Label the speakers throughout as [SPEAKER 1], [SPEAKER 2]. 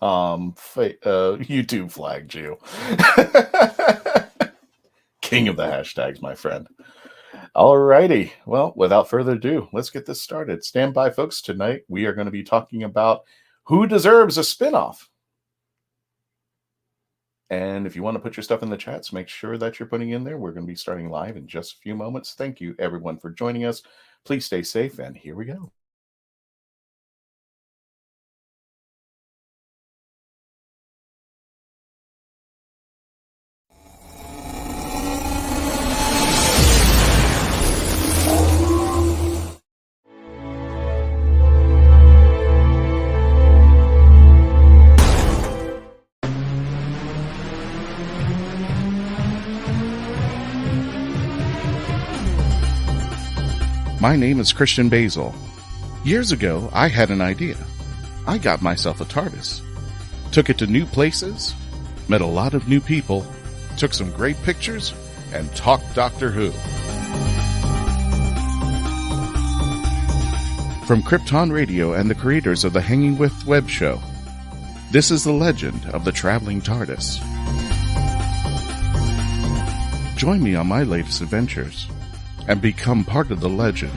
[SPEAKER 1] YouTube flagged you. King of the hashtags, my friend. Alrighty. Well, without further ado, let's get this started. Stand by, folks. Tonight we are going to be talking about who deserves a spinoff. And if you want to put your stuff in the chats, make sure that you're putting in there. We're going to be starting live in just a few moments. Thank you, everyone, for joining us. Please stay safe, and here we go. My name is Christian Basil. Years ago, I had an idea. I got myself a TARDIS. Took it to new places, met a lot of new people, took some great pictures, and talked Doctor Who. From Krypton Radio and the creators of the Hanging With web show, this is the legend of the Traveling TARDIS. Join me on my latest adventures and become part of the legend.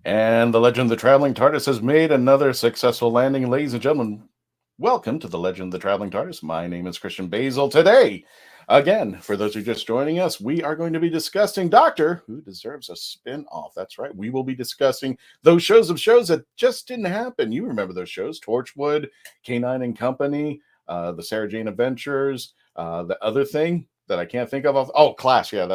[SPEAKER 1] And the Legend of the Traveling TARDIS has made another successful landing. Ladies and gentlemen, welcome to the Legend of the Traveling TARDIS. My name is Christian Basil. Today, again, for those who are just joining us, we are going to be discussing Doctor Who Deserves a Spin-Off. That's right. We will be discussing those shows that just didn't happen. You remember those shows, Torchwood, K9 and Company, the Sarah Jane Adventures, the other thing that I can't think of. Oh, Class. Yeah,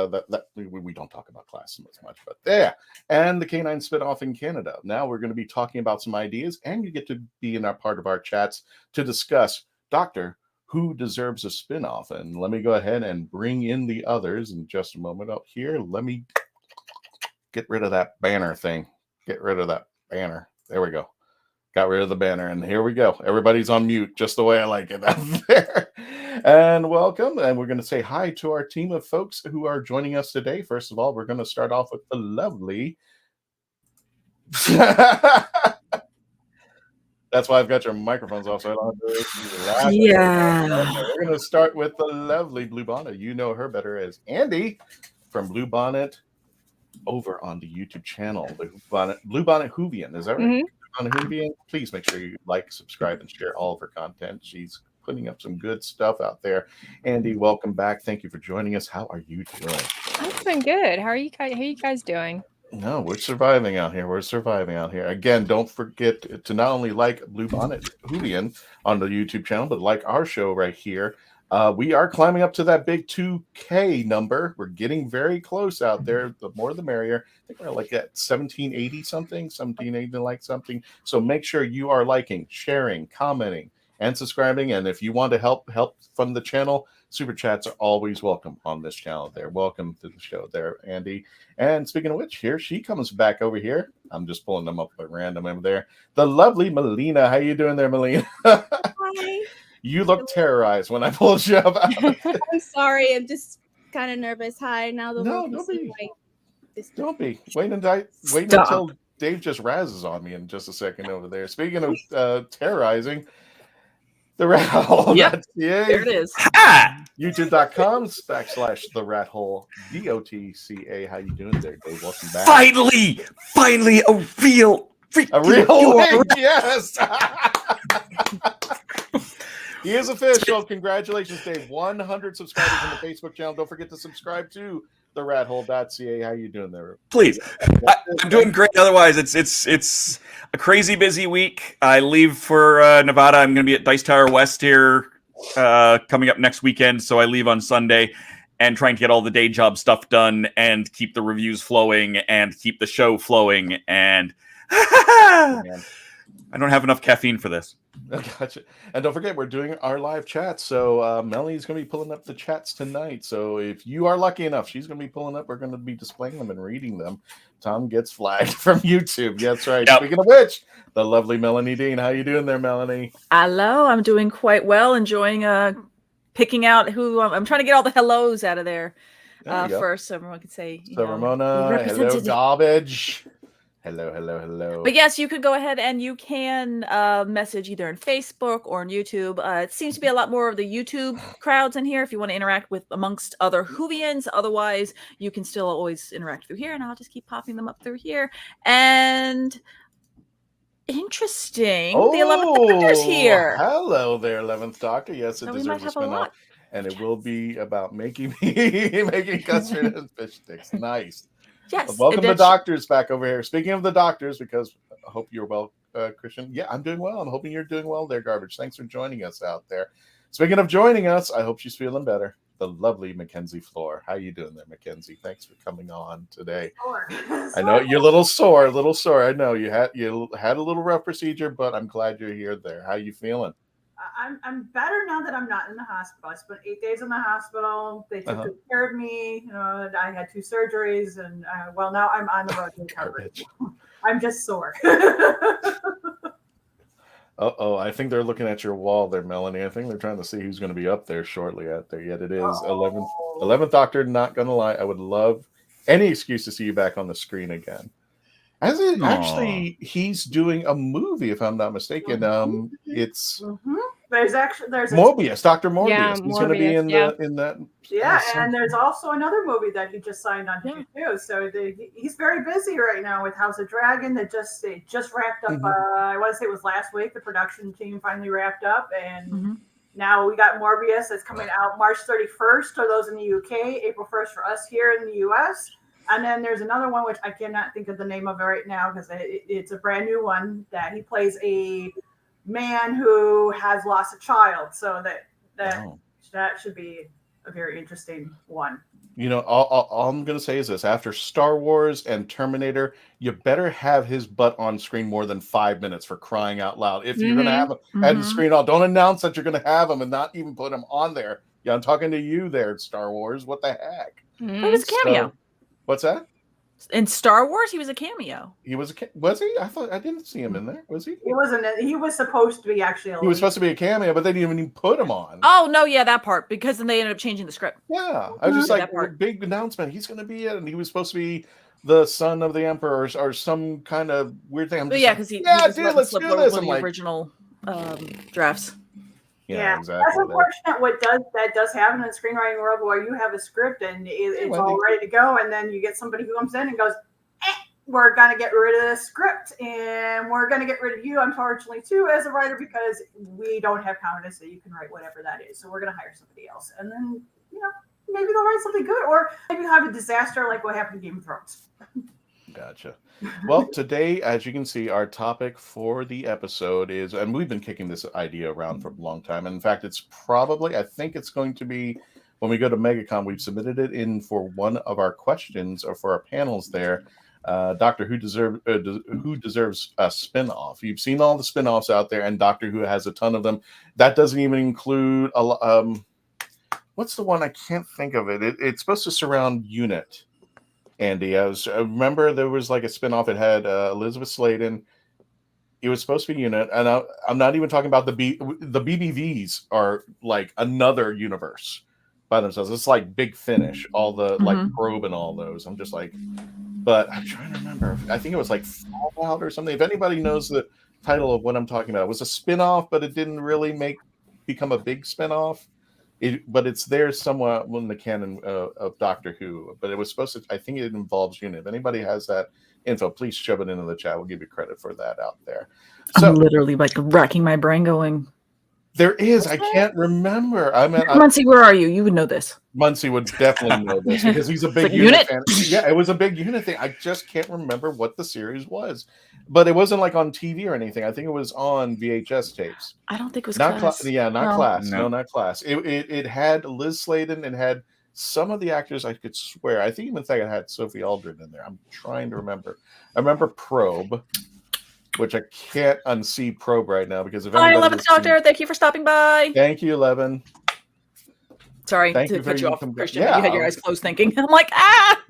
[SPEAKER 1] we don't talk about Class as much, but yeah. And the K9 spin-off in Canada. Now we're going to be talking about some ideas, and you get to be in our part of our chats to discuss Doctor Who Deserves a Spin-Off. And let me go ahead and bring in the others in just a moment up here. Let me get rid of that banner thing. Get rid of that banner. There we go. Got rid of the banner, and here we go. Everybody's on mute, just the way I like it out there. And welcome, and we're going to say hi to our team of folks who are joining us today. First of all, we're going to start off with the lovely... That's why I've got your microphones off, so I don't have to laugh.
[SPEAKER 2] Yeah.
[SPEAKER 1] We're going to start with the lovely Blue Bonnet. You know her better as Andy from Blue Bonnet over on the YouTube channel. Blue Bonnet Whovian, is that right?
[SPEAKER 2] Mm-hmm.
[SPEAKER 1] On Whovian, please make sure you like, subscribe, and share all of her content. She's putting up some good stuff out there. Andy, welcome back. Thank you for joining us. How are you doing?
[SPEAKER 2] I'm doing good. How are you guys doing?
[SPEAKER 1] No, we're surviving out here. Again, don't forget to not only like Blue Bonnet Whovian on the YouTube channel, but like our show right here. We are climbing up to that big 2K number. We're getting very close out there. The more the merrier. I think we're like at 1780 something, 1780 like something. So make sure you are liking, sharing, commenting, and subscribing. And if you want to help fund the channel, super chats are always welcome on this channel there. Welcome to the show there, Andy. And speaking of which, here she comes back over here. I'm just pulling them up at random over there. The lovely Melina. How you doing there, Melina?
[SPEAKER 3] Hi.
[SPEAKER 1] You look terrorized when I pulled you up.
[SPEAKER 3] I'm sorry. I'm just kind of nervous. Hi. Now the
[SPEAKER 1] No,
[SPEAKER 3] world can
[SPEAKER 1] don't
[SPEAKER 3] see
[SPEAKER 1] be.
[SPEAKER 3] my
[SPEAKER 1] Don't be. Wait until Dave just razzes on me in just a second over there. Speaking of terrorizing, the Rat Hole.
[SPEAKER 2] Yep.
[SPEAKER 1] There
[SPEAKER 2] it is.
[SPEAKER 1] YouTube.com/the Rat Hole DOTCA. How you doing there, Dave? Welcome back.
[SPEAKER 4] Finally, a real
[SPEAKER 1] link, yes. He is official. Congratulations, Dave. 100 subscribers on the Facebook channel. Don't forget to subscribe to the rathole.ca. How you doing there?
[SPEAKER 4] Please. I'm doing great. Otherwise, it's a crazy busy week. I leave for Nevada. I'm going to be at Dice Tower West here coming up next weekend. So I leave on Sunday and trying to get all the day job stuff done and keep the reviews flowing and keep the show flowing. And I don't have enough caffeine for this.
[SPEAKER 1] Gotcha. And don't forget, we're doing our live chat. So Melanie's going to be pulling up the chats tonight. So if you are lucky enough, she's going to be pulling up. We're going to be displaying them and reading them. Tom gets flagged from YouTube. That's right.
[SPEAKER 4] Yep.
[SPEAKER 1] Speaking of which, the lovely Melanie Dean. How you doing there, Melanie?
[SPEAKER 5] Hello, I'm doing quite well. Enjoying picking out who I'm trying to get all the hellos out of there first, so everyone can say.
[SPEAKER 1] So Ramona, hello, garbage. Hello.
[SPEAKER 5] But yes, you could go ahead and you can message either on Facebook or on YouTube. It seems to be a lot more of the YouTube crowds in here if you want to interact with amongst other Whovians. Otherwise, you can still always interact through here, and I'll just keep popping them up through here. And interesting, the 11th Doctor's here.
[SPEAKER 1] Hello there, 11th Doctor. Yes, it
[SPEAKER 5] So
[SPEAKER 1] deserves a spin-off. And it will be about making custard and fish sticks. Nice.
[SPEAKER 5] Yes.
[SPEAKER 1] Welcome the doctors back over here. Speaking of the doctors, because I hope you're well, Christian. Yeah, I'm doing well. I'm hoping you're doing well there, Garbage. Thanks for joining us out there. Speaking of joining us, I hope she's feeling better. The lovely Mackenzie Floor. How you doing there, Mackenzie? Thanks for coming on today. I know you're a little sore. I know you had a little rough procedure, but I'm glad you're here there. How you feeling?
[SPEAKER 6] I'm better now that I'm not in the hospital. I spent 8 days in the hospital. They took good care of me. I had 2 surgeries, and now I'm on the road to recovery. I'm just sore.
[SPEAKER 1] I think they're looking at your wall there, Melanie. I think they're trying to see who's going to be up there shortly out there. Yet it is 11th Doctor. Not going to lie, I would love any excuse to see you back on the screen again. Actually, he's doing a movie, if I'm not mistaken. It's
[SPEAKER 6] there's
[SPEAKER 1] Morbius, Dr. Morbius.
[SPEAKER 2] Yeah,
[SPEAKER 1] he's going to be in that.
[SPEAKER 6] Yeah, and there's also another movie that he just signed on to too. So he's very busy right now with House of Dragon. They just wrapped up. I want to say it was last week. The production team finally wrapped up, and now we got Morbius that's coming out March 31st for those in the UK, April 1st for us here in the US. And then there's another one, which I cannot think of the name of it right now because it's a brand new one that he plays a man who has lost a child. So that should be a very interesting one.
[SPEAKER 1] All I'm going to say is this. After Star Wars and Terminator, you better have his butt on screen more than 5 minutes, for crying out loud. If you're going to have him at the screen, don't announce that you're going to have him and not even put him on there. Yeah, I'm talking to you there, Star Wars. What the heck?
[SPEAKER 5] It was a cameo.
[SPEAKER 1] What's that?
[SPEAKER 5] In Star Wars, he was a cameo.
[SPEAKER 1] Was he? I thought I didn't see him in there. Was he?
[SPEAKER 6] He wasn't. He was supposed to be actually.
[SPEAKER 1] He was supposed to be a cameo, but they didn't even put him on.
[SPEAKER 5] Oh no, yeah, that part, because then they ended up changing the script.
[SPEAKER 1] Yeah, I was just like, big announcement. He's going to be it, and he was supposed to be the son of the emperor or some kind of weird thing.
[SPEAKER 5] Because let's do this. One of the original drafts.
[SPEAKER 1] Yeah, exactly.
[SPEAKER 6] That's unfortunate. That does happen in the screenwriting world, where you have a script and it's all ready to go, and then you get somebody who comes in and goes, "We're gonna get rid of the script, and we're gonna get rid of you, unfortunately, too, as a writer, because we don't have confidence that you can write whatever that is. So we're gonna hire somebody else." And then maybe they'll write something good, or maybe have a disaster like what happened in Game of Thrones.
[SPEAKER 1] Gotcha. Well, today, as you can see, our topic for the episode is, and we've been kicking this idea around for a long time. And in fact, I think it's going to be, when we go to MegaCon, we've submitted it in for one of our questions or for our panels there. Doctor Who deserves a spin-off. You've seen all the spin-offs out there, and Doctor Who has a ton of them. That doesn't even include, what's the one? I can't think of it. It's supposed to surround UNIT. Andy, I remember there was like a spinoff. It had Elizabeth Sladen. It was supposed to be UNIT, and I'm not even talking about the BBVs are like another universe by themselves. It's like Big Finish, all the like Probe and all those. I'm just like, but I'm trying to remember. I think it was like Fallout or something. If anybody knows the title of what I'm talking about, it was a spinoff, but it didn't really become a big spinoff. But it's there somewhat in the canon of Doctor Who. But it was supposed to, I think it involves UNIT. If anybody has that info, please shove it into the chat. We'll give you credit for that out there. So,
[SPEAKER 5] I'm literally like racking my brain going.
[SPEAKER 1] There is. I can't remember.
[SPEAKER 5] Muncie, where are you? You would know this.
[SPEAKER 1] Muncie would definitely know this because he's a big UNIT fan. Yeah, it was a big UNIT thing. I just can't remember what the series was. But it wasn't like on TV or anything. I think it was on VHS tapes.
[SPEAKER 5] I don't think it was
[SPEAKER 1] not
[SPEAKER 5] Class.
[SPEAKER 1] Class. No, not Class. It had Liz Sladen and had some of the actors I could swear. I think it had Sophie Aldred in there. I'm trying to remember. I remember Probe. which I can't unsee Probe right now because if
[SPEAKER 5] Hi,
[SPEAKER 1] anybody
[SPEAKER 5] 11th
[SPEAKER 1] has seen-
[SPEAKER 5] Doctor. Thank you for stopping by.
[SPEAKER 1] Thank you, 11.
[SPEAKER 5] Sorry
[SPEAKER 1] Thank
[SPEAKER 5] to
[SPEAKER 1] you for
[SPEAKER 5] cut you
[SPEAKER 1] you
[SPEAKER 5] off,
[SPEAKER 1] come back.
[SPEAKER 5] Christian.
[SPEAKER 1] Yeah,
[SPEAKER 5] But you had your eyes closed thinking. I'm like, ah.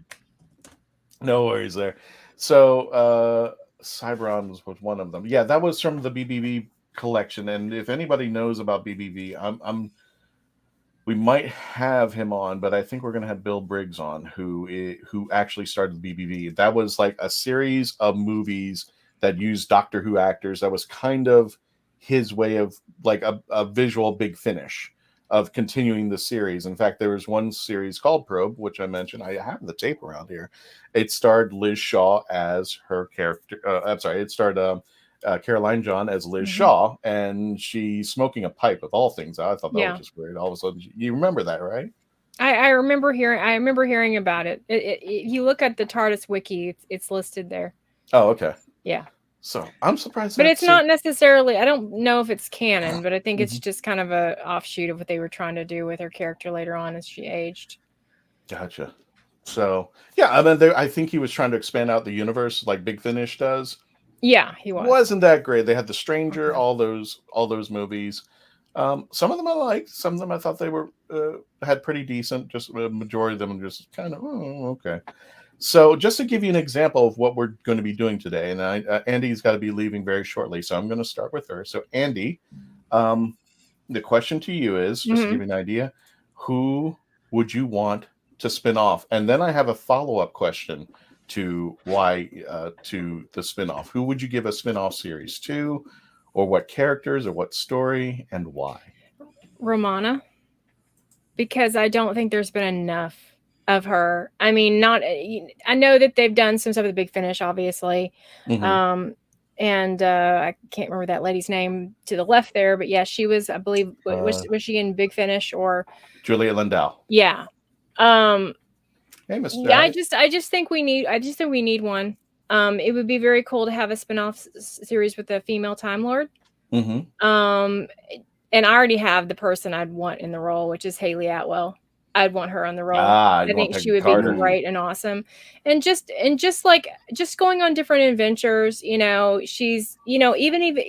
[SPEAKER 1] No worries there. So Cyberon was one of them. Yeah, that was from the BBB collection. And if anybody knows about BBB, we might have him on, but I think we're going to have Bill Briggs on, who actually started BBB. That was like a series of movies that used Doctor Who actors. That was kind of his way of like a visual Big Finish of continuing the series. In fact, there was one series called Probe, which I mentioned. I have the tape around here. It starred Liz Shaw as her character. I'm sorry, it starred Caroline John as Liz Shaw, and she's smoking a pipe of all things. I thought that was just weird. All of a sudden, you remember that, right?
[SPEAKER 2] I remember hearing about it. If you look at the TARDIS wiki, it's listed there.
[SPEAKER 1] Oh, okay.
[SPEAKER 2] Yeah.
[SPEAKER 1] So I'm surprised,
[SPEAKER 2] but it's not necessarily. I don't know if it's canon, but I think it's just kind of a offshoot of what they were trying to do with her character later on as she aged.
[SPEAKER 1] Gotcha. So yeah, I mean, I think he was trying to expand out the universe like Big Finish does.
[SPEAKER 2] Yeah, he was.
[SPEAKER 1] Wasn't that great? They had The Stranger, all those movies. Some of them I liked. Some of them I thought they were had pretty decent. Just a majority of them were just kind of okay. So just to give you an example of what we're going to be doing today, and Andy's got to be leaving very shortly, so I'm going to start with her. So Andy, the question to you is, just to give you an idea, who would you want to spin off? And then I have a follow-up question to why to the spin-off. Who would you give a spin-off series to, or what characters, or what story, and why?
[SPEAKER 2] Romana, because I don't think there's been enough of her. I mean, I know that they've done some stuff with the Big Finish, obviously. And I can't remember that lady's name to the left there, but yeah, she was, I believe, was she in Big Finish or
[SPEAKER 1] Julia Lindell?
[SPEAKER 2] Yeah.
[SPEAKER 1] Hey, Mr.
[SPEAKER 2] Yeah, I just think we need one. It would be very cool to have a spin-off series with a female Time Lord. And I already have the person I'd want in the role, which is Hayley Atwell. I'd want her on the role. I think she would be great and awesome. And just going on different adventures, she's, even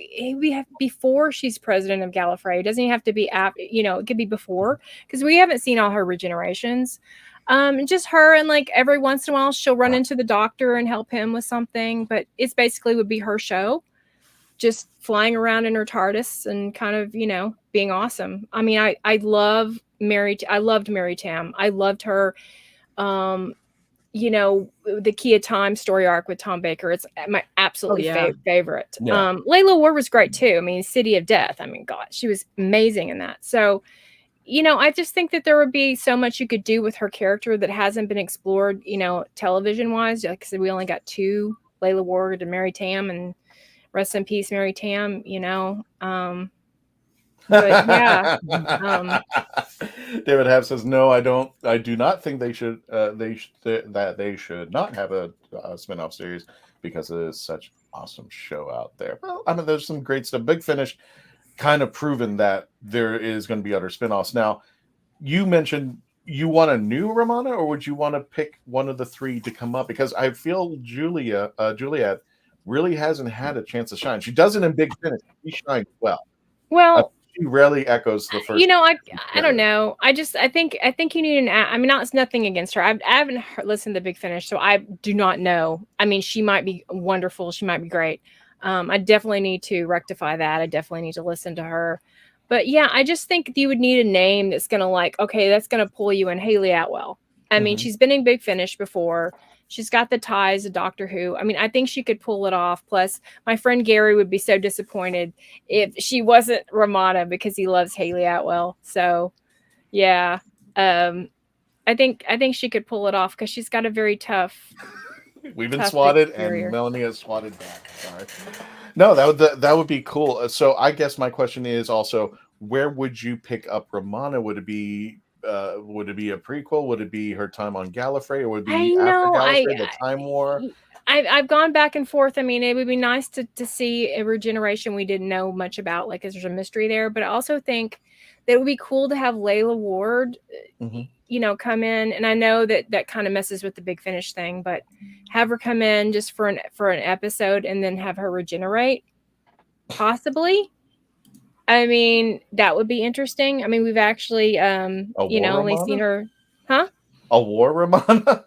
[SPEAKER 2] before she's president of Gallifrey, it doesn't even have to be after, it could be before, because we haven't seen all her regenerations. Just her, and like every once in a while she'll run into the Doctor and help him with something, but it's basically would be her show, just flying around in her TARDIS and kind of, being awesome. I mean, I loved Mary Tam. I loved her, the Key of Time story arc with Tom Baker. It's my absolutely favorite.
[SPEAKER 1] Yeah.
[SPEAKER 2] Layla Ward was great too. I mean, City of Death. I mean, God, she was amazing in that. So, I just think that there would be so much you could do with her character that hasn't been explored, television wise. Like I said, we only got 2, Layla Ward and Mary Tam, and rest in peace, Mary Tam, but yeah.
[SPEAKER 1] David Habb says, no, I do not think they should they should not have a spin-off series because it is such an awesome show out there. Well, I mean, there's some great stuff. Big Finish kind of proven that there is going to be other spin-offs. Now, you mentioned you want a new Romana, or would you want to pick one of the 3 to come up? Because I feel Juliet really hasn't had a chance to shine. She does it in Big Finish. She shines well.
[SPEAKER 2] Well,
[SPEAKER 1] she rarely echoes the first.
[SPEAKER 2] I don't know. I think you need I mean, it's nothing against her. I haven't listened to Big Finish, so I do not know. I mean, she might be wonderful. She might be great. I definitely need to rectify that. I definitely need to listen to her. But yeah, I just think you would need a name that's going to that's going to pull you in. Hayley Atwell. I mean, she's been in Big Finish before. She's got the ties to Doctor Who. I mean, I think she could pull it off. Plus, my friend Gary would be so disappointed if she wasn't Romana because he loves Hayley Atwell. So yeah, I think she could pull it off because she's got a very tough.
[SPEAKER 1] We've been swatted, and Melanie has swatted back. Sorry. No, that would be cool. So I guess my question is also, where would you pick up Romana? Would it be a prequel? Would it be her time on Gallifrey, or would it be after Gallifrey, the Time War?
[SPEAKER 2] I've gone back and forth. I mean, it would be nice to see a regeneration we didn't know much about, like, 'cause there's a mystery there. But I also think that it would be cool to have Layla Ward, come in, and I know that kind of messes with the Big Finish thing, but have her come in just for an episode and then have her regenerate, possibly. I mean, that would be interesting. I mean, we've actually, only seen her, huh?
[SPEAKER 1] A War Romana?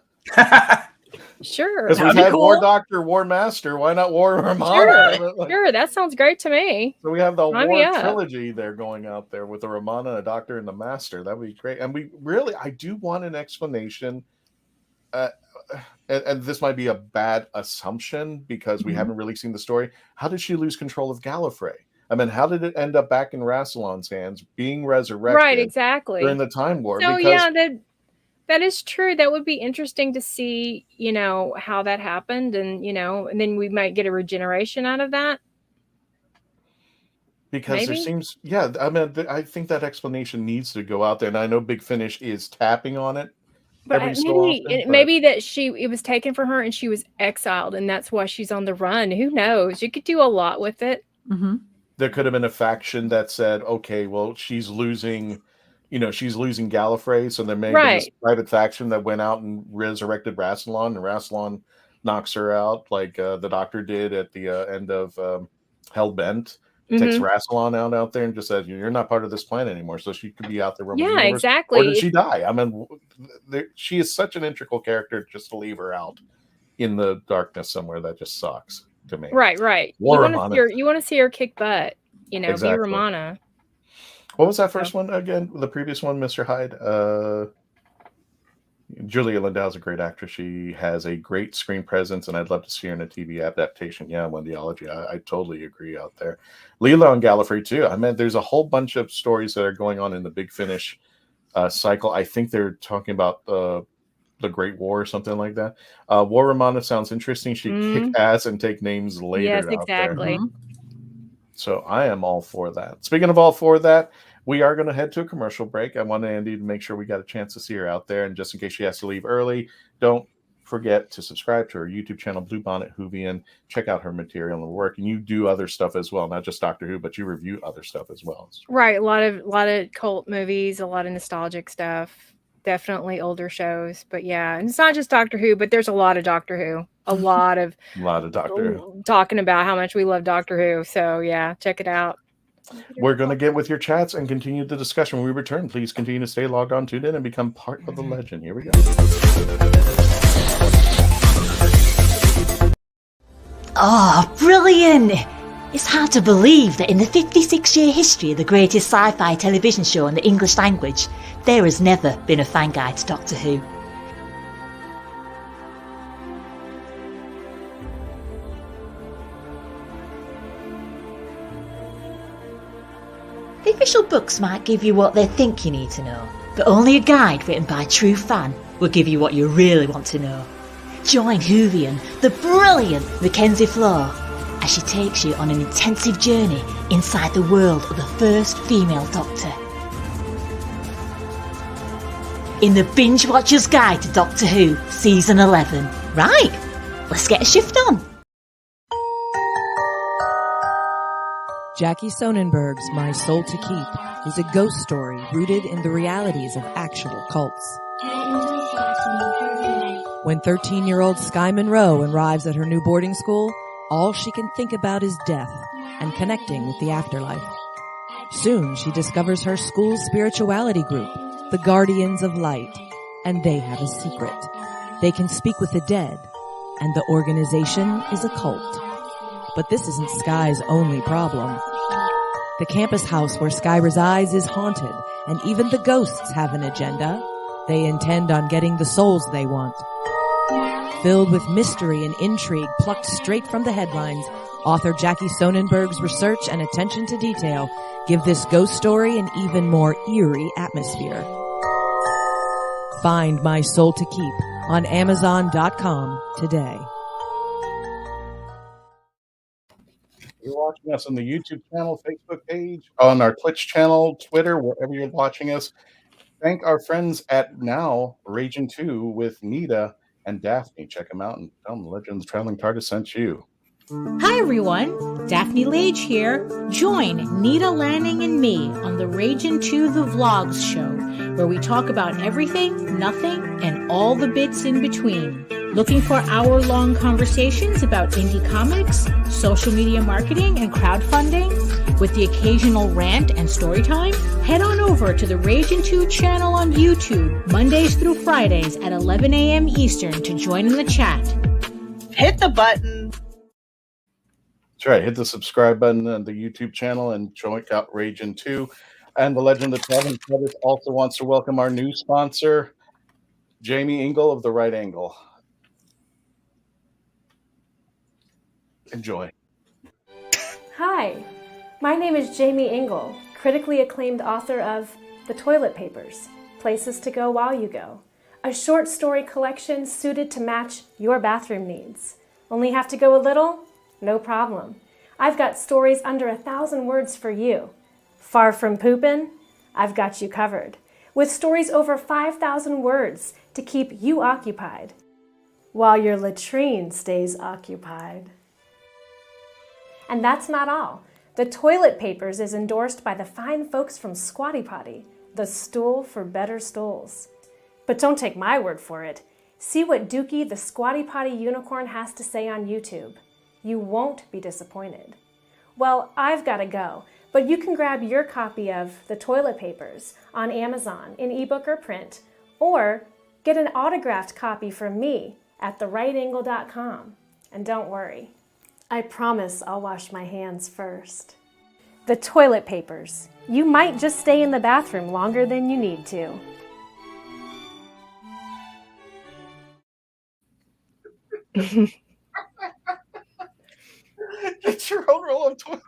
[SPEAKER 2] Sure.
[SPEAKER 1] Because we've had War Doctor, War Master. Why not War Romana?
[SPEAKER 2] Sure, that sounds great to me.
[SPEAKER 1] So we have the War trilogy there going out there with the Romana, a Doctor, and the Master. That would be great. And I do want an explanation. And this might be a bad assumption because we haven't really seen the story. How did she lose control of Gallifrey? I mean, how did it end up back in Rassilon's hands, being resurrected? Right,
[SPEAKER 2] exactly.
[SPEAKER 1] During the Time War.
[SPEAKER 2] So that is true. That would be interesting to see, how that happened, and and then we might get a regeneration out of that.
[SPEAKER 1] Because there seems, I mean, I think that explanation needs to go out there, and I know Big Finish is tapping on it.
[SPEAKER 2] But maybe that it was taken from her and she was exiled, and that's why she's on the run. Who knows? You could do a lot with it.
[SPEAKER 5] Mm-hmm.
[SPEAKER 1] There could have been a faction that said, okay, well, she's losing Gallifrey, so there may be this private faction that went out and resurrected Rassilon, and Rassilon knocks her out, like the Doctor did at the end of Hellbent. Takes Rassilon out there and just says, "You're not part of this planet anymore," so she could be out there.
[SPEAKER 2] Yeah, exactly.
[SPEAKER 1] Or did she die? I mean, she is such an integral character. Just to leave her out in the darkness somewhere, that just sucks to me.
[SPEAKER 2] Right. You want to see her kick butt. Be Romana.
[SPEAKER 1] What was that first one again? The previous one, Mr. Hyde. Julia Lindau's a great actress. She has a great screen presence, and I'd love to see her in a TV adaptation. Yeah, Wendyology. I totally agree out there. Leela and Gallifrey, too. I mean, there's a whole bunch of stories that are going on in the Big Finish cycle. I think they're talking about the Great War or something like that. War Romana sounds interesting. She kick ass and take names later.
[SPEAKER 2] Yes, exactly.
[SPEAKER 1] So I am all for that. Speaking of all for that, we are going to head to a commercial break. I wanted Andy to make sure we got a chance to see her out there. And just in case she has to leave early, don't forget to subscribe to her YouTube channel, Blue Bonnet Whovian. Check out her material and work. And you do other stuff as well, not just Doctor Who, but you review other stuff as well.
[SPEAKER 2] Right. A lot of cult movies, a lot of nostalgic stuff. Definitely older shows. But yeah, and it's not just Doctor Who, but there's a lot of Doctor Who. A lot of
[SPEAKER 1] Doctor Who.
[SPEAKER 2] Talking about how much we love Doctor Who. So yeah, check it out.
[SPEAKER 1] We're going to get with your chats and continue the discussion when we return. Please continue to stay logged on, tuned in, and become part of the legend. Here we go.
[SPEAKER 7] Oh, brilliant! It's hard to believe that in the 56-year history of the greatest sci-fi television show in the English language, there has never been a fan guide to Doctor Who. The official books might give you what they think you need to know, but only a guide written by a true fan will give you what you really want to know. Join Whovian, the brilliant Mackenzie Flaw, as she takes you on an intensive journey inside the world of the first female Doctor. In the Binge Watcher's Guide to Doctor Who, Season 11. Right, let's get a shift on.
[SPEAKER 8] Jackie Sonnenberg's My Soul to Keep is a ghost story rooted in the realities of actual cults. When 13-year-old Sky Monroe arrives at her new boarding school, all she can think about is death and connecting with the afterlife. Soon she discovers her school's spirituality group, the Guardians of Light, and they have a secret. They can speak with the dead, and the organization is a cult. But this isn't Sky's only problem. The campus house where Sky resides is haunted, and even the ghosts have an agenda. They intend on getting the souls they want. Filled with mystery and intrigue plucked straight from the headlines, author Jackie Sonnenberg's research and attention to detail give this ghost story an even more eerie atmosphere. Find My Soul to Keep on Amazon.com today.
[SPEAKER 1] You're watching us on the YouTube channel, Facebook page, on our Twitch channel, Twitter, wherever you're watching us. Thank our friends at Now Raging 2 with Nita and Daphne. Check them out and tell them Legends Traveling TARDIS sent you.
[SPEAKER 9] Hi everyone, Daphne Lage here. Join Nita Lanning and me on the Raging 2 The Vlogs show, where we talk about everything, nothing, and all the bits in between. Looking for hour-long conversations about indie comics, social media marketing, and crowdfunding, with the occasional rant and story time? Head on over to the Raging 2 channel on YouTube, Mondays through Fridays at 11 a.m. Eastern to join in the chat.
[SPEAKER 10] Hit the button.
[SPEAKER 1] That's right. Hit the subscribe button on the YouTube channel and check out Raging 2. And the Legend of the Traveling TARDIS also wants to welcome our new sponsor, Jamie Engel of The Right Angle. Enjoy.
[SPEAKER 11] Hi, my name is Jamie Engel, critically acclaimed author of The Toilet Papers, Places to Go While You Go, a short story collection suited to match your bathroom needs. Only have to go a little? No problem. I've got stories under 1,000 words for you. Far from poopin'? I've got you covered, with stories over 5,000 words to keep you occupied, while your latrine stays occupied. And that's not all. The Toilet Papers is endorsed by the fine folks from Squatty Potty, the stool for better stools. But don't take my word for it. See what Dookie the Squatty Potty unicorn has to say on YouTube. You won't be disappointed. Well, I've got to go, but you can grab your copy of The Toilet Papers on Amazon in ebook or print, or get an autographed copy from me at therightangle.com. And don't worry, I promise I'll wash my hands first. The Toilet Papers. You might just stay in the bathroom longer than you need to.
[SPEAKER 1] It's your own roll of toilet.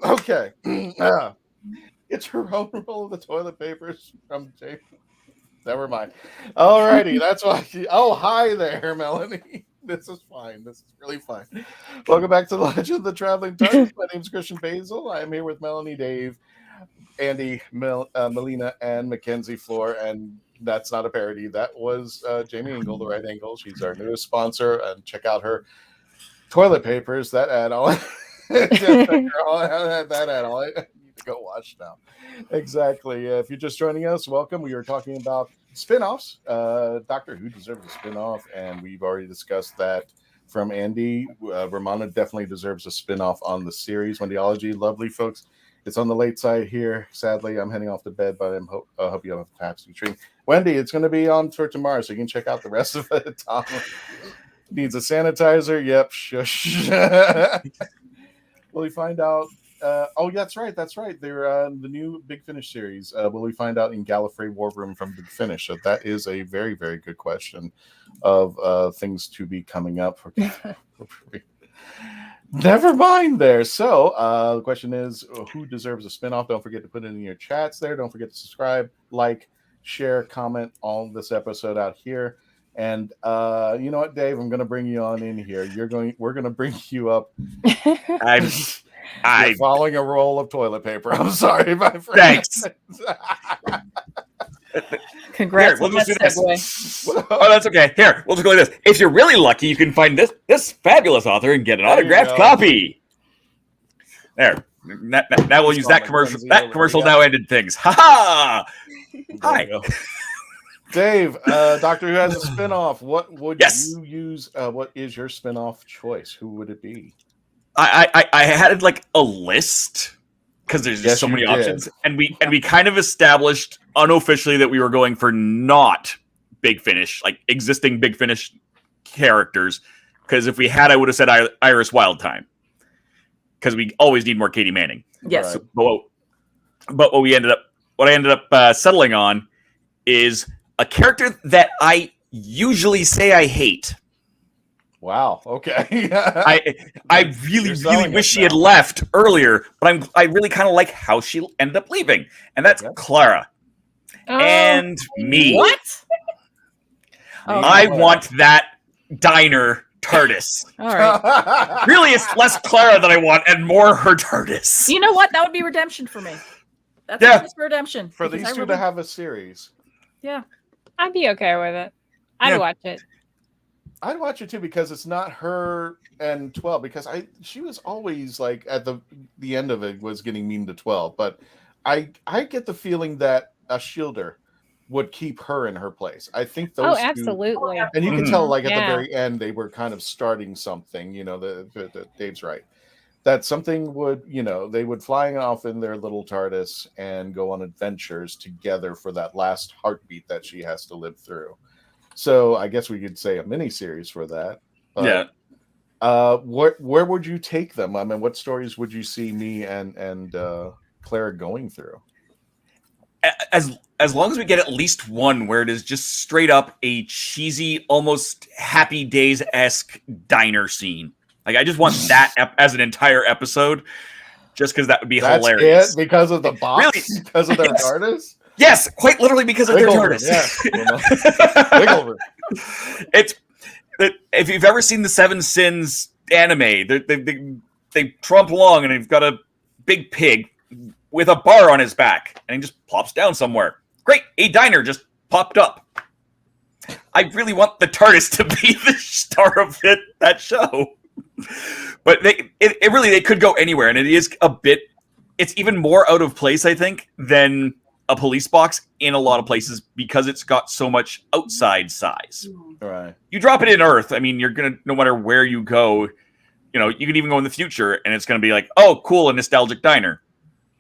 [SPEAKER 1] Okay. It's her own roll of the toilet papers from Jay. Never mind. Alrighty, that's why. Oh, hi there, Melanie. This is fine. This is really fine. Welcome back to the Legend of the Traveling TARDIS. My name is Christian Basil. I am here with Melanie, Dave, Andy, Melina, and Mackenzie Floor. And that's not a parody. That was Jamie Engel, The Right Angle. She's our newest sponsor. And check out her toilet papers. That add-on. That add-on. I need to go watch now. Exactly. If you're just joining us, welcome. We are talking about spin-offs. Doctor Who deserves a spin-off, and we've already discussed that from Andy. Romana definitely deserves a spin-off on the series. Wendyology, lovely folks. It's on the late side here. Sadly, I'm heading off to bed, but I hope you have a taxi train. Wendy, it's going to be on for tomorrow, so you can check out the rest of it. Tom needs a sanitizer. Yep, shush. Will we find out? Oh, that's right. They're the new Big Finish series. Will we find out in Gallifrey War Room from Big Finish? So that is a very, very good question of things to be coming up. Never mind there. So the question is, who deserves a spinoff? Don't forget to put it in your chats there. Don't forget to subscribe, like, share, comment on this episode out here. And you know what, Dave? I'm going to bring you on in here. We're going to bring you up. You're following a roll of toilet paper. I'm sorry, my friend.
[SPEAKER 4] Thanks.
[SPEAKER 5] Congrats.
[SPEAKER 4] Here, we'll
[SPEAKER 5] on
[SPEAKER 4] just
[SPEAKER 5] that
[SPEAKER 4] do this.
[SPEAKER 5] segue.
[SPEAKER 4] Oh, that's okay. Here, we'll just go like this. If you're really lucky, you can find this fabulous author and get an autographed copy. There. Now we'll use that commercial. That commercial now ended things. Ha ha! Hi.
[SPEAKER 1] Dave, Doctor Who has a spinoff. What would you use? What is your spinoff choice? Who would it be?
[SPEAKER 4] I had like a list because there's just so many options, and we kind of established unofficially that we were going for not Big Finish, like existing Big Finish characters. Because if we had, I would have said Iris Wildtime, because we always need more Katie Manning.
[SPEAKER 5] Yes,
[SPEAKER 4] but what I ended up settling on is a character that I usually say I hate.
[SPEAKER 1] Wow. Okay.
[SPEAKER 4] I really wish she had left earlier, but I really kind of like how she ended up leaving, and that's Clara and me.
[SPEAKER 5] What?
[SPEAKER 4] I want that diner TARDIS.
[SPEAKER 5] All right.
[SPEAKER 4] Really, it's less Clara that I want and more her TARDIS.
[SPEAKER 5] You know what? That would be redemption for me. That's just redemption
[SPEAKER 1] for these two to have a series.
[SPEAKER 5] Yeah,
[SPEAKER 2] I'd be okay with it. I'd watch it.
[SPEAKER 1] I'd watch it too because it's not her and 12 because she was always like at the end of it was getting mean to 12, but I get the feeling that a shielder would keep her in her place. I think those two,
[SPEAKER 2] absolutely.
[SPEAKER 1] and you can tell like at the very end they were kind of starting something, you know, the Dave's right. That something would, you know, they would fly off in their little TARDIS and go on adventures together for that last heartbeat that she has to live through. So I guess we could say a mini series for that.
[SPEAKER 4] Yeah.
[SPEAKER 1] Where would you take them? I mean, what stories would you see me and Clara going through?
[SPEAKER 4] As long as we get at least one where it is just straight up a cheesy, almost Happy Days-esque diner scene. Like, I just want that as an entire episode, just because that would be hilarious.
[SPEAKER 1] It? Because of the box?
[SPEAKER 4] Really?
[SPEAKER 1] Because of their TARDIS?
[SPEAKER 4] Yes, quite literally because of their TARDIS.
[SPEAKER 1] Yeah.
[SPEAKER 4] It's if you've ever seen the Seven Sins anime, they trump along and they've got a big pig with a bar on his back, and he just plops down somewhere. Great, a diner just popped up. I really want the TARDIS to be the star of that show. But they could go anywhere, and it is a bit. It's even more out of place, I think, than a police box in a lot of places because it's got so much outside size.
[SPEAKER 1] Right.
[SPEAKER 4] You drop it in Earth, I mean, you're gonna, no matter where you go, you know, you can even go in the future, and it's gonna be like, oh, cool, a nostalgic diner.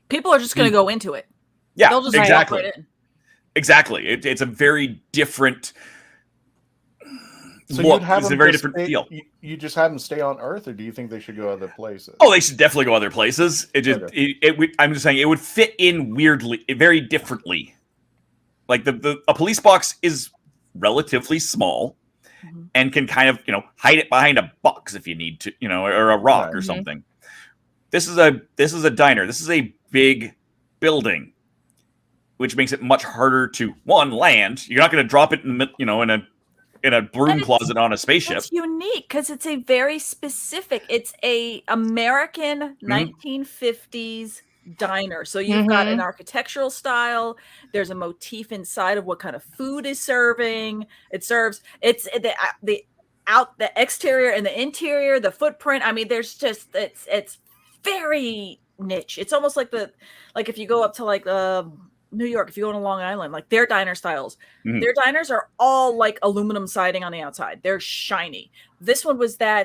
[SPEAKER 5] People are just gonna go into it.
[SPEAKER 4] Yeah,
[SPEAKER 5] they'll just
[SPEAKER 4] exactly.
[SPEAKER 5] Right in.
[SPEAKER 4] Exactly. It's a very different.
[SPEAKER 1] So
[SPEAKER 4] look.
[SPEAKER 1] you'd have
[SPEAKER 4] It's a very different feel.
[SPEAKER 1] You just have them stay on Earth, or do you think they should go other places?
[SPEAKER 4] Oh, they should definitely go other places. It just, I'm just saying, it would fit in weirdly, very differently. Like a police box is relatively small, and can kind of, you know, hide it behind a box if you need to, you know, or a rock or something. This is a diner. This is a big building, which makes it much harder to land. You're not going to drop it in a broom closet on a spaceship.
[SPEAKER 5] It's unique because it's a very specific. It's a American 1950s diner. So you've got an architectural style. There's a motif inside of what kind of food is serving. It serves. It's the exterior and the interior, the footprint. I mean, there's just it's very niche. It's almost like if you go up to New York, if you go to Long Island, like their diner styles, their diners are all like aluminum siding on the outside. They're shiny. This one was the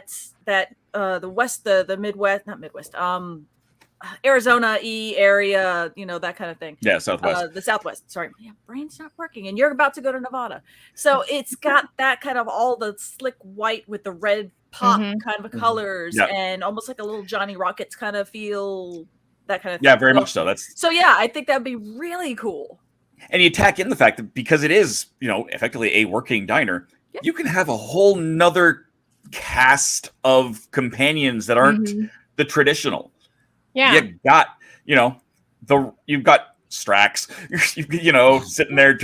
[SPEAKER 5] Midwest, not Midwest, Arizona-y area, you know, that kind of thing.
[SPEAKER 4] Yeah, Southwest.
[SPEAKER 5] The Southwest. Sorry, yeah, brain's not working, and you're about to go to Nevada, so it's got that kind of all the slick white with the red pop kind of colors, and almost like a little Johnny Rockets kind of feel. That kind of thing.
[SPEAKER 4] Yeah, very much so.
[SPEAKER 5] So yeah, I think that'd be really cool.
[SPEAKER 4] And you tack in the fact that because it is, you know, effectively a working diner, you can have a whole nother cast of companions that aren't the traditional.
[SPEAKER 2] Yeah.
[SPEAKER 4] You got, you know, you've got Strax, you know, sitting there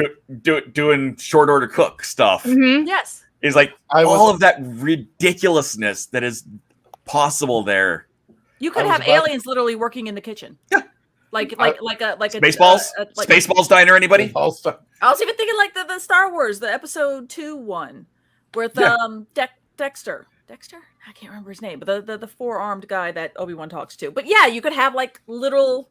[SPEAKER 4] doing short order cook stuff.
[SPEAKER 5] Yes.
[SPEAKER 4] Is like all of that ridiculousness that is possible there.
[SPEAKER 5] You could have aliens literally working in the kitchen. Yeah. Like
[SPEAKER 4] Spaceballs? Spaceballs diner, anybody?
[SPEAKER 5] I was even thinking like the Star Wars, the episode 2 one with Dexter. Dexter? I can't remember his name, but the four-armed guy that Obi-Wan talks to. But yeah, you could have like little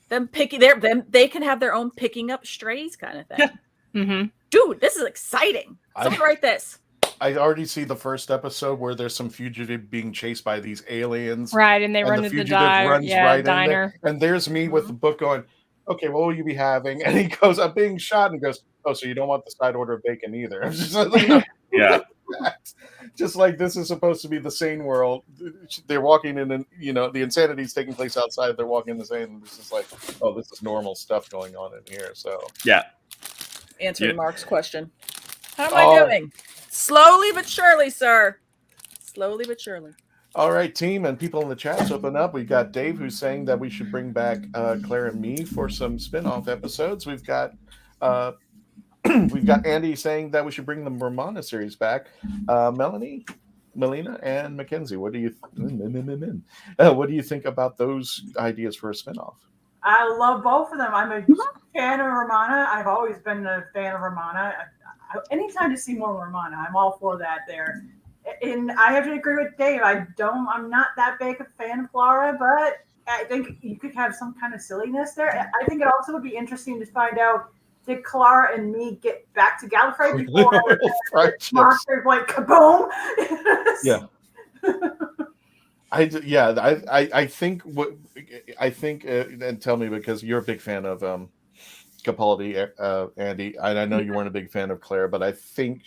[SPEAKER 5] they can have their own picking up strays kind of thing.
[SPEAKER 4] Yeah.
[SPEAKER 5] Dude, this is exciting. Someone write this.
[SPEAKER 1] I already see the first episode where there's some fugitive being chased by these aliens.
[SPEAKER 2] Right, and they run to the diner.
[SPEAKER 1] And there's me with the book going, okay, what will you be having? And he goes, I'm being shot, and goes, oh, so you don't want the side order of bacon either. I'm just like,
[SPEAKER 4] yeah.
[SPEAKER 1] Just like this is supposed to be the sane world. They're walking in, and you know, the insanity is taking place outside. They're walking in the sane, and this is like, oh, this is normal stuff going on in here. So
[SPEAKER 4] yeah.
[SPEAKER 5] Answering Mark's question. How am I doing? Slowly but surely, sir. Slowly but surely.
[SPEAKER 1] All right, team, and people in the chats open up. We've got Dave who's saying that we should bring back Claire and me for some spin-off episodes. We've got Andy saying that we should bring the Romana series back. Melina, and Mackenzie, what do you think about those ideas for a spin-off?
[SPEAKER 6] I love both of them. I'm a fan of Romana. I've always been a fan of Romana. Anytime to see more Romana, I'm all for that there. And I have to agree with Dave. I'm not that big a fan of Clara, but I think you could have some kind of silliness there. I think it also would be interesting to find out, did Clara and me get back to Gallifrey before monsters like kaboom?
[SPEAKER 1] Yeah. I think and tell me, because you're a big fan of Capaldi, Andy, and I know you weren't a big fan of Clara, but I think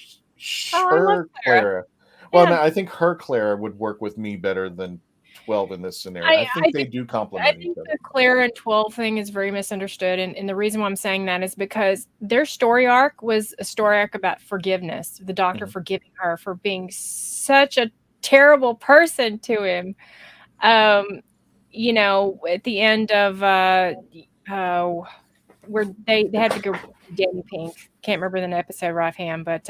[SPEAKER 1] her Clara. Well, I think her Clara would work with me better than 12 in this scenario. I think they do complement each other.
[SPEAKER 2] The Clara and 12 thing is very misunderstood, and the reason why I'm saying that is because their story arc was a story arc about forgiveness. The Doctor forgiving her for being such a terrible person to him. You know, at the end of where they had to go Danny Pink. Can't remember the episode right offhand, but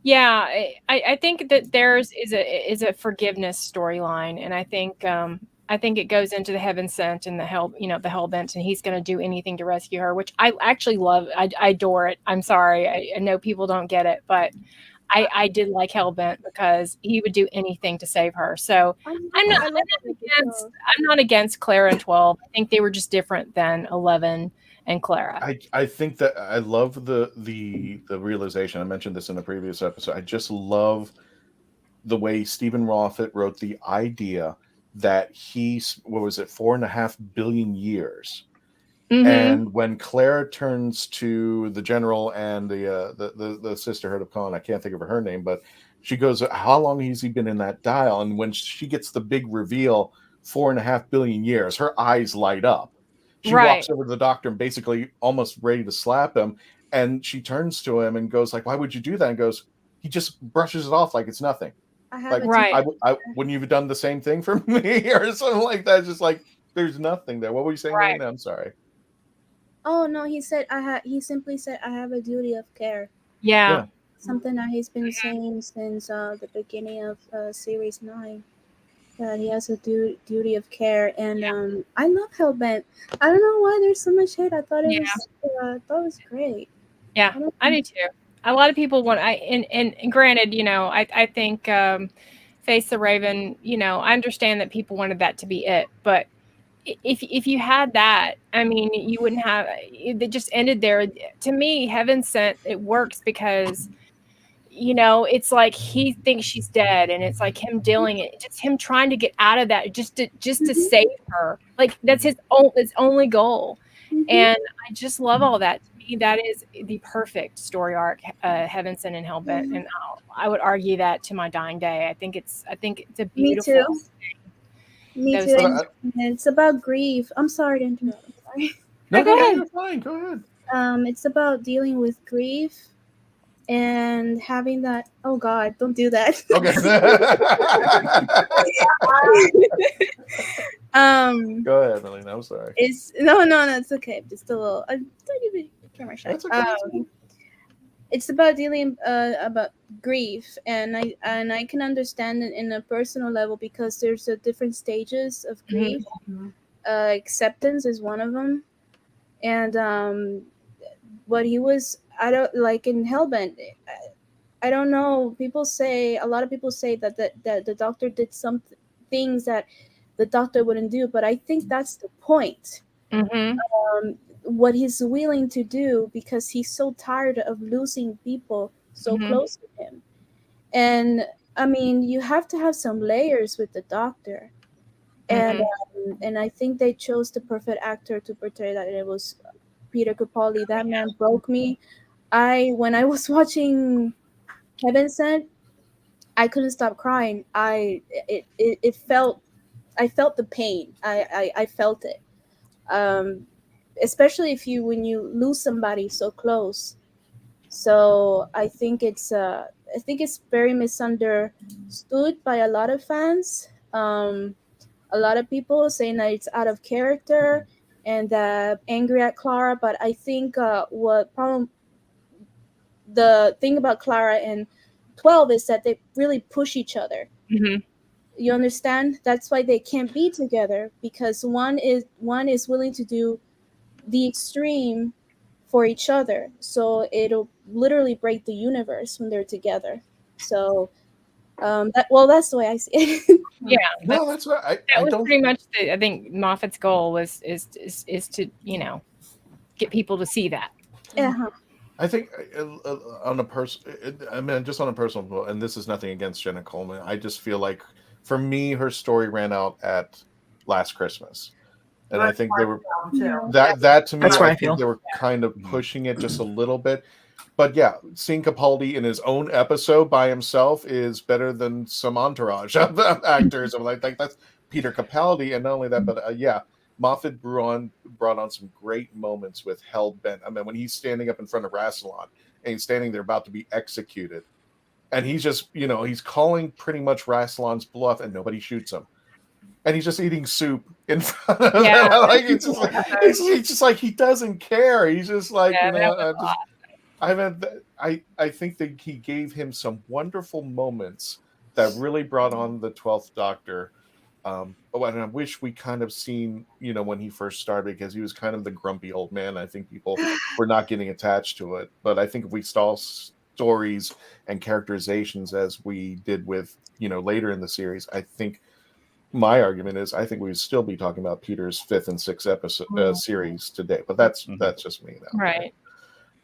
[SPEAKER 2] yeah, I think that theirs is a forgiveness storyline, and I think it goes into the Heaven Sent and the Hellbent, and he's going to do anything to rescue her, which I actually love. I adore it. I'm sorry, I know people don't get it, but I did like Hellbent because he would do anything to save her. So I'm not against Clara and 12. I think they were just different than 11 and Clara.
[SPEAKER 1] I think that I love the realization. I mentioned this in a previous episode. I just love the way Stephen Moffat wrote the idea that he's, 4.5 billion years. And when Clara turns to the general and the Sisterhood of Khan, I can't think of her name, but she goes, how long has he been in that dial? And when she gets the big reveal, 4.5 billion years, her eyes light up. She walks over to the Doctor and basically almost ready to slap him. And she turns to him and goes like, why would you do that? And goes, he just brushes it off like it's nothing. Wouldn't you have done the same thing for me or something like that? It's just like, there's nothing there. What were you saying? Right. I'm sorry.
[SPEAKER 3] Oh no, he simply said I have a duty of care.
[SPEAKER 2] Yeah.
[SPEAKER 3] Something that he's been saying since the beginning of series 9. That he has a duty of care, and I love Hellbent. I don't know why there's so much hate. I thought it was great.
[SPEAKER 2] Yeah, I do too. A lot of people want. And granted, I think Face the Raven. I understand that people wanted that to be it, but if you had that, I mean, you wouldn't have. It just ended there. To me, Heaven Sent, it works because. It's like he thinks she's dead, and it's like him dealing it, just him trying to get out of that, just to save her. Like that's his only goal, and I just love all that. To me, that is the perfect story arc, Heaven Sent and Hellbent, and I would argue that to my dying day. I think it's a beautiful.
[SPEAKER 3] Me too. And it's about grief. I'm sorry to interrupt.
[SPEAKER 1] No, go ahead. You're fine. Go ahead.
[SPEAKER 3] It's about dealing with grief. And having that, oh God, don't do that.
[SPEAKER 1] Okay. Go ahead, Melina. I'm sorry.
[SPEAKER 3] It's okay. Just a little. I'm tiny bit camera shy.
[SPEAKER 1] That's okay.
[SPEAKER 3] It's about dealing about grief, and I can understand it in a personal level because there's different stages of grief. Acceptance is one of them, and what he was. I don't like in Hellbent. I don't know. A lot of people say that the Doctor did some things that the Doctor wouldn't do, but I think that's the point. What he's willing to do because he's so tired of losing people so close to him. And I mean, you have to have some layers with the Doctor, and I think they chose the perfect actor to portray that. And it was Peter Capaldi. That man broke me. When I was watching Heaven Sent, I couldn't stop crying. I felt the pain. I felt it. Especially when you lose somebody so close. So I think it's very misunderstood by a lot of fans. A lot of people saying that it's out of character and angry at Clara. But I think the thing about Clara and 12 is that they really push each other. You understand? That's why they can't be together, because one is willing to do the extreme for each other. So it'll literally break the universe when they're together. So that's the way I see it.
[SPEAKER 2] Yeah,
[SPEAKER 1] No, that's what
[SPEAKER 2] that was pretty much I think Moffat's goal was is to get people to see that.
[SPEAKER 3] Uh-huh.
[SPEAKER 1] I think on a just on a personal level, and this is nothing against Jenna Coleman. I just feel like, for me, her story ran out at Last Christmas, and I think they were that to me.
[SPEAKER 5] That's where I
[SPEAKER 1] think
[SPEAKER 5] feel.
[SPEAKER 1] they were kind of pushing it just a little bit. But yeah, seeing Capaldi in his own episode by himself is better than some entourage of actors. I'm like that's Peter Capaldi, and not only that, but yeah. Moffat brought on some great moments with Hellbent. I mean, when he's standing up in front of Rassilon and he's standing there about to be executed, and he's just, he's calling pretty much Rassilon's bluff, and nobody shoots him, and he's just eating soup in front of him. Like he's just like he doesn't care. He's just like, I think that he gave him some wonderful moments that really brought on the 12th Doctor. And I wish we kind of seen, when he first started, because he was kind of the grumpy old man. I think people were not getting attached to it. But I think if we saw stories and characterizations as we did with, later in the series, I think my argument is I think we would still be talking about Peter's 5th and 6th episode series today. But that's just me now.
[SPEAKER 2] Right.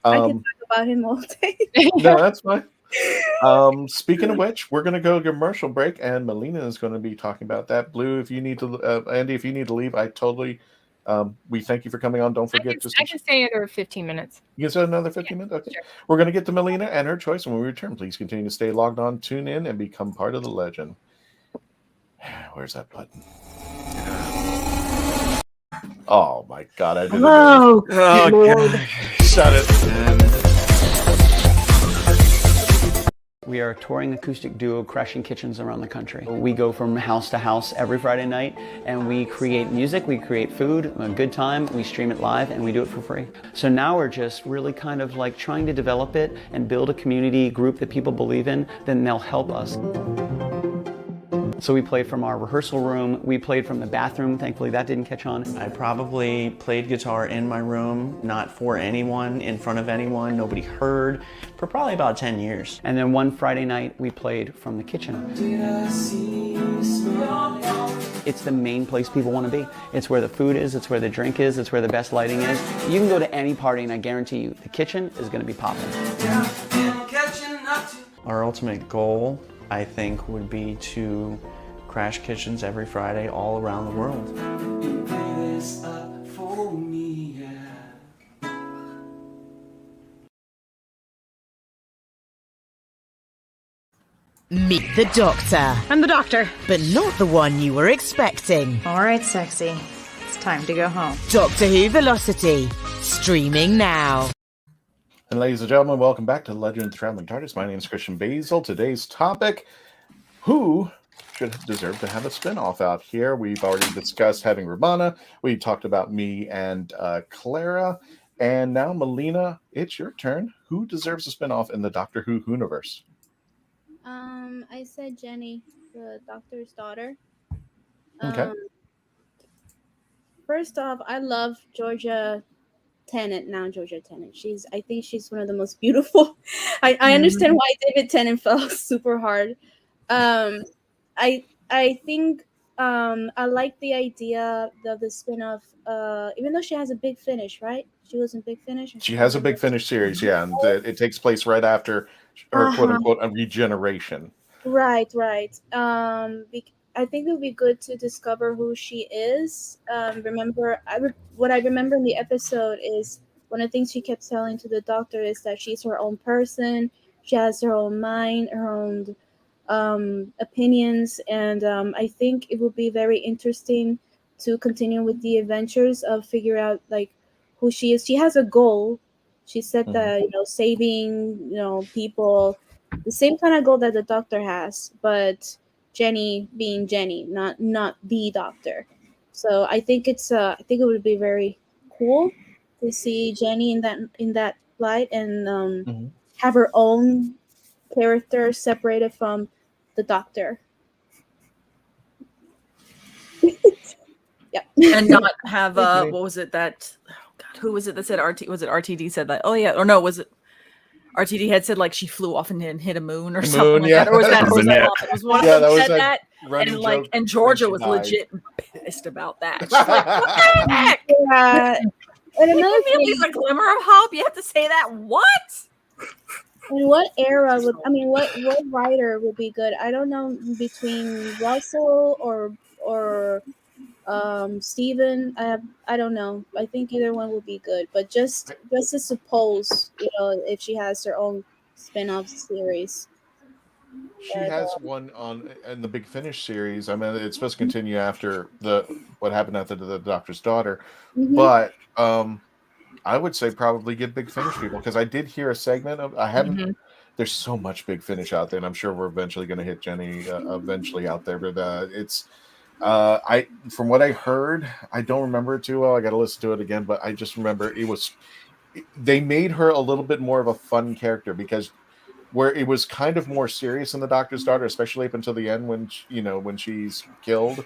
[SPEAKER 3] I can talk about him all day.
[SPEAKER 1] No, that's fine. Speaking of which, we're going to go to commercial break, and Melina is going to be talking about that. Blue, if you need to, Andy, if you need to leave, I totally. We thank you for coming on. Don't forget.
[SPEAKER 2] I can stay another 15 minutes.
[SPEAKER 1] You can stay another 15 minutes. Okay. Sure. We're going to get to Melina and her choice when we return. Please continue to stay logged on, tune in, and become part of the legend. Where's that button? Oh my God! I did it.
[SPEAKER 5] Oh,
[SPEAKER 1] God. Shut it.
[SPEAKER 12] We are a touring acoustic duo crashing kitchens around the country. We go from house to house every Friday night, and we create music, we create food, a good time, we stream it live, and we do it for free. So now we're just really kind of like trying to develop it and build a community group that people believe in, then they'll help us. So we played from our rehearsal room, we played from the bathroom, thankfully that didn't catch on.
[SPEAKER 13] I probably played guitar in my room, not for anyone, in front of anyone, nobody heard, for probably about 10 years.
[SPEAKER 12] And then one Friday night we played from the kitchen. It's the main place people want to be. It's where the food is, it's where the drink is, it's where the best lighting is. You can go to any party and I guarantee you the kitchen is going to be popping.
[SPEAKER 13] Our ultimate goal, I think, would be to crash kitchens every Friday all around the world.
[SPEAKER 14] Meet the Doctor.
[SPEAKER 9] I'm the Doctor.
[SPEAKER 14] But not the one you were expecting.
[SPEAKER 15] All right, sexy. It's time to go home.
[SPEAKER 14] Doctor Who Velocity. Streaming now.
[SPEAKER 1] And ladies and gentlemen, welcome back to Legend of the Traveling TARDIS. My name is Christian Basil. Today's topic, who should deserve to have a spinoff out here? We've already discussed having Romana. We talked about me and Clara. And now, Melina, it's your turn. Who deserves a spinoff in the Doctor Who universe?
[SPEAKER 3] I said Jenny, the Doctor's daughter.
[SPEAKER 1] Okay.
[SPEAKER 3] First off, I love Georgia Tennant. I think she's one of the most beautiful. I understand why David Tennant fell super hard. I think I like the idea of the spin-off, even though she has a Big Finish, right? She was in Big Finish.
[SPEAKER 1] She has a Big Finish series, yeah, and it takes place right after her quote-unquote a regeneration.
[SPEAKER 3] Right. I think it would be good to discover who she is. What I remember in the episode is one of the things she kept telling to the Doctor is that she's her own person. She has her own mind, her own opinions, and I think it would be very interesting to continue with the adventures of figure out like who she is. She has a goal. She said that saving people, the same kind of goal that the Doctor has, but Jenny being Jenny, not the Doctor. So I think it would be very cool to see Jenny in that light and have her own character separated from the Doctor.
[SPEAKER 5] And not have what was it that who was it that said RT? Was it RTD said that? Oh yeah, or no? Was it RTD had said like she flew off and hit a moon or something like that? Or was that? Or was that? It was one of them that said that. And like, and Georgia was legit pissed about that. She's like, what the heck?
[SPEAKER 3] Yeah. And another thing,
[SPEAKER 5] at least a glimmer of hope. You have to say that. What?
[SPEAKER 3] And what era would what writer would be good? I don't know between Russell or Steven. I don't know. I think either one would be good. But just to suppose, if she has her own spin-off series.
[SPEAKER 1] She has one in the Big Finish series. I mean, it's supposed to continue after what happened after the Doctor's daughter, but I would say probably get Big Finish people, because I did hear a segment of there's so much Big Finish out there, and I'm sure we're eventually going to hit Jenny eventually out there. But it's from what I heard, I don't remember it too well. I got to listen to it again, but I just remember they made her a little bit more of a fun character, because where it was kind of more serious in the Doctor's daughter, especially up until the end when she's killed,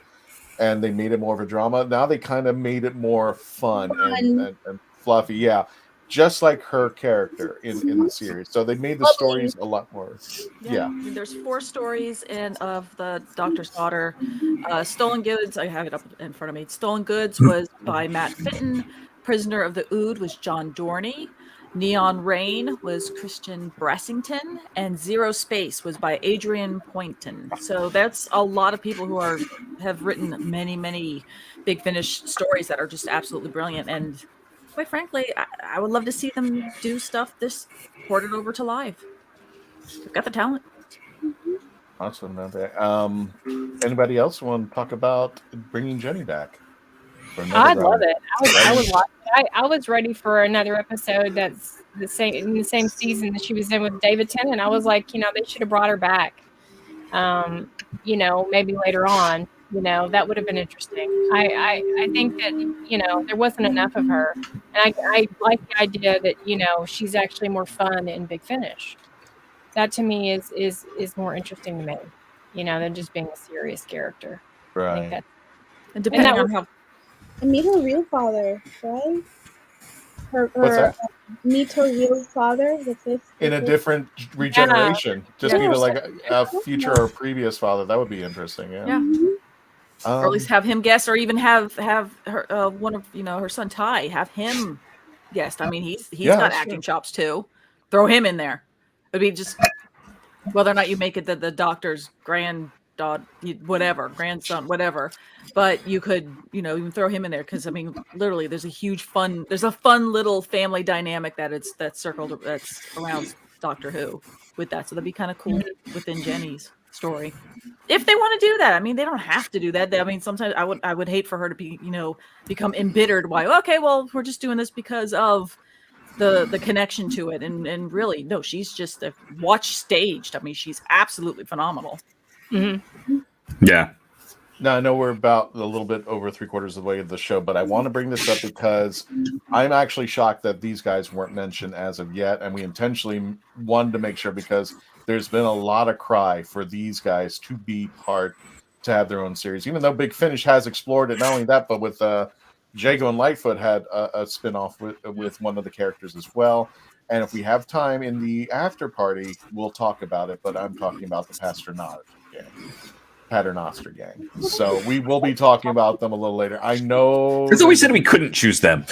[SPEAKER 1] and they made it more of a drama. Now they kind of made it more fun and fluffy, yeah, just like her character in the series. So they made the stories a lot more, yeah.
[SPEAKER 5] There's 4 stories of the Doctor's daughter. Stolen Goods, I have it up in front of me. Stolen Goods was by Matt Fitton. Prisoner of the Ood was John Dorney. Neon Rain was Christian Brassington, and Zero Space was by Adrian Poynton. So that's a lot of people who have written many, many Big Finish stories that are just absolutely brilliant. And quite frankly, I would love to see them do stuff ported over to live. They've got the talent.
[SPEAKER 1] Awesome. Anybody else want to talk about bringing Jenny back?
[SPEAKER 2] I'd love it. I would watch it. I was ready for another episode that's in the same season that she was in with David Tennant. I was like, they should have brought her back. Maybe later on. That would have been interesting. I think that there wasn't enough of her, and I like the idea that she's actually more fun in Big Finish. That to me is more interesting to me, than just being a serious character.
[SPEAKER 1] Right.
[SPEAKER 2] I think
[SPEAKER 5] and depending on how.
[SPEAKER 3] And meet her real father, right?
[SPEAKER 1] What's that?
[SPEAKER 3] Meet her real father, the fifth.
[SPEAKER 1] In a different regeneration, just either like a future or previous father. That would be interesting. Yeah.
[SPEAKER 5] Or at least have him guest, or even have her one of her son Ty have him guest. I mean, he's got acting chops too. Throw him in there. It'd be just whether or not you make it the Doctor's grandson, whatever. But you could, even throw him in there, because I mean, literally, there's a fun little family dynamic that's around Doctor Who with that. So that'd be kind of cool within Jenny's story, if they want to do that. I mean, they don't have to do that. I mean, sometimes I would hate for her to be, become embittered. Why? Okay, well, we're just doing this because of the connection to it, and really, no, she's just watch staged. I mean, she's absolutely phenomenal.
[SPEAKER 2] Mm-hmm.
[SPEAKER 4] Yeah.
[SPEAKER 1] Now, I know we're about a little bit over 3/4 of the way of the show, but I want to bring this up because I'm actually shocked that these guys weren't mentioned as of yet, and we intentionally wanted to make sure, because there's been a lot of cry for these guys to have their own series, even though Big Finish has explored it. Not only that, but with Jago and Lightfoot had a spin-off with one of the characters as well. And if we have time in the after party, we'll talk about it, but I'm talking about the Paternoster gang. So we will be talking about them a little later. I know.
[SPEAKER 4] So we said we couldn't choose them.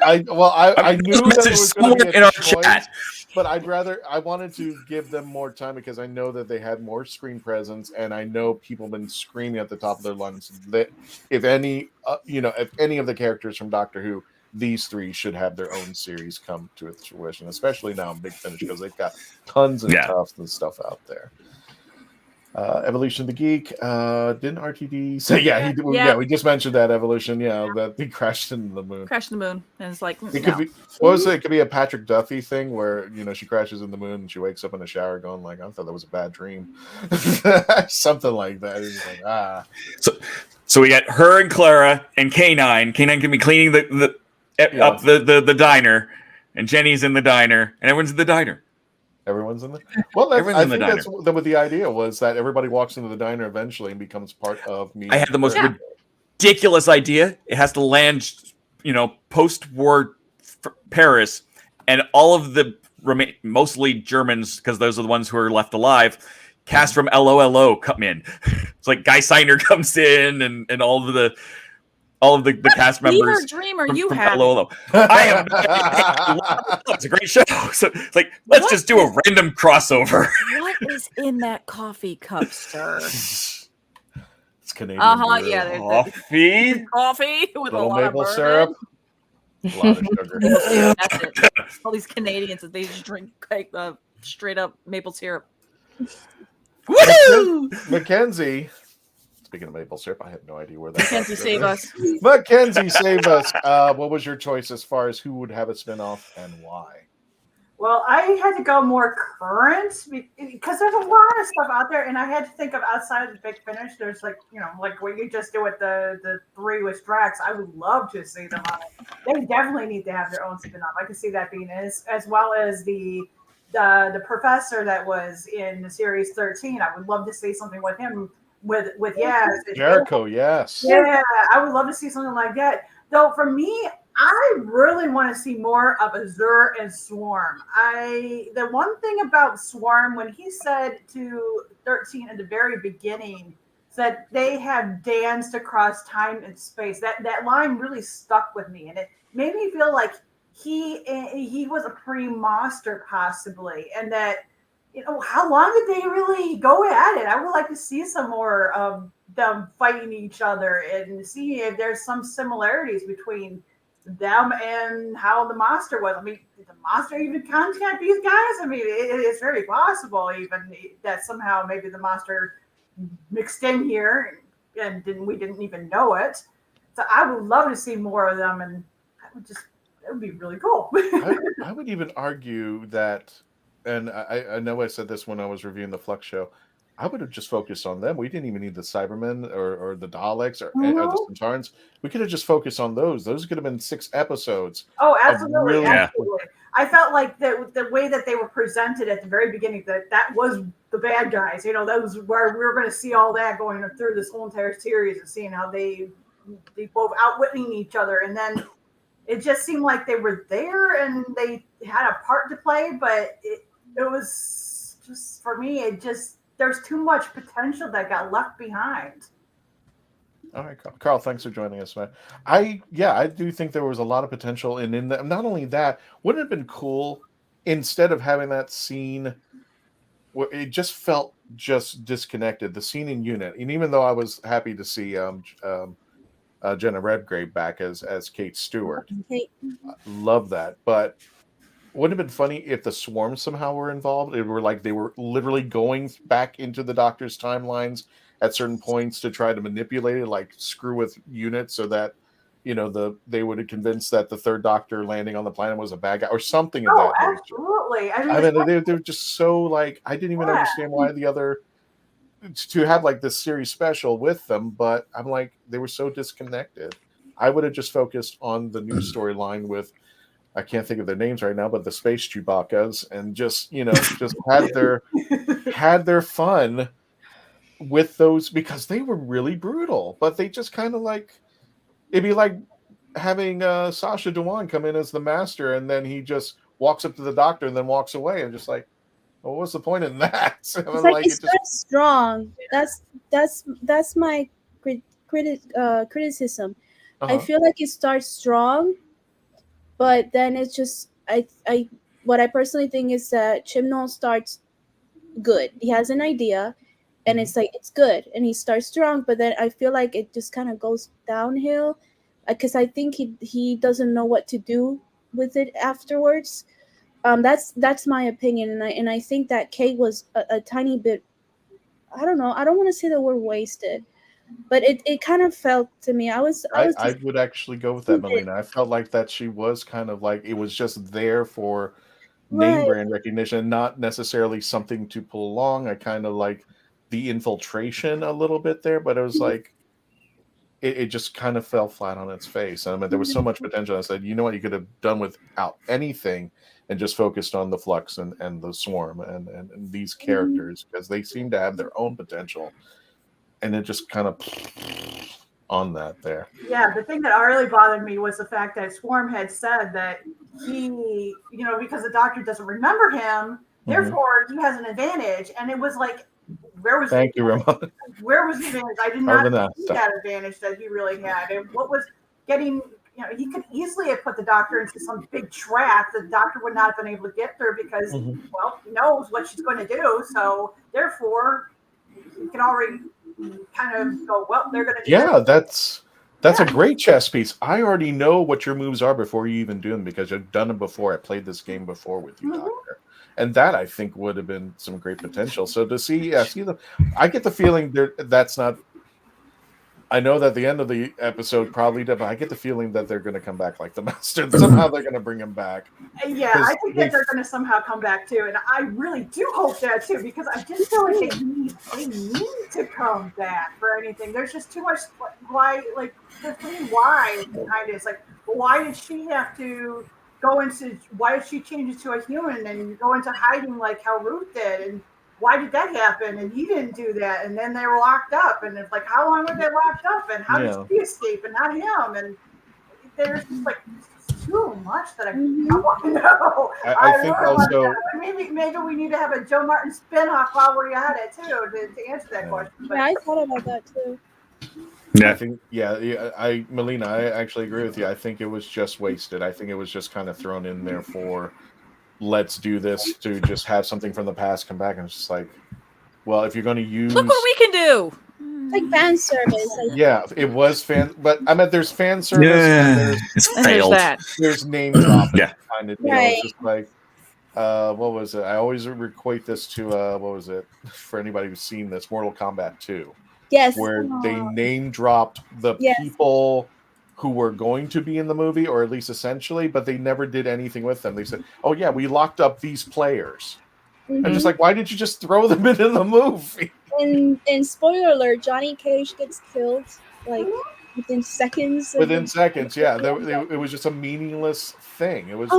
[SPEAKER 1] I knew that it was going to be
[SPEAKER 4] in
[SPEAKER 1] a
[SPEAKER 4] our
[SPEAKER 1] choice,
[SPEAKER 4] chat.
[SPEAKER 1] but I wanted to give them more time, because I know that they had more screen presence, and I know people have been screaming at the top of their lungs that if any of the characters from Doctor Who, these 3 should have their own series come to its fruition, especially now in Big Finish, because they've got tons and tufts and stuff out there. Evolution of the Geek, didn't RTD say? Yeah, we just mentioned that Evolution, that he crashed into the moon.
[SPEAKER 5] And it's like,
[SPEAKER 1] it could be, what was it? It could be a Patrick Duffy thing where she crashes in the moon and she wakes up in the shower going like, I thought that was a bad dream. Something like that. It's like,
[SPEAKER 4] So we got her and Clara and K9. K9 can be cleaning up the diner, and Jenny's in the diner, and everyone's in the diner.
[SPEAKER 1] Everyone's in the well. I think that's what the idea was, that everybody walks into the diner eventually and becomes part of me.
[SPEAKER 4] I had the most ridiculous idea. It has to land post-war Paris, and all of the mostly Germans, because those are the ones who are left alive, cast from LOLO come in. It's like Guy Seiner comes in, and all of the cast members.
[SPEAKER 5] Dream are
[SPEAKER 4] from,
[SPEAKER 5] you
[SPEAKER 4] from
[SPEAKER 5] having?
[SPEAKER 4] LOLO. I am. It's a great show. So it's like, let's just do a random crossover.
[SPEAKER 5] What is in that coffee cup, sir?
[SPEAKER 1] It's Canadian.
[SPEAKER 5] Yeah.
[SPEAKER 4] Coffee.
[SPEAKER 5] Coffee with
[SPEAKER 1] little
[SPEAKER 5] a lot
[SPEAKER 1] maple
[SPEAKER 5] of
[SPEAKER 1] syrup. A lot of sugar.
[SPEAKER 5] That's it. All these Canadians, they just drink like straight up maple syrup.
[SPEAKER 1] Woo! Mackenzie. Speaking of maple syrup, I have no idea where that.
[SPEAKER 5] Mackenzie, save us.
[SPEAKER 1] Mackenzie, save us. What was your choice as far as who would have a spinoff and why?
[SPEAKER 6] Well, I had to go more current because there's a lot of stuff out there, and I had to think of outside of the big finish. There's like what you just did with the three with Drax. I would love to see them on it. They definitely need to have their own spinoff. I could see that being as well as the professor that was in the series 13. I would love to see something with him with
[SPEAKER 1] Jericho. Yes.
[SPEAKER 6] Yeah, I would love to see something like that. Though for me, I really want to see more of Azure and Swarm. The one thing about Swarm, when he said to 13 at the very beginning, that they have danced across time and space. That line really stuck with me, and it made me feel like he was a pre-monster possibly, and that how long did they really go at it? I would like to see some more of them fighting each other and see if there's some similarities between them and how the monster was. I mean, did the monster even contact these guys? I mean, it's very possible even that somehow maybe the monster mixed in here and we didn't even know it. So I would love to see more of them, and it would be really cool.
[SPEAKER 1] I would even argue that, and I know I said this when I was reviewing the Flux show, I would have just focused on them. We didn't even need the Cybermen or the Daleks or the Centaurans. We could have just focused on those. Those could have been 6 episodes.
[SPEAKER 6] Oh, absolutely.
[SPEAKER 1] Absolutely.
[SPEAKER 6] I felt like the way that they were presented at the very beginning, that was the bad guys. That was where we were going to see all that going through this whole entire series and seeing how they both outwitting each other. And then it just seemed like they were there and they had a part to play, but it was just, for me, there's too much potential that got left behind.
[SPEAKER 1] All right, Carl, thanks for joining us, man. I do think there was a lot of potential, and in that, not only that, wouldn't it have been cool instead of having that scene where it just felt just disconnected, the scene in Unit, and even though I was happy to see Jenna Redgrave back as Kate Stewart, love that, but wouldn't it have been funny if the Swarm somehow were involved? It were like they were literally going back into the Doctor's timelines at certain points to try to manipulate it, like screw with Unit, so that they would have convinced that the third Doctor landing on the planet was a bad guy or something of that nature.
[SPEAKER 6] Absolutely.
[SPEAKER 1] I mean, they're just so like, I didn't even understand why the other to have like this series special with them, but I'm like, they were so disconnected. I would have just focused on the new storyline with, I can't think of their names right now, but the space Chewbacca's, and just just had their fun with those, because they were really brutal. But they just kind of like, it'd be like having Sacha Dhawan come in as the Master, and then he just walks up to the Doctor and then walks away, and just like, well, what's the point in that?
[SPEAKER 3] It's like it starts strong. That's my criticism. I feel like it starts strong. But then it's just what I personally think is that Chibnall starts good. He has an idea, and it's like it's good, and he starts strong. But then I feel like it just kind of goes downhill, because I think he doesn't know what to do with it afterwards. That's my opinion, and I think that Kate was a tiny bit. I don't know. I don't want to say the word wasted. But it kind of felt to me, I would
[SPEAKER 1] actually go with that, Melina. I felt like that she was kind of like, it was just there for name brand recognition, not necessarily something to pull along. I kind of like the infiltration a little bit there, but it was like, it just kind of fell flat on its face. I mean, there was so much potential. I said, you know what, you could have done without anything and just focused on the Flux and the Swarm and these characters, because they seem to have their own potential. And it just kind of on that there.
[SPEAKER 6] Yeah, the thing that really bothered me was the fact that Swarm had said that he, because the Doctor doesn't remember him, therefore he has an advantage. And it was like, where was
[SPEAKER 1] Thank you, Ramon.
[SPEAKER 6] Where was the advantage? I did not see that advantage that he really had. And what was getting, he could easily have put the Doctor into some big trap that the Doctor would not have been able to get through because, well, he knows what she's going to do. So therefore, he can already kind of go, well, they're going to do
[SPEAKER 1] that's a great chess piece. I already know what your moves are before you even do them because I've done them before. I played this game before with you, Doctor. And that I think would have been some great potential. So to see them, I get the feeling that's not. I know that the end of the episode probably did, but I get the feeling that they're going to come back like the Master. Somehow they're going to bring him back.
[SPEAKER 6] Yeah, I think that they're going to somehow come back too, and I really do hope that too because I just feel like they need to come back for anything. There's just too much. Why, like the thing? Why behind it? It's like, why did she have to go into? Why did she change it to a human and go into hiding like how Ruth did? And why did that happen? And he didn't do that. And then they were locked up. And it's like, how long were they locked up? And how did she escape and not him? And there's just like too much that I want to know.
[SPEAKER 1] I think
[SPEAKER 6] really
[SPEAKER 1] also
[SPEAKER 6] maybe we need to have a Joe Martin spinoff while we're at it too to answer that question. But,
[SPEAKER 3] Yeah, I thought about that too.
[SPEAKER 1] I think, Melina, I actually agree with you. I think it was just wasted. I think it was just kind of thrown in there for, let's do this to just have something from the past come back. And it's just like, well, if you're going to use,
[SPEAKER 5] look what we can do.
[SPEAKER 3] Like fan service.
[SPEAKER 1] Yeah, it was but I mean, there's fan service.
[SPEAKER 4] Yeah, it's failed.
[SPEAKER 1] There's name dropping kind of deal.
[SPEAKER 3] Right.
[SPEAKER 1] It's just like, what was it? I always equate this to what was it? For anybody who's seen this, Mortal Kombat 2.
[SPEAKER 3] Yes.
[SPEAKER 1] Where they name dropped the people who were going to be in the movie, or at least essentially, but they never did anything with them. They said, "Oh yeah, we locked up these players." I'm just like, why did you just throw them into the movie?
[SPEAKER 3] And spoiler alert, Johnny Cage gets killed like within seconds.
[SPEAKER 1] Within seconds, yeah. It was just a meaningless thing. It was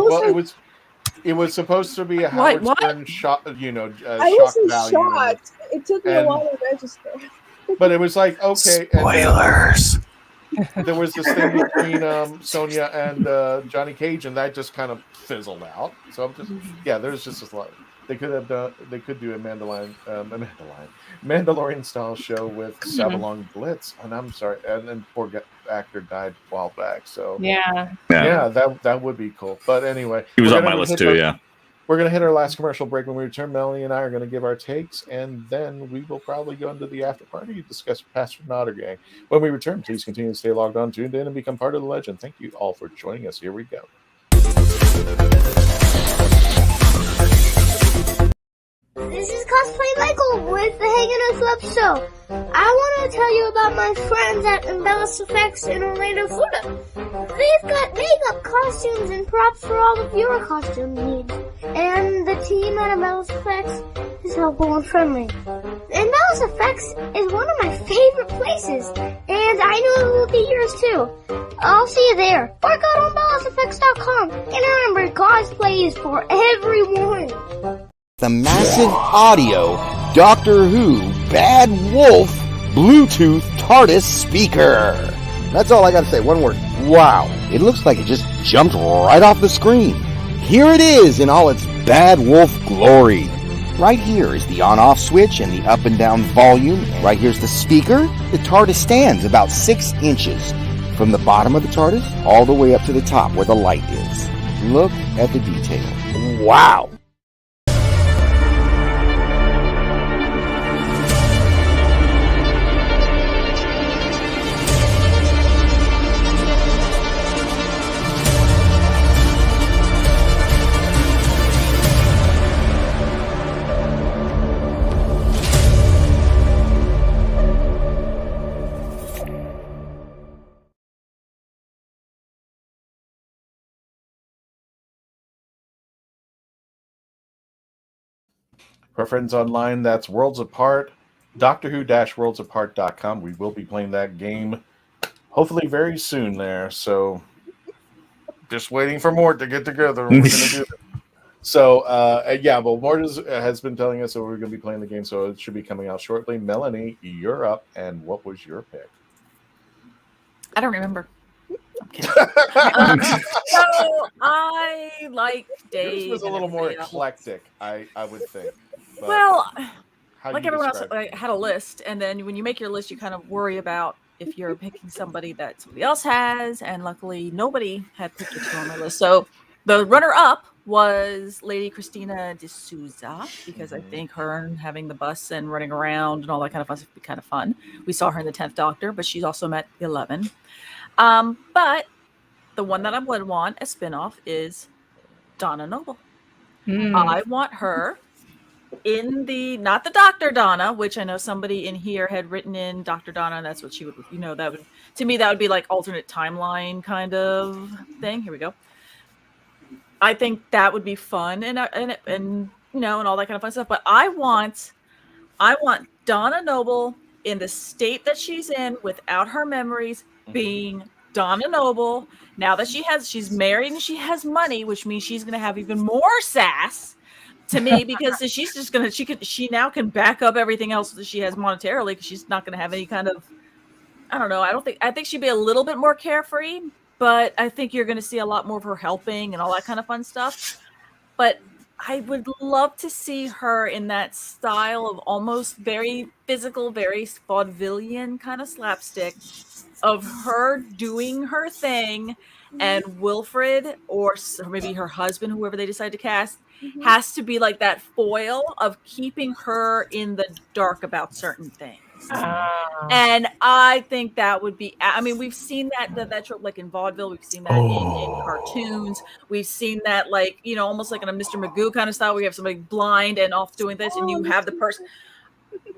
[SPEAKER 1] it was supposed to be a Howard Stern shot,
[SPEAKER 3] I
[SPEAKER 1] shock
[SPEAKER 3] wasn't
[SPEAKER 1] value.
[SPEAKER 3] shocked. It took me a while to register.
[SPEAKER 1] But it was like, okay,
[SPEAKER 4] spoilers.
[SPEAKER 1] There was this thing between Sonya and Johnny Cage, and that just kind of fizzled out. So I'm just, there's just a lot. They could do a Mandalorian style show with Sabalong Blitz, and I'm sorry, and then poor actor died a while back. So that would be cool. But anyway,
[SPEAKER 4] he was on my list too.
[SPEAKER 1] We're going to hit our last commercial break. When we return, Melanie and I are going to give our takes, and then we will probably go into the after party to discuss Pastor Nodder Gang. When we return, please continue to stay logged on, tuned in, and become part of the legend. Thank you all for joining us. Here we go.
[SPEAKER 16] This is Cosplay Michael with the Hanging Us Love Show. I want to tell you about my friends at Embellis Effects in Orlando, Florida. They've got makeup, costumes, and props for all of your costume needs. And the team at Embellis Effects is helpful and friendly. Embellis Effects is one of my favorite places, and I know it will be yours too. I'll see you there. Or go to embelliseffects.com. And remember, cosplay is for everyone.
[SPEAKER 17] The massive audio Doctor Who Bad Wolf Bluetooth TARDIS speaker. That's all I gotta say, one word. Wow. It looks like it just jumped right off the screen. Here it is in all its Bad Wolf glory. Right here is the on-off switch and the up and down volume. Right here's the speaker. The TARDIS stands about 6 inches from the bottom of the TARDIS all the way up to the top where the light is. Look at the detail. Wow.
[SPEAKER 1] For friends online, that's Worlds Apart, DoctorWho-WorldsApart.com. We will be playing that game hopefully very soon there. So just waiting for Mort to get together. We're going to do it. So, but Mort has been telling us that we're going to be playing the game, so it should be coming out shortly. Melanie, you're up, and what was your pick?
[SPEAKER 5] I don't remember. I'm kidding. So I like Dave.
[SPEAKER 1] Yours was a little more eclectic, I would think. But
[SPEAKER 5] Well,
[SPEAKER 1] how
[SPEAKER 5] like
[SPEAKER 1] you
[SPEAKER 5] everyone else,
[SPEAKER 1] describe
[SPEAKER 5] I had a list, and then when you make your list, you kind of worry about if you're picking somebody that somebody else has, and luckily nobody had picked the two on my list. So the runner-up was Lady Christina de Souza, because I think her having the bus and running around and all that kind of fun would be kind of fun. We saw her in the 10th Doctor, but she's also met 11. But the one that I would want a spinoff is Donna Noble. I want her in not the Dr. Donna, which I know somebody in here had written in Dr. Donna, and that's what she would, that would, to me, that would be like alternate timeline kind of thing. Here we go. I think that would be fun and all that kind of fun stuff. But I want Donna Noble in the state that she's in without her memories, being Donna Noble. Now that she's married and she has money, which means she's going to have even more sass to me, because she's just going to, she now can back up everything else that she has monetarily, because she's not going to have any kind of, I don't know. I think she'd be a little bit more carefree, but I think you're going to see a lot more of her helping and all that kind of fun stuff. But I would love to see her in that style of almost very physical, very vaudevillian kind of slapstick of her doing her thing, and Wilfred or maybe her husband, whoever they decide to cast, has to be like that foil of keeping her in the dark about certain things. And I think that would be, I mean, we've seen that trope like in vaudeville, we've seen that in cartoons, we've seen that like, almost like in a Mr. Magoo kind of style, where you have somebody blind and off doing this, and you have the person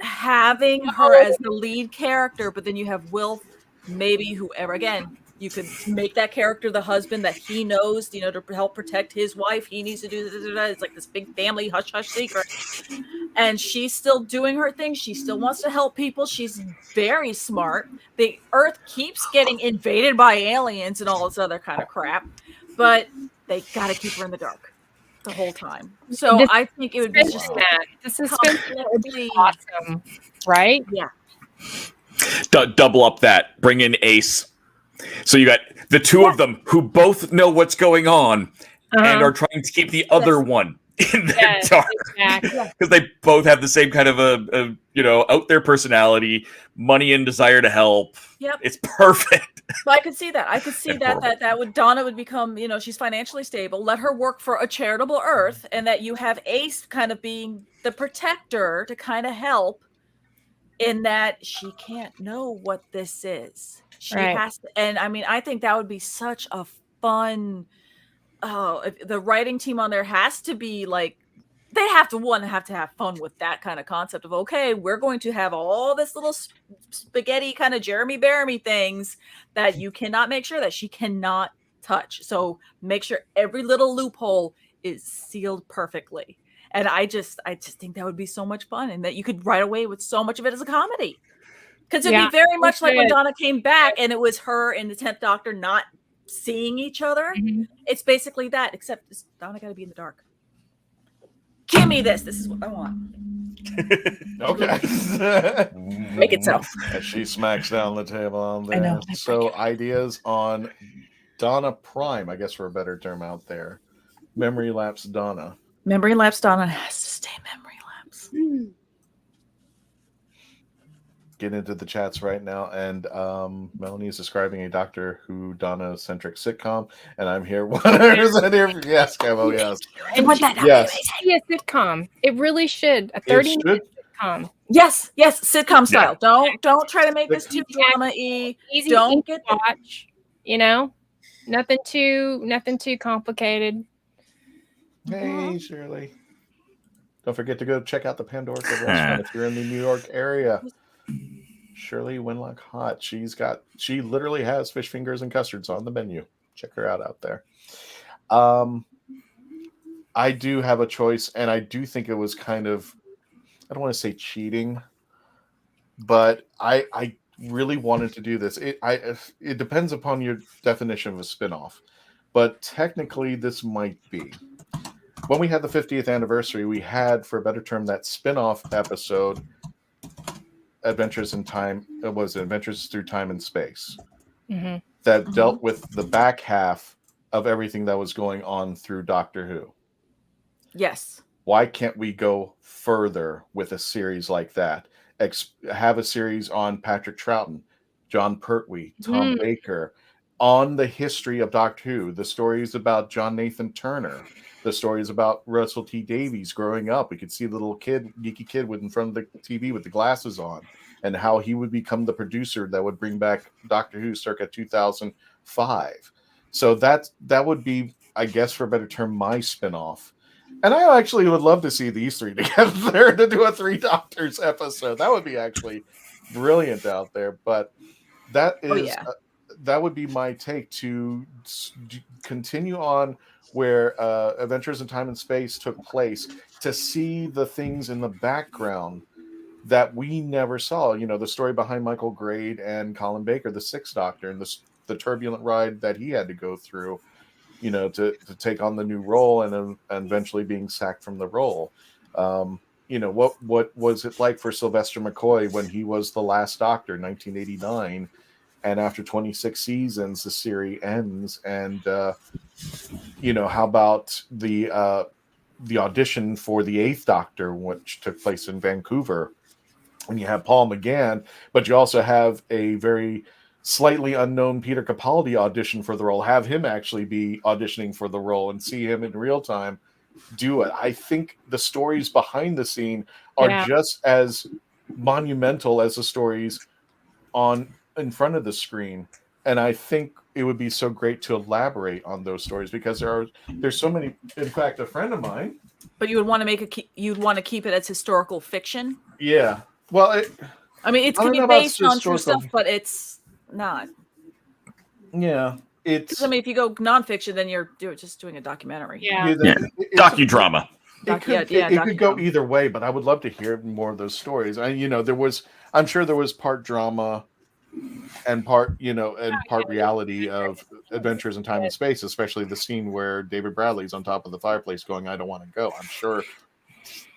[SPEAKER 5] having her as the lead character, but then you have Wilf, maybe whoever, again, you could make that character the husband that he knows, to help protect his wife. He needs to do this. It's like this big family hush hush secret. And she's still doing her thing. She still wants to help people. She's very smart. The Earth keeps getting invaded by aliens and all this other kind of crap, but they got to keep her in the dark the whole time. So I think it would be just
[SPEAKER 2] the suspense would be awesome, right?
[SPEAKER 5] Yeah.
[SPEAKER 4] Double up that. Bring in Ace. So you got the two of them who both know what's going on and are trying to keep the other one in the dark, because they both have the same kind of a out there personality, money, and desire to help.
[SPEAKER 5] Yep,
[SPEAKER 4] it's perfect.
[SPEAKER 5] But I could see that. I could see that would Donna would become, she's financially stable. Let her work for a charitable Earth, and that you have Ace kind of being the protector to kind of help. In that she can't know what this is. She has to, and I mean, I think that would be such a fun. The writing team on there has to be like, they have to have fun with that kind of concept of, okay, we're going to have all this little spaghetti kind of Jeremy Bearimy things that you cannot make sure that she cannot touch. So make sure every little loophole is sealed perfectly. And I just think that would be so much fun, and that you could write away with so much of it as a comedy. Because it'd be very much like when Donna came back and it was her and the 10th Doctor not seeing each other. It's basically that, except Donna got to be in the dark. Give me this. This is what I want.
[SPEAKER 1] Okay.
[SPEAKER 5] Make it so.
[SPEAKER 1] As she smacks down the table on there.
[SPEAKER 5] I know.
[SPEAKER 1] So ideas on Donna Prime, I guess for a better term out there. Memory lapse Donna.
[SPEAKER 5] Memory lapse Donna has to stay memory lapse.
[SPEAKER 1] Get into the chats right now, and Melanie is describing a Doctor Who Donna-centric sitcom, and I'm here 100% here. Yes, Kevo, yes.
[SPEAKER 2] I want that.
[SPEAKER 1] Yes.
[SPEAKER 2] Be a sitcom. It really should. A 30-minute sitcom.
[SPEAKER 5] Yes, sitcom style. Don't try to make this too drama-y.
[SPEAKER 2] Easy
[SPEAKER 5] Don't
[SPEAKER 2] to watch. Nothing too complicated.
[SPEAKER 1] Hey, Shirley. Don't forget to go check out the Pandora restaurant if you're in the New York area. Shirley Winlock Hot. She literally has fish fingers and custards on the menu. Check her out there. I do have a choice, and I do think it was kind of, I don't want to say cheating, but I really wanted to do this. It depends upon your definition of a spinoff, but technically this might be. When we had the 50th anniversary, we had, for a better term, that spin-off episode, Adventures in Time. It was Adventures Through Time and Space, that dealt with the back half of everything that was going on through Doctor Who.
[SPEAKER 5] Yes.
[SPEAKER 1] Why can't we go further with a series like that? Have a series on Patrick Troughton, John Pertwee, Tom Baker, on the history of Doctor Who, the stories about John Nathan Turner, the stories about Russell T Davies growing up. We could see the little geeky kid in front of the TV with the glasses on, and how he would become the producer that would bring back Doctor Who circa 2005. So that would be, I guess, for a better term, my spinoff. And I actually would love to see these three together to do a 3 Doctors episode. That would be actually brilliant out there. But that is that would be my take, to continue on where Adventures in Time and Space took place, to see the things in the background that we never saw. You know, the story behind Michael Grade and Colin Baker, the 6th Doctor, and the turbulent ride that he had to go through, you know, to take on the new role, and eventually being sacked from the role. You know, what was it like for Sylvester McCoy when he was the last Doctor in 1989, and after 26 seasons the series ends? And you know, how about the audition for the 8th Doctor, which took place in Vancouver, and you have Paul McGann, but you also have a very slightly unknown Peter Capaldi audition for the role. Have him actually be auditioning for the role and see him in real time do it. I think the stories behind the scene are just as monumental as the stories in front of the screen. And I think it would be so great to elaborate on those stories, because there's so many. In fact, a friend of mine.
[SPEAKER 5] But you would want to you'd want to keep it as historical fiction.
[SPEAKER 1] Yeah. Well,
[SPEAKER 5] I mean, it can be based on true stuff, but it's not.
[SPEAKER 1] Yeah.
[SPEAKER 5] I mean, if you go nonfiction, then you're just doing a documentary.
[SPEAKER 4] Yeah. Docudrama.
[SPEAKER 1] It could go either way, but I would love to hear more of those stories. I'm sure there was part drama and part, part reality of Adventures in Time and Space, especially the scene where David Bradley's on top of the fireplace going, "I don't want to go."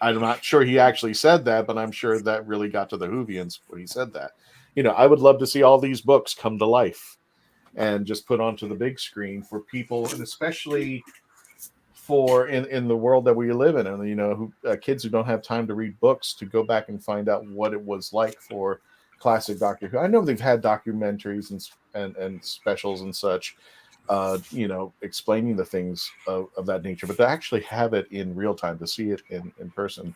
[SPEAKER 1] I'm not sure he actually said that, but I'm sure that really got to the Whovians when he said that. I would love to see all these books come to life and just put onto the big screen for people, and especially for in the world that we live in, and kids who don't have time to read books, to go back and find out what it was like for classic Doctor Who. I know they've had documentaries and specials and such, explaining the things of that nature, but to actually have it in real time, to see it in person,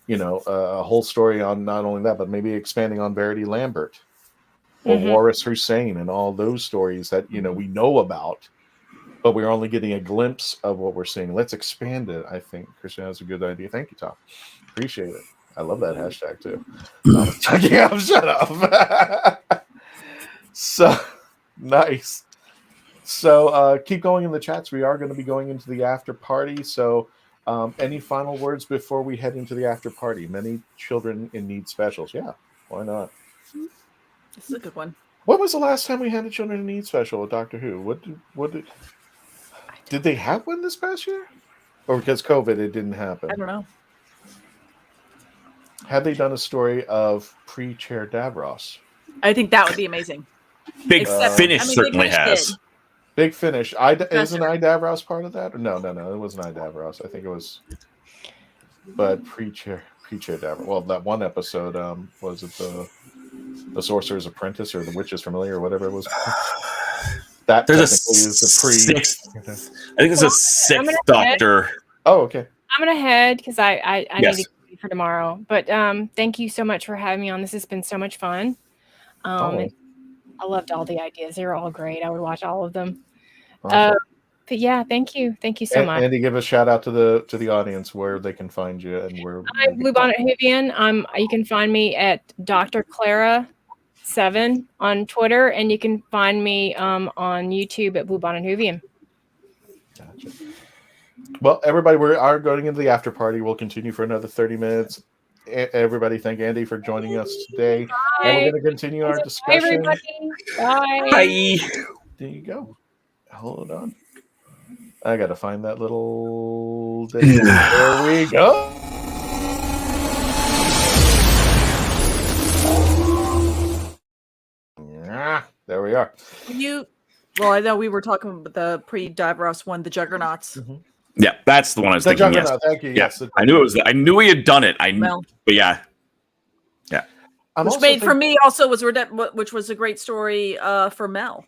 [SPEAKER 1] a whole story on not only that, but maybe expanding on Verity Lambert or Waris Hussein and all those stories that, we know about, but we're only getting a glimpse of what we're seeing. Let's expand it. I think Christian has a good idea. Thank you, Tom. Appreciate it. I love that hashtag too. Yeah, shut up. So nice. So keep going in the chats. We are going to be going into the after party. So any final words before we head into the after party? Many children in need specials. Yeah, why not?
[SPEAKER 5] This is a good one.
[SPEAKER 1] When was the last time we had a children in need special with Doctor Who? Did they have one this past year? Or because COVID, it didn't happen?
[SPEAKER 5] I don't know.
[SPEAKER 1] Have they done a story of pre-Chair Davros?
[SPEAKER 5] I think that would be amazing.
[SPEAKER 4] Big Finish certainly has.
[SPEAKER 1] Big Finish. Isn't I Davros part of that? No. It wasn't I Davros. I think it was. But pre-Chair Davros. Well, that one episode, was it the Sorcerer's Apprentice or the Witch's Familiar or whatever it was? That
[SPEAKER 4] there's
[SPEAKER 1] is the pre.
[SPEAKER 4] I think it's a 6th Doctor.
[SPEAKER 1] Oh, okay.
[SPEAKER 2] I'm gonna head because I need to get for tomorrow. But thank you so much for having me on. This has been so much fun. And I loved all the ideas. They were all great. I would watch all of them. Awesome. But yeah, thank you so much.
[SPEAKER 1] Andy, give a shout out to the audience where they can find you and where.
[SPEAKER 2] I'm Blue Bonnet Whovian. You can find me at Dr. Clara 7 on Twitter, and you can find me on YouTube at Blue Bonnet Whovian.
[SPEAKER 1] Gotcha. Well, everybody, we are going into the after party. We'll continue for another 30 minutes. Everybody, thank Andy for joining us today.
[SPEAKER 2] Bye.
[SPEAKER 1] And we're going to continue our discussion.
[SPEAKER 2] Bye, everybody. Bye.
[SPEAKER 4] Bye.
[SPEAKER 1] There you go. Hold on. I got to find that little... There we go. There we we are.
[SPEAKER 5] Well, I know we were talking about the pre-Davros one, the Juggernauts.
[SPEAKER 4] Yeah, that's the one I was
[SPEAKER 1] The
[SPEAKER 4] thinking.
[SPEAKER 1] Juggernaut,
[SPEAKER 4] Yes.
[SPEAKER 1] thank you. Yes,
[SPEAKER 4] Yeah. I knew it was. I knew he had done it. But yeah.
[SPEAKER 5] Which made for me also was which was a great story for Mel.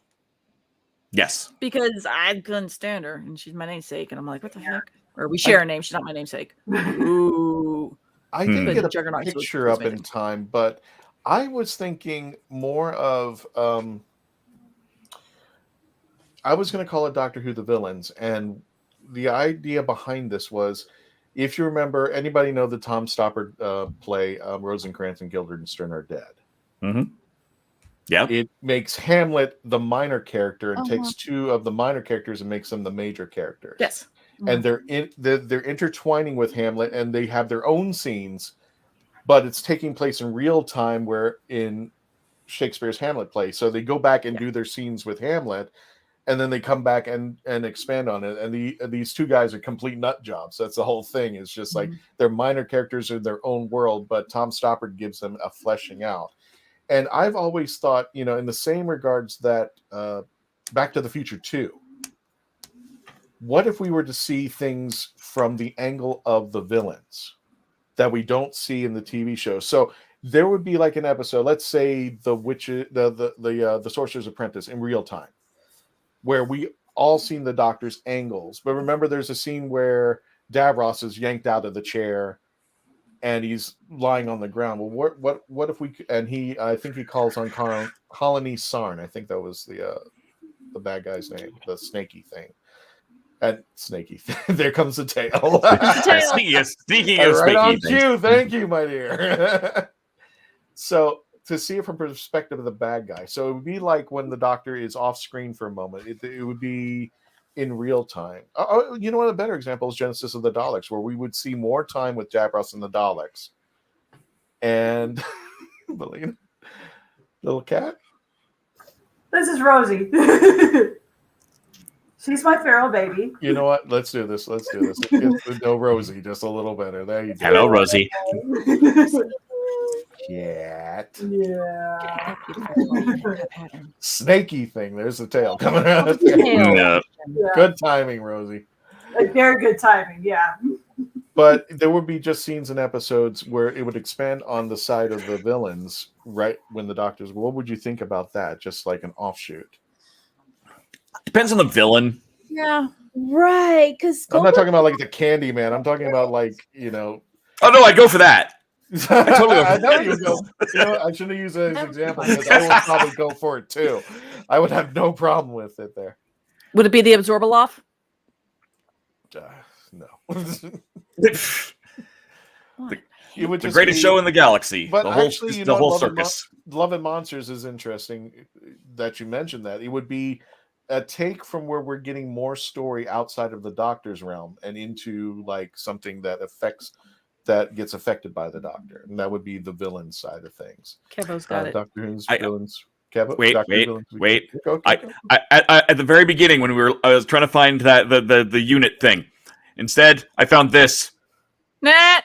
[SPEAKER 4] Yes.
[SPEAKER 5] Because I couldn't stand her, and she's my namesake, and I'm like, what the heck? Or we share a name. She's not my namesake. Ooh.
[SPEAKER 1] I didn't get a picture up in time, but I was thinking more of I was going to call it Doctor Who the Villains, and the idea behind this was, if you remember, anybody know the Tom Stoppard play Rosencrantz and Guildenstern Are Dead?
[SPEAKER 4] Mm-hmm. Yeah.
[SPEAKER 1] It makes Hamlet the minor character and takes two of the minor characters and makes them the major characters.
[SPEAKER 5] Yes.
[SPEAKER 1] And they're intertwining with Hamlet, and they have their own scenes, but it's taking place in real time, where in Shakespeare's Hamlet play. So they go back and do their scenes with Hamlet, and then they come back and expand on it. And these two guys are complete nut jobs. That's the whole thing. It's just like they're minor characters in their own world, but Tom Stoppard gives them a fleshing out. And I've always thought, in the same regards that Back to the Future 2, what if we were to see things from the angle of the villains that we don't see in the TV show? So there would be like an episode, let's say the Sorcerer's Apprentice in real time, where we all seen the Doctor's angles. But remember, there's a scene where Davros is yanked out of the chair and he's lying on the ground. Well, what if we? And I think he calls on Colony Sarn. I think that was the bad guy's name, the snaky thing. And snaky, there comes the tail.
[SPEAKER 4] Speaking of
[SPEAKER 1] right on
[SPEAKER 4] snaky
[SPEAKER 1] cue. Thank you, my dear. So to see it from the perspective of the bad guy, so it would be like when the Doctor is off screen for a moment. It would be in real time. You know what? A better example is Genesis of the Daleks, where we would see more time with Davros and the Daleks. And little cat.
[SPEAKER 6] This is Rosie. She's my feral baby.
[SPEAKER 1] You know what? Let's do this. No, Rosie, just a little better. There you go.
[SPEAKER 4] Hello, Rosie.
[SPEAKER 1] Cat.
[SPEAKER 6] Yeah.
[SPEAKER 1] Snaky thing. There's the tail coming out.
[SPEAKER 6] Yeah.
[SPEAKER 1] Good timing, Rosie.
[SPEAKER 6] Like, very good timing. Yeah.
[SPEAKER 1] But there would be just scenes and episodes where it would expand on the side of the villains right when the Doctor's. What would you think about that? Just like an offshoot.
[SPEAKER 4] Depends on the villain.
[SPEAKER 3] Yeah. Right. Because
[SPEAKER 1] I'm not talking about like the Candy Man. I'm talking about like,
[SPEAKER 4] Oh no, I'd go for that. I totally
[SPEAKER 1] I know you would go. I shouldn't use it as an example because I would probably go for it too. I would have no problem with it there.
[SPEAKER 5] Would it be the Absorbaloff?
[SPEAKER 1] No.
[SPEAKER 4] It would the greatest show in the galaxy.
[SPEAKER 1] But
[SPEAKER 4] the whole,
[SPEAKER 1] actually,
[SPEAKER 4] the whole circus.
[SPEAKER 1] Love and Monsters is interesting that you mentioned that. It would be a take from where we're getting more story outside of the Doctor's realm and into like something that gets affected by the Doctor, and that would be the villain side of things.
[SPEAKER 5] Kevo's got it.
[SPEAKER 1] Doctor Who's villains. Kevo,
[SPEAKER 4] wait.
[SPEAKER 1] Go.
[SPEAKER 4] I at the very beginning when I was trying to find that the unit thing. Instead, I found this.
[SPEAKER 5] Nah.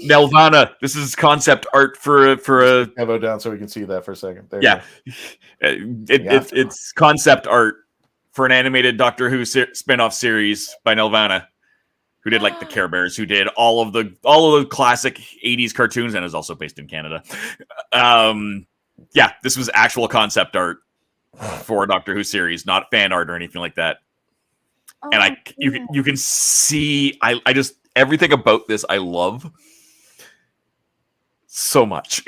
[SPEAKER 4] Nelvana. This is concept art for a
[SPEAKER 1] Kevo down so we can see that for a second. There
[SPEAKER 4] yeah, it's concept art for an animated Doctor Who spin-off series by Nelvana, who did like the Care Bears, who did all of the classic 80s cartoons, and is also based in Canada. Yeah, this was actual concept art for a Doctor Who series, not fan art or anything like that. And you can see I just everything about this I love so much.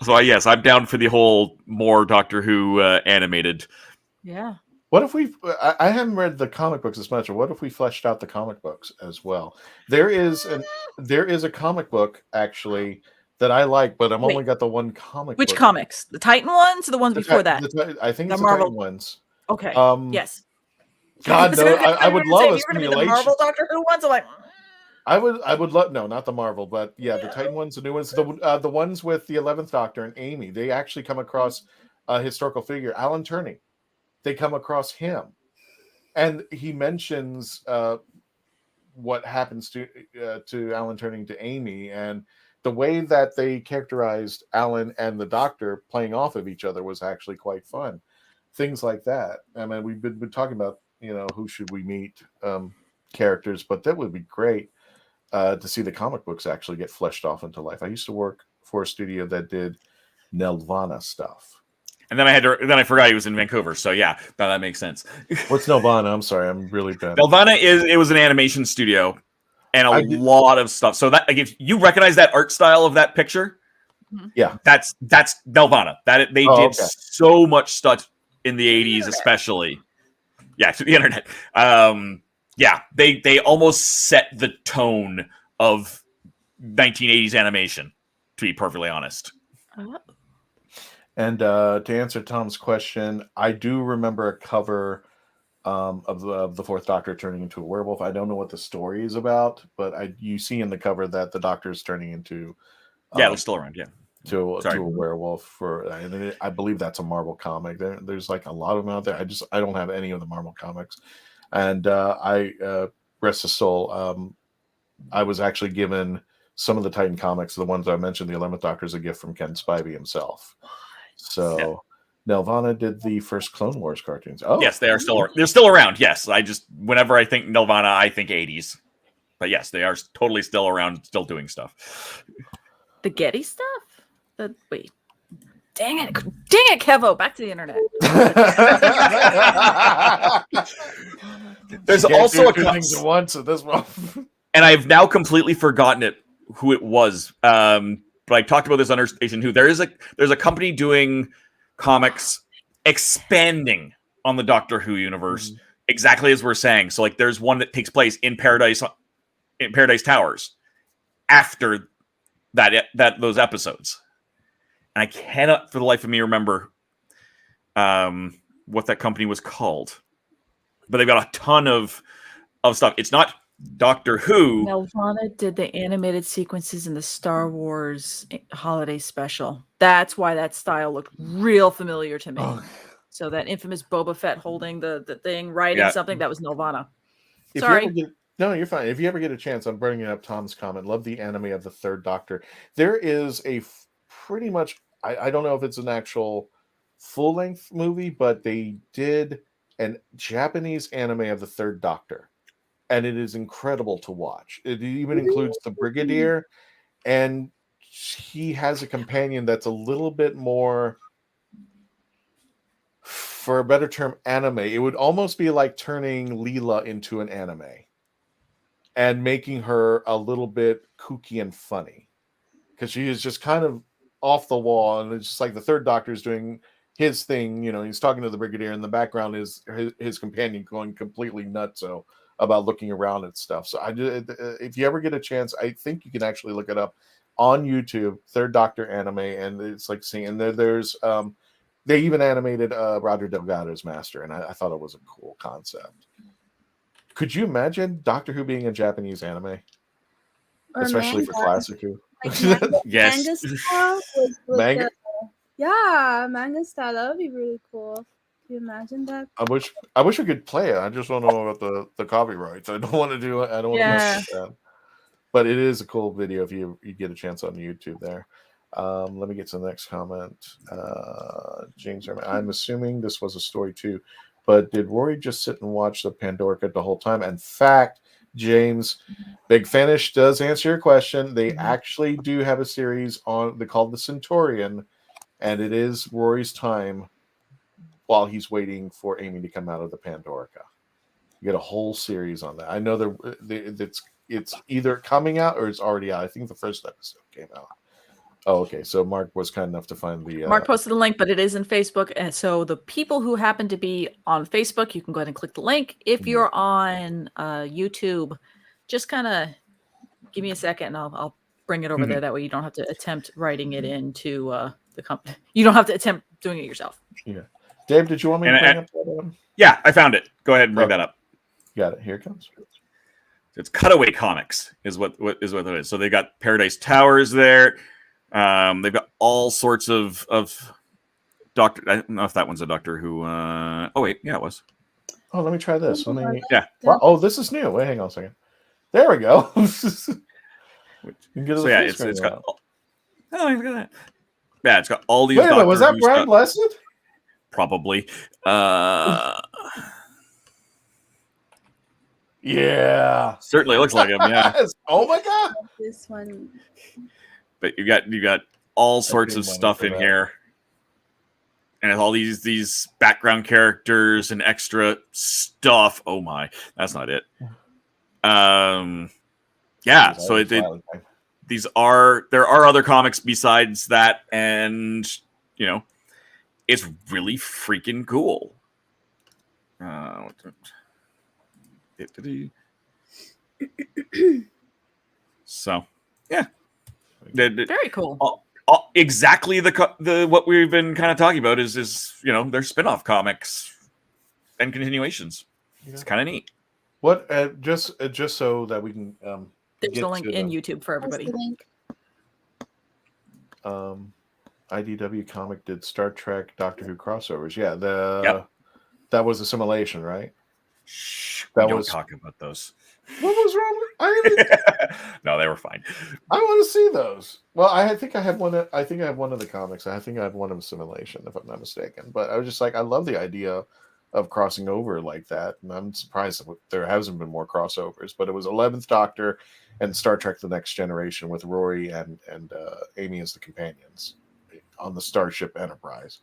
[SPEAKER 4] So yes, I'm down for the whole more Doctor Who animated.
[SPEAKER 5] Yeah.
[SPEAKER 1] What if I haven't read the comic books as much, but what if we fleshed out the comic books as well? There is a comic book actually that I like, but I've only got the one comic
[SPEAKER 5] Which
[SPEAKER 1] book.
[SPEAKER 5] comics? The Titan ones or the ones before that?
[SPEAKER 1] I think
[SPEAKER 5] the
[SPEAKER 1] it's
[SPEAKER 5] Marvel
[SPEAKER 1] the Titan ones.
[SPEAKER 5] Okay. Yes.
[SPEAKER 1] God, no, I would love a simulation.
[SPEAKER 5] The Marvel Doctor Who ones? I'm like,
[SPEAKER 1] I would love not the Marvel, but yeah, the Titan ones, the new ones, the ones with the 11th Doctor and Amy. They actually come across a historical figure, Alan Turing. They come across him, and he mentions what happens to Alan Turing to Amy, and the way that they characterized Alan and the Doctor playing off of each other was actually quite fun. Things like that. I mean, we've been talking about, who should we meet characters, but that would be great to see the comic books actually get fleshed off into life. I used to work for a studio that did Nelvana stuff.
[SPEAKER 4] And then I forgot he was in Vancouver. So yeah, that makes sense.
[SPEAKER 1] What's Nelvana? I'm sorry, I'm really bad.
[SPEAKER 4] Nelvana it was an animation studio and a lot of stuff. So that, like, if you recognize that art style of that picture,
[SPEAKER 1] yeah,
[SPEAKER 4] that's Nelvana. That they did so much stuff in the 80s, especially. Yeah, to the internet. Yeah, they almost set the tone of 1980s animation, to be perfectly honest.
[SPEAKER 1] And to answer Tom's question, I do remember a cover of the Fourth Doctor turning into a werewolf. I don't know what the story is about, but you see in the cover that the Doctor is turning into
[SPEAKER 4] they're still around. Yeah,
[SPEAKER 1] to a werewolf. I believe that's a Marvel comic. There's like a lot of them out there. I don't have any of the Marvel comics, and rest his soul. I was actually given some of the Titan comics, the ones I mentioned. The 11th Doctor is a gift from Ken Spivey himself. So Nelvana did the first Clone Wars cartoons. Oh,
[SPEAKER 4] yes, they're still around. Yes, whenever I think Nelvana, I think 80s. But yes, they are totally still around, still doing stuff.
[SPEAKER 5] The Getty stuff? Wait. Dang it, Kevo, back to the internet.
[SPEAKER 4] There's also a
[SPEAKER 1] things at once at this moment.
[SPEAKER 4] And I've now completely forgotten who it was. But I talked about this on Station Who. There's a company doing comics expanding on the Doctor Who universe, exactly as we're saying. So like there's one that takes place in Paradise Towers after those episodes. And I cannot for the life of me remember what that company was called. But they've got a ton of stuff. It's not Doctor Who.
[SPEAKER 5] Nelvana did the animated sequences in the Star Wars holiday special. That's why that style looked real familiar to me. Oh. So that infamous Boba Fett holding the thing, writing something, that was Nelvana. Sorry.
[SPEAKER 1] No, you're fine. If you ever get a chance, I'm bringing up Tom's comment. Love the anime of the Third Doctor. There is a pretty much, I don't know if it's an actual full-length movie, but they did an Japanese anime of the Third Doctor. And it is incredible to watch. It even includes the Brigadier, and he has a companion that's a little bit more, for a better term, anime. It would almost be like turning Leela into an anime and making her a little bit kooky and funny, because she is just kind of off the wall, and it's just like the Third Doctor is doing his thing. He's talking to the Brigadier, and in the background is his companion going completely nutso about looking around and stuff. So if you ever get a chance, I think you can actually look it up on YouTube, Third Doctor anime, and it's like seeing, and there's they even animated Roger Delgado's Master, and I thought it was a cool concept. Could you imagine Doctor Who being a Japanese anime? Especially for classic Who?
[SPEAKER 3] Like
[SPEAKER 4] yes.
[SPEAKER 3] Manga style
[SPEAKER 1] manga?
[SPEAKER 3] Manga style, that would be really cool. Can you imagine that?
[SPEAKER 1] I wish we could play it. I just don't know about the copyrights. I don't want to do it. I don't want to mess with that. But it is a cool video if you get a chance on YouTube there. Let me get to the next comment. James, I'm assuming this was a story too, but did Rory just sit and watch the Pandorica the whole time? In fact, James, Big Finish does answer your question. They actually do have a series they called The Centaurian, and it is Rory's time while he's waiting for Amy to come out of the Pandorica. You get a whole series on that. I know it's either coming out or it's already out. I think the first episode came out. Oh, okay. So Mark was kind enough to find the...
[SPEAKER 5] Mark posted the link, but it is in Facebook. And so the people who happen to be on Facebook, you can go ahead and click the link. If you're on YouTube, just kind of give me a second and I'll bring it over there. That way you don't have to attempt writing it into the company. You don't have to attempt doing it yourself.
[SPEAKER 1] Yeah. Dave, did you want me to bring up that one?
[SPEAKER 4] Yeah, I found it. Go ahead and bring that up.
[SPEAKER 1] Got it. Here it comes.
[SPEAKER 4] It's Cutaway Comics is what it is. So they got Paradise Towers there. They've got all sorts of Doctor. I don't know if that one's a Doctor Who. Oh wait, yeah, it was.
[SPEAKER 1] Oh, let me try this.
[SPEAKER 4] Yeah.
[SPEAKER 1] Wow. Oh, this is new. Wait, hang on a second. There we go.
[SPEAKER 4] So yeah, it's got. Oh, look at that. Yeah, it's got all these.
[SPEAKER 1] Wait a minute, was that Brian Blessed?
[SPEAKER 4] Probably.
[SPEAKER 1] Yeah,
[SPEAKER 4] certainly looks like him. Yeah.
[SPEAKER 1] Oh my god,
[SPEAKER 3] this one.
[SPEAKER 4] But you got all sorts of stuff in here, and all these background characters and extra stuff. Oh my, that's not it. Yeah. So there are other comics besides that, and it's really freaking cool. So yeah,
[SPEAKER 5] very cool.
[SPEAKER 4] Exactly the what we've been kind of talking about is their spin-off comics and continuations. It's kind of neat.
[SPEAKER 1] What just so that we can
[SPEAKER 5] there's a link in YouTube for everybody.
[SPEAKER 1] IDW comic did Star Trek Doctor Who crossovers. Yeah, that was assimilation, right?
[SPEAKER 4] Don't talk about those.
[SPEAKER 1] What was wrong?
[SPEAKER 4] No, they were fine.
[SPEAKER 1] I want to see those. Well, I think I have one. I think I have one of the comics. I think I have one of assimilation, if I'm not mistaken. But I was just like, I love the idea of crossing over like that, and I'm surprised that there hasn't been more crossovers. But it was 11th Doctor and Star Trek: The Next Generation with Rory and Amy as the companions on the Starship Enterprise.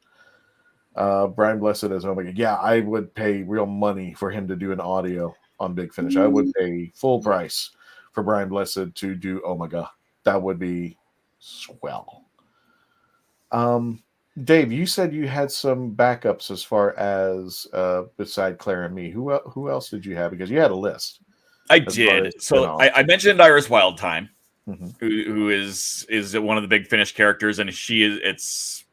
[SPEAKER 1] Brian Blessed as Omega. Yeah, I would pay real money for him to do an audio on Big Finish. I would pay full price for Brian Blessed to do Omega. That would be swell. Dave, you said you had some backups as far as beside Claire and me. Who else did you have? Because you had a list.
[SPEAKER 4] I did. So I mentioned Iris Wildtime, who is one of the Big Finish characters, and it's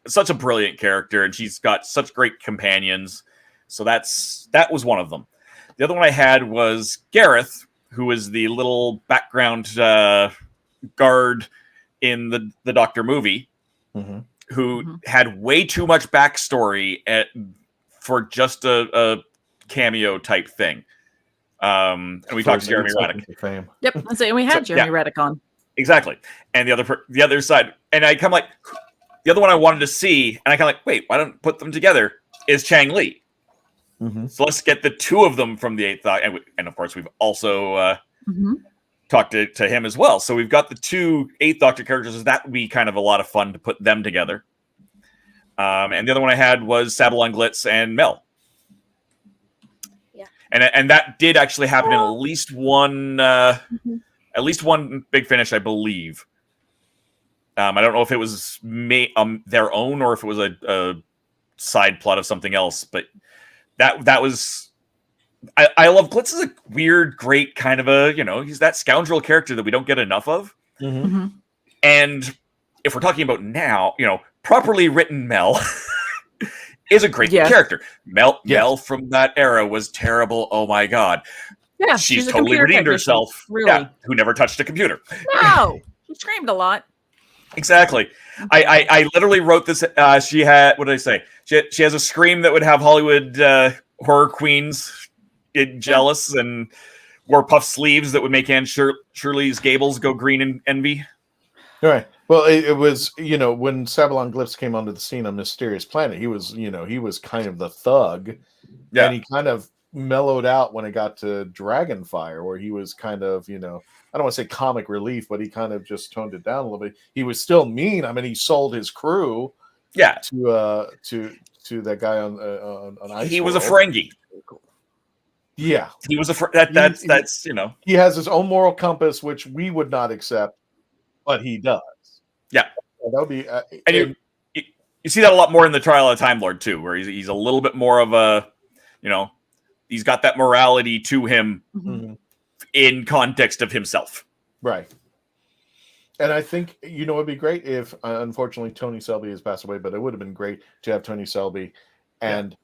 [SPEAKER 4] such a brilliant character, and she's got such great companions. So that was one of them. The other one I had was Gareth, who was the little background guard in the Doctor movie, who had way too much backstory for just a cameo type thing. And we talked to Jeremy Reddick.
[SPEAKER 5] Yep, and we had Jeremy Reddick on.
[SPEAKER 4] Exactly. And the other side, and I kind of like the other one I wanted to see, and I kind of like, wait, why don't put them together? Is Chang Lee. So let's get the two of them from the 8th Doctor, and of course we've also talked to him as well. So we've got the two 8th Doctor characters. That would be kind of a lot of fun to put them together. And the other one I had was Sabalon Glitz and Mel. Yeah, and that did actually happen in at least one Big Finish, I believe. I don't know if it was their own or if it was a side plot of something else, but that was. I love Glitz is a weird, great kind of he's that scoundrel character that we don't get enough of. And if we're talking about now, properly written Mel is a great character. Mel from that era was terrible. Oh my god.
[SPEAKER 5] Yeah,
[SPEAKER 4] she's totally redeemed herself.
[SPEAKER 5] Really?
[SPEAKER 4] Yeah, who never touched a computer.
[SPEAKER 5] No, she screamed a lot.
[SPEAKER 4] Exactly. I literally wrote this. She had, what did I say? She has a scream that would have Hollywood horror queens jealous and wore puff sleeves that would make Anne Shirley's gables go green in envy.
[SPEAKER 1] All right. Well, it was, when Sabalon Glitz came onto the scene on Mysterious Planet, he was kind of the thug. Yeah. And he kind of mellowed out when it got to Dragonfire, where he was kind of, I don't want to say comic relief, but he kind of just toned it down a little bit. He was still mean. I mean, he sold his crew.
[SPEAKER 4] Yeah.
[SPEAKER 1] To that guy on Ice
[SPEAKER 4] He was
[SPEAKER 1] World.
[SPEAKER 4] a Ferengi.
[SPEAKER 1] Yeah.
[SPEAKER 4] He was that's
[SPEAKER 1] He has his own moral compass, which we would not accept, but he does.
[SPEAKER 4] Yeah.
[SPEAKER 1] That would be.
[SPEAKER 4] And you see that a lot more in the Trial of the Time Lord too, where he's a little bit more of a, he's got that morality to him in context of himself.
[SPEAKER 1] Right. And I think, it'd be great if, unfortunately, Tony Selby has passed away, but it would have been great to have Tony Selby and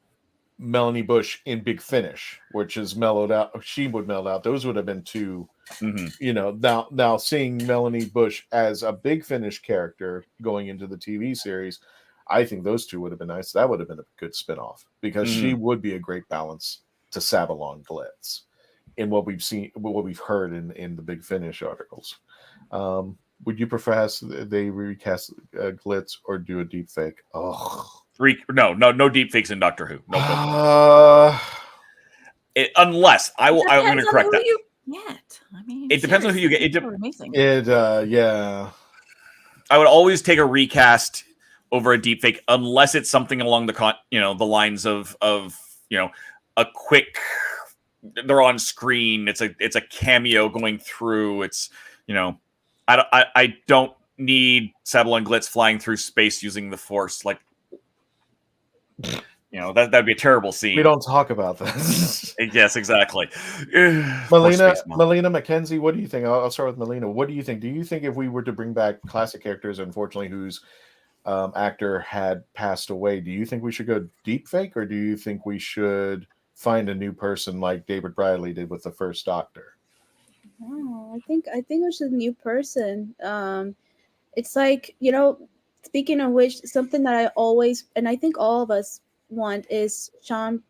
[SPEAKER 1] Melanie Bush in Big Finish, which is mellowed out. She would meld out. Those would have been two, now seeing Melanie Bush as a Big Finish character going into the TV series, I think those two would have been nice. That would have been a good spinoff because she would be a great balance to Sabalon Glitz in what we've seen, what we've heard in the Big Finish articles. Would you prefer they recast Glitz or do a deep fake? Oh,
[SPEAKER 4] no deep fakes in Doctor Who. No. Unless I'm going to correct that.
[SPEAKER 5] I mean,
[SPEAKER 4] it depends on who you get.
[SPEAKER 5] Amazing.
[SPEAKER 1] Yeah.
[SPEAKER 4] I would always take a recast over a deep fake, unless it's something along the lines of a quick. They're on screen. It's a cameo going through. It's I don't need Sable and Glitz flying through space using the Force. Like, that'd be a terrible scene.
[SPEAKER 1] We don't talk about this.
[SPEAKER 4] Yes, exactly.
[SPEAKER 1] Melina Mackenzie, what do you think? I'll start with Melina. What do you think? Do you think if we were to bring back classic characters, unfortunately, whose actor had passed away, do you think we should go deep fake, or do you think we should find a new person like David Bradley did with the first Doctor?
[SPEAKER 3] Oh, I think it's a new person. It's like, speaking of which, something that I always, and I think all of us want, is Sean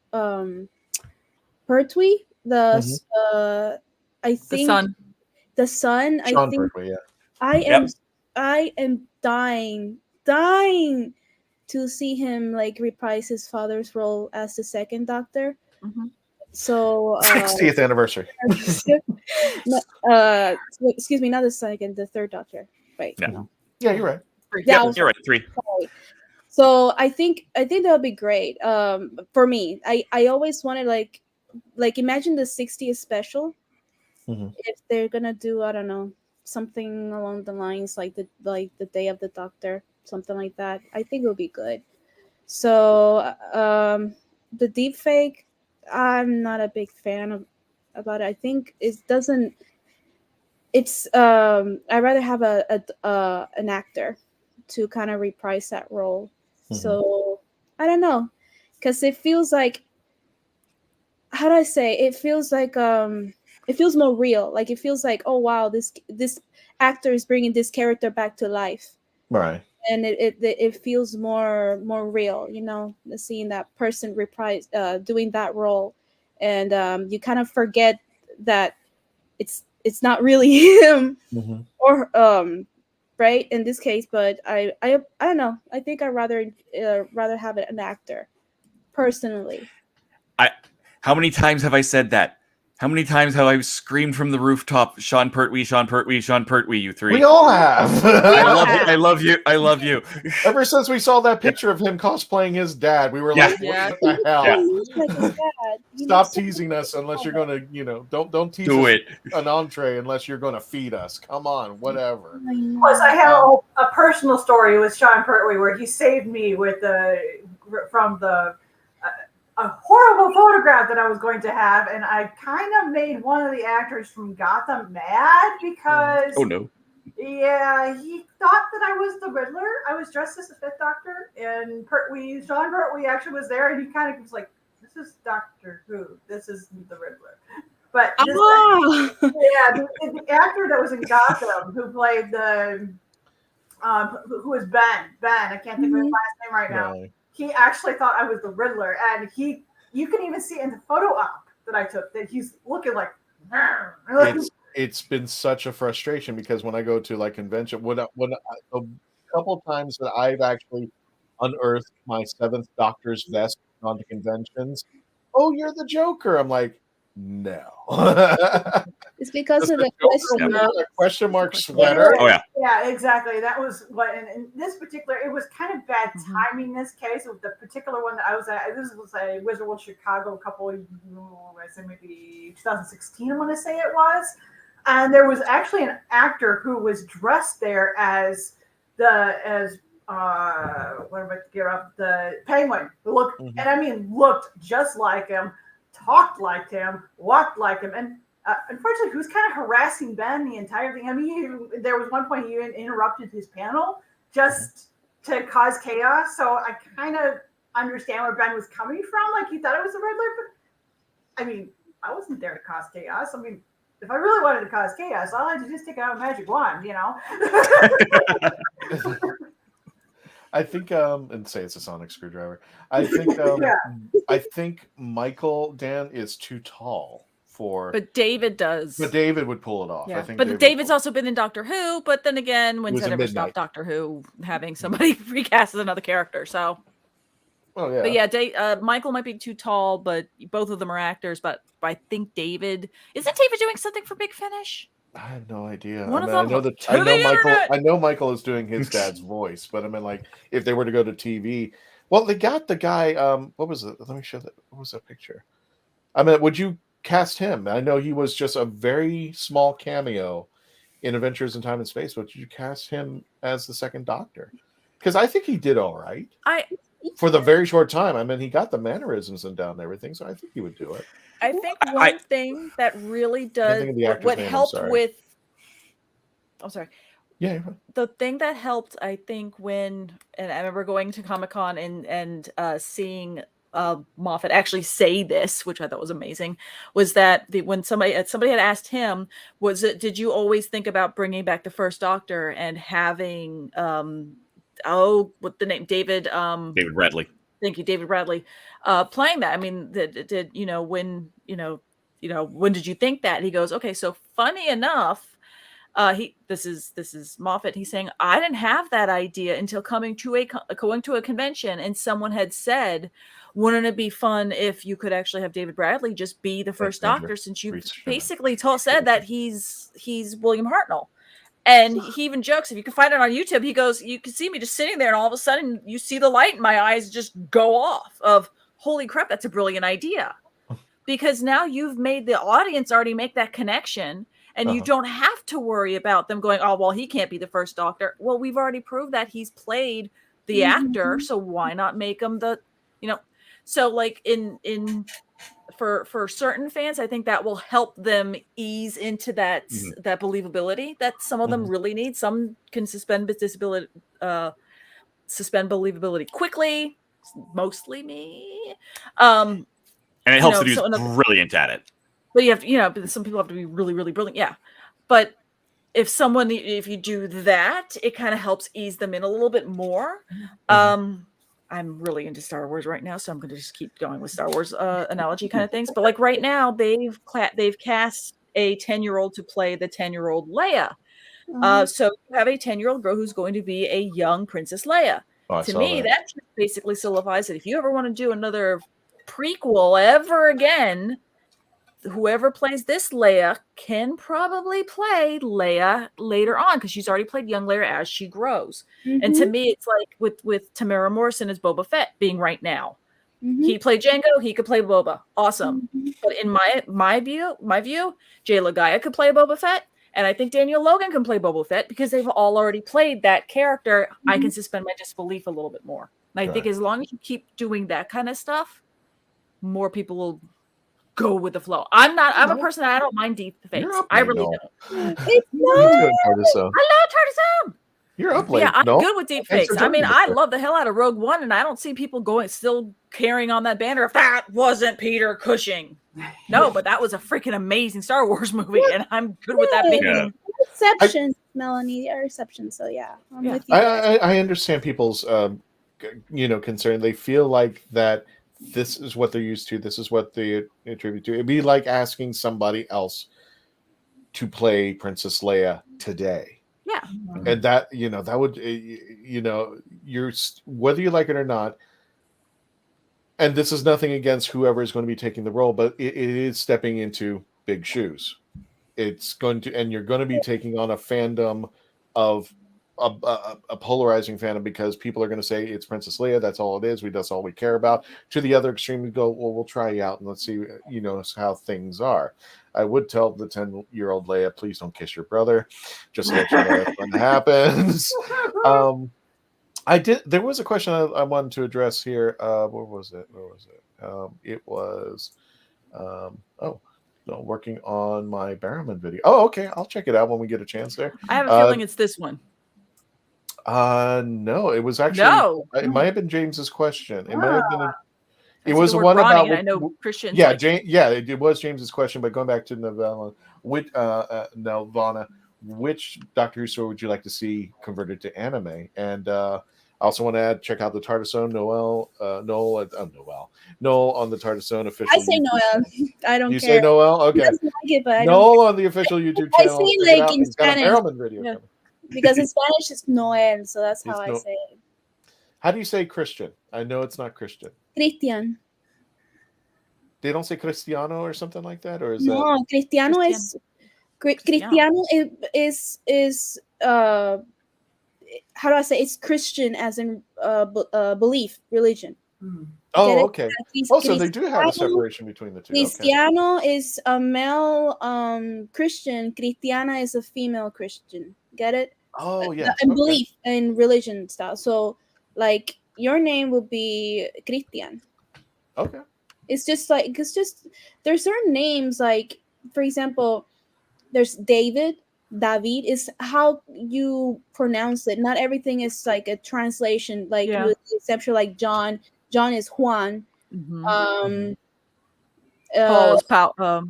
[SPEAKER 3] Pertwee, I think the son.
[SPEAKER 1] Sean
[SPEAKER 3] I think
[SPEAKER 1] Pertwee, yeah.
[SPEAKER 3] I am dying to see him like reprise his father's role as the second Doctor. So
[SPEAKER 1] 60th anniversary.
[SPEAKER 3] Excuse me, not the second, the third Doctor. Right.
[SPEAKER 1] Yeah, you're right.
[SPEAKER 3] Yeah,
[SPEAKER 4] you're right. 3.
[SPEAKER 3] Sorry. So I think that would be great. For me, I always wanted like imagine the 60th special. If they're gonna do, I don't know, something along the lines like the Day of the Doctor, something like that, I think it would be good. So the deep fake, I'm not a big fan about it. I think it doesn't. It's I'd rather have an actor to kind of reprise that role. So I don't know, because it feels like, how do I say? It feels like it feels more real. Like it feels like, oh wow, this actor is bringing this character back to life.
[SPEAKER 1] Right.
[SPEAKER 3] And it feels more real, seeing that person reprise doing that role, and you kind of forget that it's not really him, or right in this case. But I don't know. I think I'd rather have an actor, personally.
[SPEAKER 4] How many times have I said that? How many times have I screamed from the rooftop, Sean Pertwee, Sean Pertwee, Sean Pertwee, you three?
[SPEAKER 1] We all have.
[SPEAKER 4] I love you.
[SPEAKER 1] Ever since we saw that picture of him cosplaying his dad, we were like, what the hell? Stop teasing us unless you're going to, don't tease us an entree unless you're going to feed us. Come on, whatever.
[SPEAKER 6] Plus, I have a personal story with Sean Pertwee where he saved me from a horrible photograph that I was going to have, and I kind of made one of the actors from Gotham mad because yeah, he thought that I was the Riddler. I was dressed as the Fifth Doctor, and Sean Pertwee actually was there, and he kind of was like, "This is Doctor Who. This is the Riddler." But the actor that was in Gotham who played who was Ben. I can't think of his last name right now. He actually thought I was the Riddler, and you can even see in the photo op that I took that he's looking like.
[SPEAKER 1] It's been such a frustration because when I go to like convention, a couple times that I've actually unearthed my 7th Doctor's vest on the conventions. Oh, you're the Joker. I'm like, no.
[SPEAKER 3] It's because of the
[SPEAKER 1] question mark sweater.
[SPEAKER 4] Oh yeah.
[SPEAKER 6] Yeah, exactly. That was what. And in this particular, it was kind of bad timing. This case with the particular one that I was at. This was a Wizard World Chicago a couple of, I say maybe 2016. I want to say it was. And there was actually an actor who was dressed there as the Penguin. And I mean, looked just like him, talked like him, walked like him, and unfortunately, he was kind of harassing Ben the entire thing. I mean, there was one point he interrupted his panel just to cause chaos. So I kind of understand where Ben was coming from. Like he thought it was the Riddler, but I mean, I wasn't there to cause chaos. I mean, if I really wanted to cause chaos, all I had to do is take out a magic wand,
[SPEAKER 1] I think and say it's a sonic screwdriver. I think I think Michael Dan is too tall for.
[SPEAKER 5] But David does.
[SPEAKER 1] But David would pull it off.
[SPEAKER 5] Yeah.
[SPEAKER 1] I think.
[SPEAKER 5] But David's also been in Doctor Who. But then again, when's that ever stopped Doctor Who having somebody recast as another character? So.
[SPEAKER 1] Oh yeah.
[SPEAKER 5] But yeah, Michael might be too tall, but both of them are actors. But I think David isn't David doing something for Big Finish?
[SPEAKER 1] I have no idea.
[SPEAKER 5] One of
[SPEAKER 1] I
[SPEAKER 5] them.
[SPEAKER 1] know that I know Michael is doing his dad's voice, but I mean, like, if they were to go to TV, well, they got the guy. What was it? Let me show that. What was that picture? I mean, would you cast him? I know he was just a very small cameo in Adventures in Time and Space, but would you cast him as the second Doctor? Because I think he did all right. For the very short time, I mean, he got the mannerisms and down and everything, so I think he would do it.
[SPEAKER 5] I think one thing that really does what helped with. I'm sorry.
[SPEAKER 1] Yeah.
[SPEAKER 5] The thing that helped, I think, and I remember going to Comic-Con and seeing Moffat actually say this, which I thought was amazing, was that when somebody had asked him, did you always think about bringing back the first Doctor and having what the name David
[SPEAKER 4] Bradley.
[SPEAKER 5] Thank you, David Bradley, playing that. I mean, when did you think that? And he goes, okay, so funny enough, this is Moffat. He's saying, I didn't have that idea until going to a convention, and someone had said, wouldn't it be fun if you could actually have David Bradley just be the first Doctor, since you basically said that he's William Hartnell. And he even jokes, if you can find it on YouTube, he goes, you can see me just sitting there, and all of a sudden you see the light in my eyes just go off of, holy crap, that's a brilliant idea. Because now you've made the audience already make that connection, and you don't have to worry about them going, oh, well, he can't be the first Doctor. Well, we've already proved that he's played the actor, so why not make him so like for certain fans, I think that will help them ease into that believability that some of them really need. Some can suspend believability quickly. Mostly me.
[SPEAKER 4] And it helps that he's brilliant at it.
[SPEAKER 5] But you have, some people have to be really, really brilliant. Yeah. But if you do that, it kind of helps ease them in a little bit more. I'm really into Star Wars right now, so I'm going to just keep going with Star Wars analogy kind of things. But like right now, they've cast a 10-year-old to play the 10-year-old Leia. So you have a 10-year-old girl who's going to be a young Princess Leia. To me, that basically solidifies that if you ever want to do another prequel ever again, whoever plays this Leia can probably play Leia later on, because she's already played young Leia as she grows. And to me, it's like with Tamara Morrison as Boba Fett being right now. He played Jango, he could play Boba. Awesome. But in my view, Jay Lagaya could play Boba Fett, and I think Daniel Logan can play Boba Fett because they've all already played that character. I can suspend my disbelief a little bit more. And I think as long as you keep doing that kind of stuff, more people will go with the flow. I'm a person that I don't mind deep fakes. I really don't.
[SPEAKER 3] It's not.
[SPEAKER 5] I love TARDIS.
[SPEAKER 1] You're up late.
[SPEAKER 5] Yeah, I'm
[SPEAKER 1] no?
[SPEAKER 5] good with deep fakes. I mean, I love the hell out of Rogue One, and I don't see people still carrying on that banner if that wasn't Peter Cushing. No, but that was a freaking amazing Star Wars movie, and I'm good with that being.
[SPEAKER 3] Exceptions, Melanie. There are exceptions, so yeah. I'm with you.
[SPEAKER 1] I understand people's concern. They feel like that this is what they're used to. This is what they attribute to. It'd be like asking somebody else to play Princess Leia today.
[SPEAKER 5] Yeah.
[SPEAKER 1] And that, that would, you're, whether you like it or not, and this is nothing against whoever is going to be taking the role, but it is stepping into big shoes. It's going to, and you're going to be taking on a fandom of a polarizing fandom, because people are going to say it's Princess Leia, that's all it is, that's all we care about. To the other extreme, we go, well, we'll try you out and let's see how things are. I would tell the 10-year-old Leia, please don't kiss your brother, just let you know when it happens. There was a question I wanted to address here. Where was it? It was working on my Barrowman video. Oh, okay, I'll check it out when we get a chance there.
[SPEAKER 5] I have a feeling it's this one.
[SPEAKER 1] No, it was actually it might have been James's question. It might have been it was the one about
[SPEAKER 5] I know Christian.
[SPEAKER 1] Yeah, it was James's question, but going back to Novella, Nelvana, which Doctor Who story would you like to see converted to anime? And I also want to add, check out the TARDIS Zone, Noel on the TARDIS Zone official.
[SPEAKER 3] I say Noel. I don't
[SPEAKER 1] you
[SPEAKER 3] care.
[SPEAKER 1] say Noel? Okay.
[SPEAKER 3] He doesn't like it, but I
[SPEAKER 1] Noel
[SPEAKER 3] don't
[SPEAKER 1] on the official YouTube
[SPEAKER 3] I
[SPEAKER 1] channel.
[SPEAKER 3] say
[SPEAKER 1] Check it
[SPEAKER 3] like
[SPEAKER 1] out.
[SPEAKER 3] in
[SPEAKER 1] He's got a
[SPEAKER 3] Spanish.
[SPEAKER 1] Merriman video coming.
[SPEAKER 3] Because in Spanish it's Noel, so that's how I say it.
[SPEAKER 1] How do you say Christian? I know it's not Christian.
[SPEAKER 3] Cristian.
[SPEAKER 1] They don't say Cristiano or something like that, or is
[SPEAKER 3] No,
[SPEAKER 1] that
[SPEAKER 3] Cristiano is Cristiano is how do I say? It's Christian as in belief, religion.
[SPEAKER 1] Oh, okay. Oh, so they do have a separation between the two.
[SPEAKER 3] Cristiano is a male Christian. Cristiana is a female Christian. Get it?
[SPEAKER 1] Oh, yes.
[SPEAKER 3] And belief and religion style. So, like, your name would be Christian.
[SPEAKER 1] Okay.
[SPEAKER 3] It's just there's certain names, like, for example, there's David. David is how you pronounce it. Not everything is like a translation, like with the exception, like John. John is Juan.
[SPEAKER 5] Paul is Paul.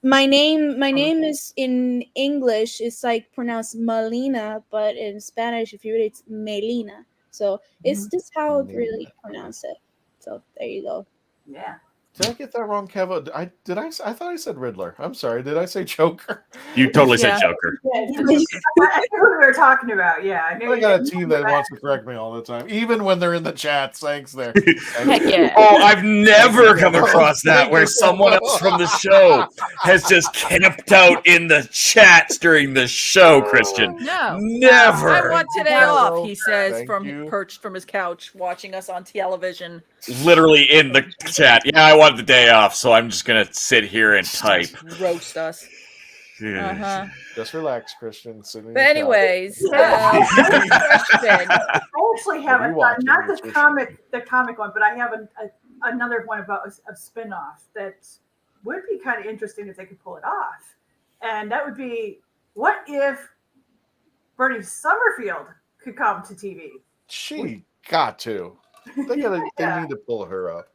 [SPEAKER 3] My name is in English. It's like pronounced Melina, but in Spanish, if you read it, it's Melina. So it's just how to really pronounce it. So there you go.
[SPEAKER 6] Yeah.
[SPEAKER 1] Did I get that wrong, Kevo? I thought I said Riddler. I'm sorry. Did I say Joker?
[SPEAKER 4] You totally said Joker.
[SPEAKER 6] I knew what we were talking about. Yeah.
[SPEAKER 1] I got a team that wants to correct me all the time, even when they're in the chat. Thanks there.
[SPEAKER 5] Heck yeah.
[SPEAKER 4] Oh, I've never come across that where someone else from the show has just camped out in the chats during the show, Christian.
[SPEAKER 5] No.
[SPEAKER 4] Never.
[SPEAKER 5] I want today off, he says,
[SPEAKER 1] Thank
[SPEAKER 5] perched from his couch, watching us on television.
[SPEAKER 4] Literally in the chat. Yeah, I want the day off, so I'm just gonna sit here and type.
[SPEAKER 5] Roast us.
[SPEAKER 1] Just relax, Christian.
[SPEAKER 5] But anyways, question.
[SPEAKER 6] I actually have not the comic one, but I have another one about a spin-off that would be kind of interesting if they could pull it off. And that would be, what if Bernie Summerfield could come to TV?
[SPEAKER 1] She got to. They need to pull her up.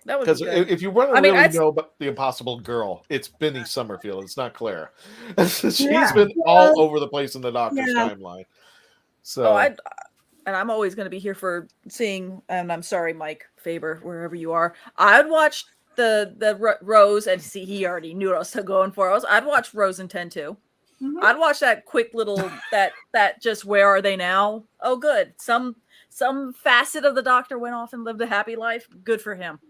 [SPEAKER 1] Because if you want to really know about the Impossible Girl, it's Benny Summerfield. It's not Clara. She's been all over the place in the Doctor's timeline. So,
[SPEAKER 5] I'm always going to be here for seeing. And I'm sorry, Mike Faber, wherever you are. I'd watch the Rose and see. He already knew what I was going for. I'd watch Rose and 10 too. I'd watch that quick little that just where are they now? Oh, good. Some facet of the Doctor went off and lived a happy life. Good for him.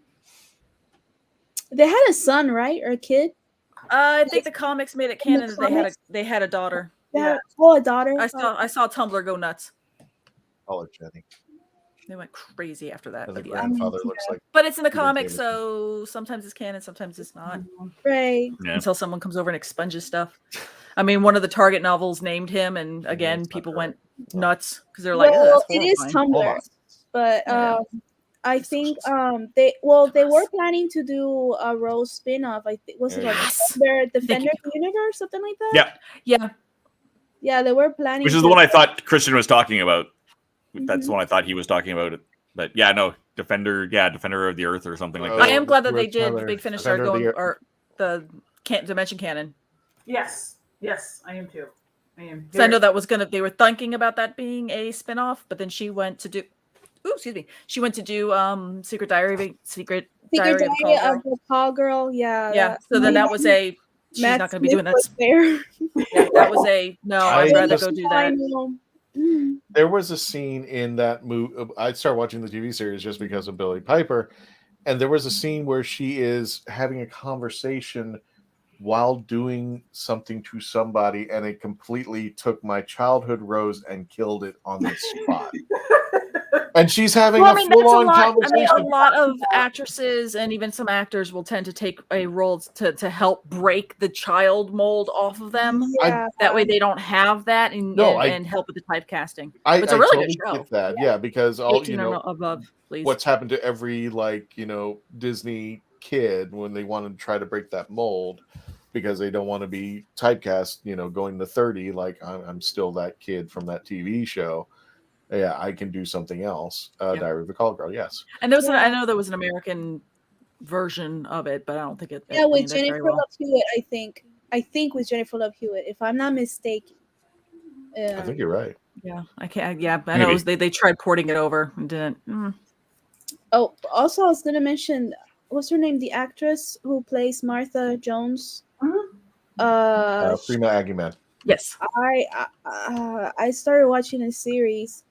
[SPEAKER 3] They had a son, right, or a kid?
[SPEAKER 5] I think the comics made it canon that they had a daughter.
[SPEAKER 3] Yeah. Oh, a daughter.
[SPEAKER 5] I saw Tumblr go nuts.
[SPEAKER 1] Call her Jenny.
[SPEAKER 5] They went crazy after that.
[SPEAKER 1] And the grandfather looks like.
[SPEAKER 5] But it's in the comics, so sometimes it's canon, sometimes it's not.
[SPEAKER 3] Right.
[SPEAKER 4] Yeah.
[SPEAKER 5] Until someone comes over and expunges stuff. I mean, one of the Target novels named him, and again, people went nuts because they're like,
[SPEAKER 3] well, it is Tumblr, but I think they were planning to do a Rose spin-off. I think was it like Defender of the Universe, something like that? Yeah. They were planning.
[SPEAKER 4] Which is the one I thought Christian was talking about. That's the one I thought he was talking about. But yeah, no, Defender of the Earth or something like that.
[SPEAKER 5] I am glad that they did. Big Finish started going or the Dimension Canon.
[SPEAKER 6] Yes, I am too. I am.
[SPEAKER 5] So I know that was they were thinking about that being a spin-off, but then she went to do. She went to do Secret Diary of a
[SPEAKER 3] Call Girl. Yeah.
[SPEAKER 5] So then that was a. She's not going to be doing that. That was a no. I'd rather go do that.
[SPEAKER 1] There was a scene in that movie. I started watching the TV series just because of Billie Piper, and there was a scene where she is having a conversation while doing something to somebody, and it completely took my childhood Rose and killed it on the spot. And she's having a full-on conversation.
[SPEAKER 5] A lot of actresses and even some actors will tend to take a role to help break the child mold off of them. That way they don't have that and help with the typecasting. It's a really
[SPEAKER 1] totally
[SPEAKER 5] good show.
[SPEAKER 1] Get that. Yeah, because all
[SPEAKER 5] 18 above, please.
[SPEAKER 1] What's happened to every Disney kid when they want to try to break that mold because they don't want to be typecast, going to 30, like I'm still that kid from that TV show. Yeah, I can do something else. Diary of a Call Girl, yes.
[SPEAKER 5] And I know there was an American version of it, but I don't think it.
[SPEAKER 3] Yeah, with Jennifer Love Hewitt, I think with Jennifer Love Hewitt, if I'm not mistaken.
[SPEAKER 1] I think you're right.
[SPEAKER 5] Yeah, I can't. Yeah, I know they tried porting it over and didn't.
[SPEAKER 3] Oh, also I was gonna mention, what's her name? The actress who plays Martha Jones.
[SPEAKER 1] Prima Aguiman.
[SPEAKER 5] Yes.
[SPEAKER 3] I started watching a series.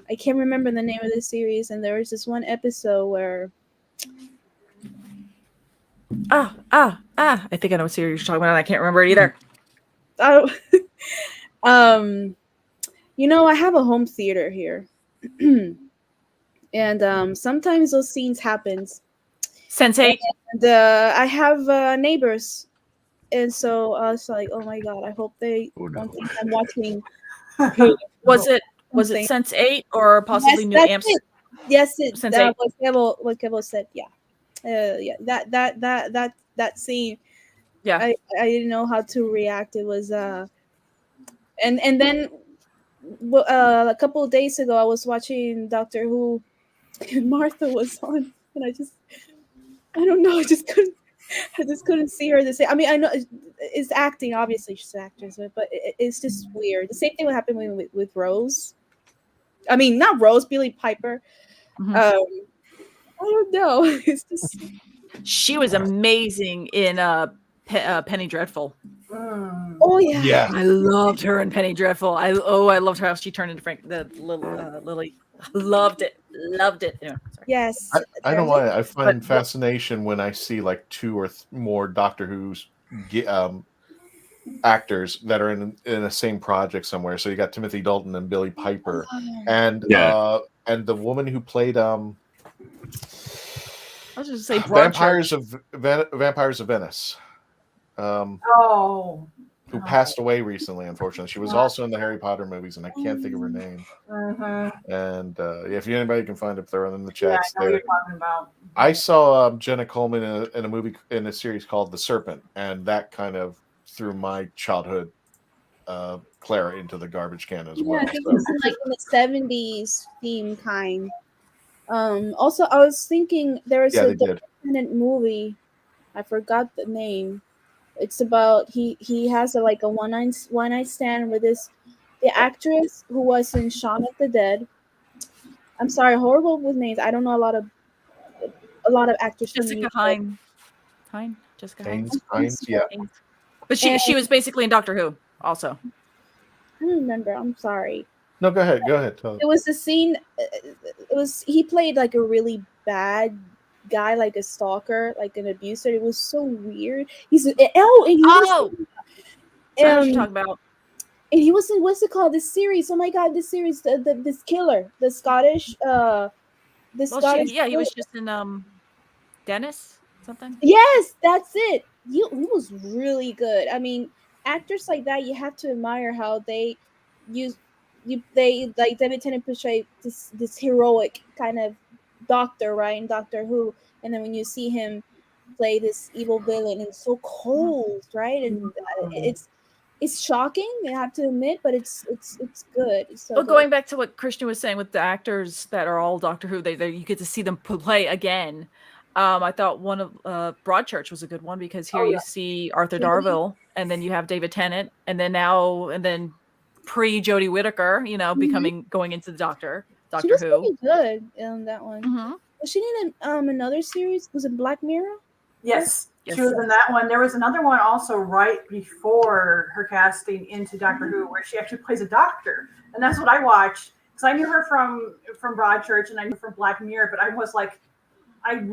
[SPEAKER 3] I can't remember the name of the series, and there was this one episode where
[SPEAKER 5] I think I know what series you're talking about, and I can't remember it either.
[SPEAKER 3] Oh, I have a home theater here, and sometimes those scenes happens.
[SPEAKER 5] Sense8.
[SPEAKER 3] And I have neighbors, and so I was like, "Oh my god! I hope they don't think I'm watching."
[SPEAKER 5] Was it Sense8 or possibly New Amps?
[SPEAKER 3] Yes, it.
[SPEAKER 5] Sense8.
[SPEAKER 3] What Kevo said. Yeah, that scene.
[SPEAKER 5] Yeah,
[SPEAKER 3] I didn't know how to react. It was and then a couple of days ago I was watching Doctor Who, and Martha was on, and I don't know, I just couldn't see her the same. I mean, I know it's acting, obviously she's an actress, but it's just weird. The same thing would happen with Rose. I mean, not Rose, Billy Piper. I don't know. It's just
[SPEAKER 5] she was amazing in Penny Dreadful.
[SPEAKER 3] Oh yeah,
[SPEAKER 5] I loved her in Penny Dreadful. I loved her how she turned into Lily. Loved it. Yeah,
[SPEAKER 3] yes.
[SPEAKER 1] I don't know why. I find fascination when I see like two or more Doctor Who's actors that are in the same project somewhere. So you got Timothy Dalton and Billy Piper, and the woman who played
[SPEAKER 5] I was just say
[SPEAKER 1] Vampires of Venice. Who passed away recently, unfortunately. She was also in the Harry Potter movies, and I can't think of her name. And if anybody can find it, throw it in the chats.
[SPEAKER 6] I know what you're talking about.
[SPEAKER 1] I saw Jenna Coleman in a movie, in a series called The Serpent, and that kind of threw my childhood Clara into the garbage can as well.
[SPEAKER 3] I think it's like in the 70s theme kind. Also, I was thinking there was a Tennant movie. I forgot the name. It's about he has a one night stand with the actress who was in Shaun of the Dead. I'm sorry, horrible with names. I don't know a lot of actors.
[SPEAKER 5] Jessica Hines.
[SPEAKER 1] Yeah.
[SPEAKER 5] But she was basically in Doctor Who also.
[SPEAKER 3] I don't remember. I'm sorry.
[SPEAKER 1] No, go ahead.
[SPEAKER 3] It was a scene. He played like a really bad guy, like a stalker, like an abuser. It was so weird.
[SPEAKER 5] I know what you're talking about.
[SPEAKER 3] And he was in, what's it called? This series. Oh my god, this series. This killer, the Scottish. He
[SPEAKER 5] was just in Dennis something.
[SPEAKER 3] Yes, that's it. He was really good. I mean, actors like that, you have to admire how they like David Tennant portrayed this heroic kind of doctor, right, in Doctor Who, and then when you see him play this evil villain, and so cold, right, and it's shocking, I have to admit, but it's good. So
[SPEAKER 5] going back to what Christian was saying with the actors that are all Doctor Who, they you get to see them play again. I thought one of Broadchurch was a good one, because here you see Arthur Darvill, and then you have David Tennant, and then pre Jodie Whittaker, going into the Doctor
[SPEAKER 3] she was
[SPEAKER 5] Who.
[SPEAKER 3] Pretty good in that one. Was she in another series? Was it Black Mirror?
[SPEAKER 6] Yes, she was in that one. There was another one also right before her casting into Doctor Who, where she actually plays a doctor, and that's what I watched, because I knew her from Broadchurch and I knew from Black Mirror, but I was like, I didn't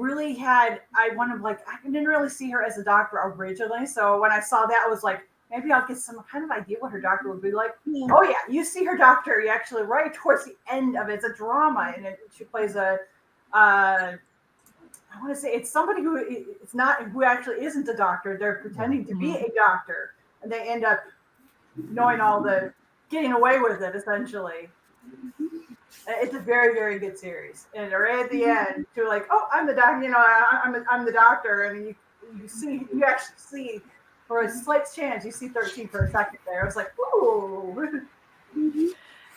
[SPEAKER 6] really see her as a doctor originally, so when I saw that, I was like, maybe I'll get some kind of idea what her doctor would be like. Yeah. Oh yeah, you see her doctor. You actually right towards the end of it. It's a drama, and she plays I want to say it's somebody who actually isn't a doctor. They're pretending to be a doctor, and they end up knowing getting away with it essentially. It's a very, very good series, and right at the end, you're like, oh, I'm the doctor. I'm the doctor, and you actually see. For a slight chance, you see 13 for a second there. I was like, ooh.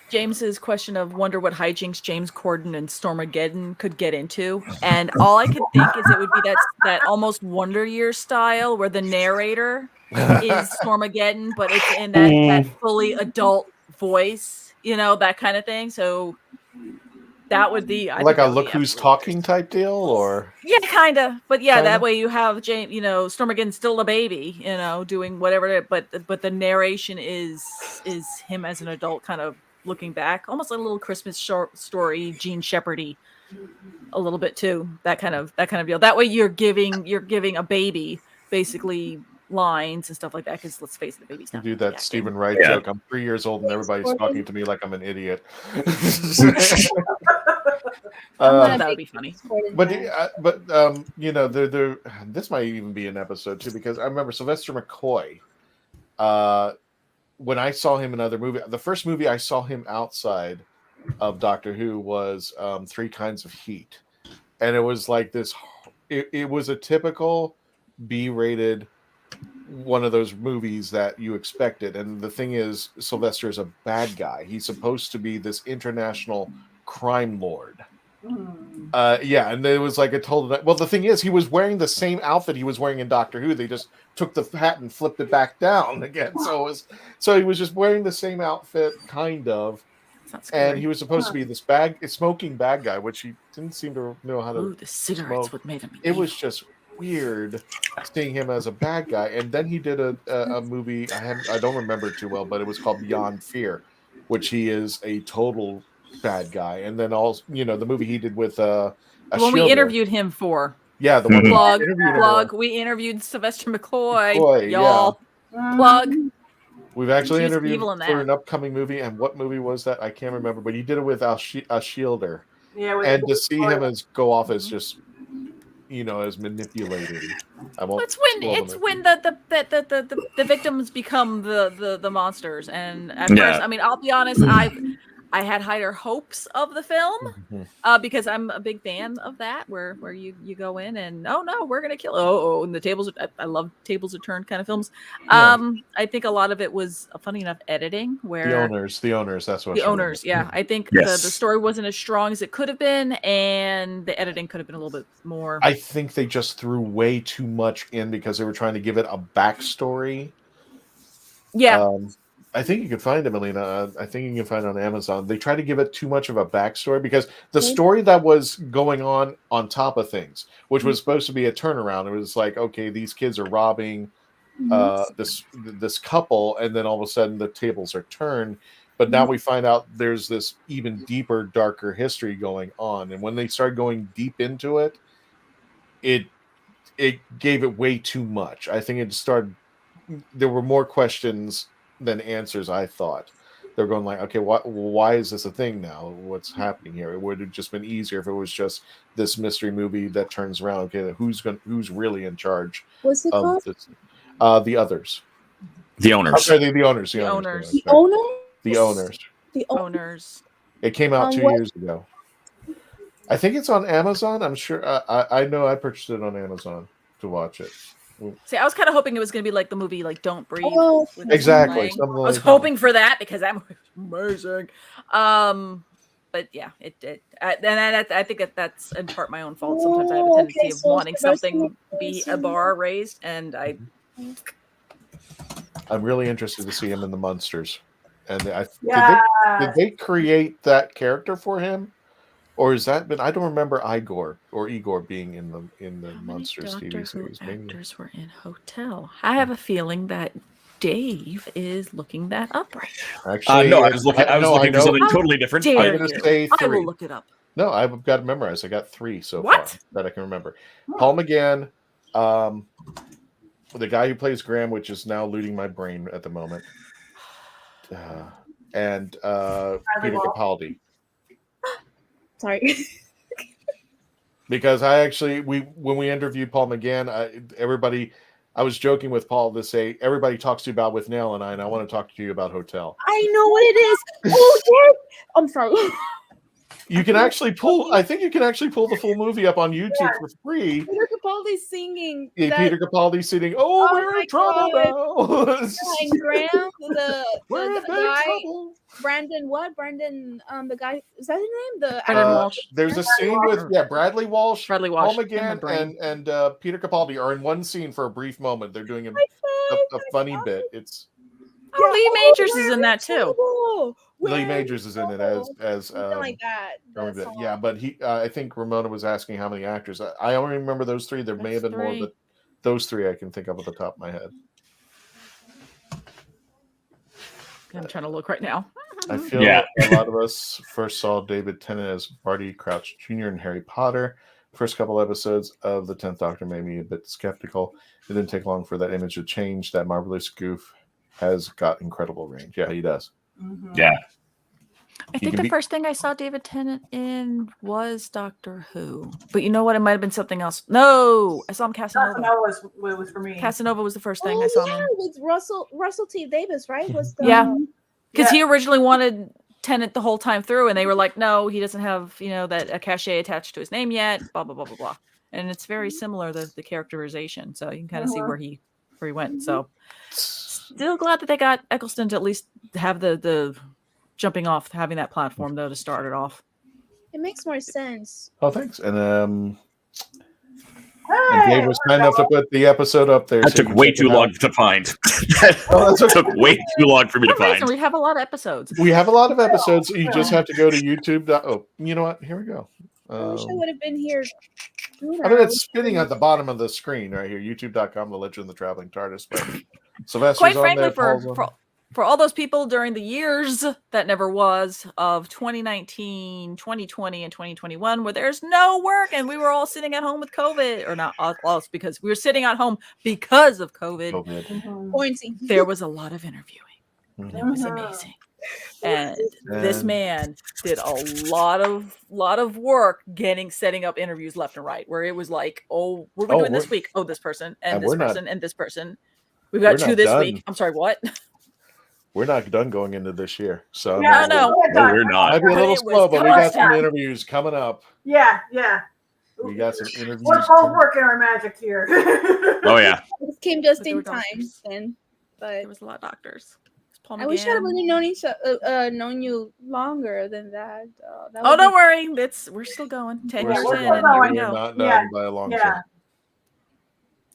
[SPEAKER 5] James's question of wonder what hijinks James Corden and Stormageddon could get into, and all I could think is it would be that almost Wonder Years style where the narrator is Stormageddon, but it's in that fully adult voice, that kind of thing. So that would be
[SPEAKER 1] like a look who's talking type deal, or
[SPEAKER 5] yeah, kind of. But yeah,
[SPEAKER 1] Kinda?
[SPEAKER 5] that way you have Jane, Stormageddon's still a baby, doing whatever. But the narration is him as an adult, kind of looking back, almost like a little Christmas short story, Gene Shepard-y, a little bit too. That kind of deal. That way you're giving a baby basically lines and stuff like that. Because let's face it, the baby's
[SPEAKER 1] you
[SPEAKER 5] not
[SPEAKER 1] do that Stephen Wright
[SPEAKER 4] Yeah.
[SPEAKER 1] joke. I'm 3 years old and everybody's talking to me like I'm an idiot.
[SPEAKER 5] that would be funny.
[SPEAKER 1] But there this might even be an episode too, because I remember Sylvester McCoy. When I saw him in other movie, the first movie I saw him outside of Doctor Who was 3 Kinds of Heat, and it was like this. It was a typical B-rated one of those movies that you expected, and the thing is, Sylvester is a bad guy. He's supposed to be this international crime lord. Yeah, and it was like a total. Well, the thing is, he was wearing the same outfit he was wearing in Doctor Who. They just took the hat and flipped it back down again. So he was just wearing the same outfit, kind of. And he was supposed to be this smoking bad guy, which he didn't seem to know how to.
[SPEAKER 5] Ooh, the cigarettes would made him.
[SPEAKER 1] It was just weird seeing him as a bad guy. And then he did a movie. I don't remember it too well, but it was called Beyond Fear, which he is a total bad guy. And then also, the movie he did with
[SPEAKER 5] the one we interviewed him for.
[SPEAKER 1] Yeah, the one
[SPEAKER 5] plug. We interviewed Sylvester McCoy, y'all.
[SPEAKER 1] Yeah.
[SPEAKER 5] Plug.
[SPEAKER 1] We've actually
[SPEAKER 5] He's
[SPEAKER 1] interviewed
[SPEAKER 5] evil in
[SPEAKER 1] for
[SPEAKER 5] that.
[SPEAKER 1] an upcoming movie, and what movie was that? I can't remember, but he did it with Al Shielder.
[SPEAKER 6] Yeah,
[SPEAKER 1] and to see him go off as just, as manipulated.
[SPEAKER 5] It's when the victims become the monsters, and at first, I mean, I'll be honest, I had higher hopes of the film because I'm a big fan of that, where you go in and oh no, we're gonna kill and the tables. I love tables are turned kind of films.
[SPEAKER 1] Yeah.
[SPEAKER 5] I think a lot of it was funny enough editing where
[SPEAKER 1] the owners. That's what
[SPEAKER 5] the owners. Yeah, I think the story wasn't as strong as it could have been, and the editing could have been a little bit more.
[SPEAKER 1] I think they just threw way too much in because they were trying to give it a backstory.
[SPEAKER 5] Yeah.
[SPEAKER 1] I think you can find it, Melina. I think you can find it on Amazon. They try to give it too much of a backstory because the story that was going on top of things, which was supposed to be a turnaround, it was like, okay, these kids are robbing this couple, and then all of a sudden the tables are turned. But now we find out there's this even deeper, darker history going on. And when they started going deep into it, it gave it way too much. I think there were more questions than answers. I thought they're going like, okay, why is this a thing now? What's happening here? It would have just been easier if it was just this mystery movie that turns around. Okay, who's really in charge?
[SPEAKER 3] What's it called?
[SPEAKER 1] This, the others,
[SPEAKER 4] the owners.
[SPEAKER 1] I'm sorry, the owners.
[SPEAKER 3] The
[SPEAKER 1] owners. It came out 2 years ago. I think it's on Amazon. I'm sure. I know I purchased it on Amazon to watch it.
[SPEAKER 5] See, I was kind of hoping it was going to be like the movie, like Don't Breathe.
[SPEAKER 1] Exactly.
[SPEAKER 5] I was hoping for that because that movie was amazing. But yeah, it did. And I think that's in part my own fault. Sometimes I have a tendency of wanting something to be a bar raised, and
[SPEAKER 1] I'm really interested to see him in the Munsters. And did they create that character for him? Or has that been? I don't remember Igor being in the Monsters TV series. Maybe
[SPEAKER 5] actors were in Hotel. I have a feeling that Dave is looking that up right now.
[SPEAKER 1] Actually,
[SPEAKER 4] no, I was looking for something totally different.
[SPEAKER 1] I'm going to say 3.
[SPEAKER 5] I will look it up.
[SPEAKER 1] No, I've got it memorized. I got 3 so far that I can remember. Paul McGann, the guy who plays Graham, which is now looting my brain at the moment, and Peter Capaldi.
[SPEAKER 3] Sorry.
[SPEAKER 1] Because when we interviewed Paul McGann, I was joking with Paul to say everybody talks to you about With Nail and I want to talk to you about Hotel.
[SPEAKER 3] I know what it is. Oh yes. I'm sorry.
[SPEAKER 1] You can actually pull. I think you can actually pull the full movie up on YouTube for free.
[SPEAKER 3] Peter Capaldi singing.
[SPEAKER 1] Yeah, Peter Capaldi singing. Oh, we're in trouble now.
[SPEAKER 3] And Graham, the guy, Brandon. What? Brandon. The guy. Is that his name?
[SPEAKER 5] Brandon Walsh.
[SPEAKER 1] There's a scene with Bradley Walsh,
[SPEAKER 5] Bradley Walsh,
[SPEAKER 1] Paul McGann, and Peter Capaldi are in one scene for a brief moment. They're doing a funny bit. It's.
[SPEAKER 5] Oh, Lee Majors is in that too.
[SPEAKER 1] Lee Majors is in it as
[SPEAKER 3] something like that.
[SPEAKER 1] yeah, but he I think Ramona was asking how many actors. I only remember those three. There may have been more, but those three I can think of at the top of my head.
[SPEAKER 5] I'm trying to look right now.
[SPEAKER 1] I feel a lot of us first saw David Tennant as Barty Crouch Jr. in Harry Potter. First couple episodes of the 10th Doctor made me a bit skeptical. It didn't take long for that image to change. That marvelous goof has got incredible range. Yeah, he does.
[SPEAKER 6] Mm-hmm.
[SPEAKER 4] Yeah.
[SPEAKER 5] I think the first thing I saw David Tennant in was Doctor Who. But you know what? It might have been something else. No, I saw him Casanova.
[SPEAKER 6] Casanova was for me.
[SPEAKER 5] Casanova was the first thing I saw him in.
[SPEAKER 3] With Russell T Davis, right? Was the
[SPEAKER 5] because he originally wanted Tennant the whole time through, and they were like, "No, he doesn't have that a cachet attached to his name yet." Blah blah blah blah blah. And it's very similar the characterization, so you can kind of see where he went. So still glad that they got Eccleston to at least have the jumping off, having that platform though to start it off.
[SPEAKER 3] It makes more sense.
[SPEAKER 1] Oh, thanks. And Dave was kind enough to put the episode up there.
[SPEAKER 4] That took way too long to find. That took way too long for me to find.
[SPEAKER 5] We have a lot of episodes.
[SPEAKER 1] We have a lot of episodes. You just have to go to YouTube. Oh, you know what? Here we go.
[SPEAKER 3] I wish I would have been here.
[SPEAKER 1] I mean, it's spinning at the bottom of the screen right here. YouTube.com, The Legend of the Traveling TARDIS. But Sylvester's
[SPEAKER 5] quite
[SPEAKER 1] on
[SPEAKER 5] frankly,
[SPEAKER 1] there,
[SPEAKER 5] for all those people during the years that never was of 2019, 2020, and 2021, where there's no work and we were all sitting at home with COVID, or not us, because we were sitting at home because of COVID.
[SPEAKER 3] Quarantine.
[SPEAKER 5] There was a lot of interviewing. It was amazing. And this man did a lot of work setting up interviews left and right, where it was like, oh, what are we doing this week? Oh, this person and this person and this person. We've got two this week. I'm sorry, what?
[SPEAKER 1] We're not done going into this year. So
[SPEAKER 5] no,
[SPEAKER 4] we're not.
[SPEAKER 1] Might be a little slow, but we got some interviews coming up.
[SPEAKER 6] Yeah.
[SPEAKER 1] We got some interviews.
[SPEAKER 6] We're both working our magic here.
[SPEAKER 4] Oh yeah.
[SPEAKER 3] It came just in time then. But
[SPEAKER 5] there was a lot of doctors.
[SPEAKER 3] I wish I would have known you longer than that.
[SPEAKER 5] Don't worry. We're still going. 10 years in, and here we
[SPEAKER 1] We're
[SPEAKER 5] go.
[SPEAKER 1] not done by a long shot.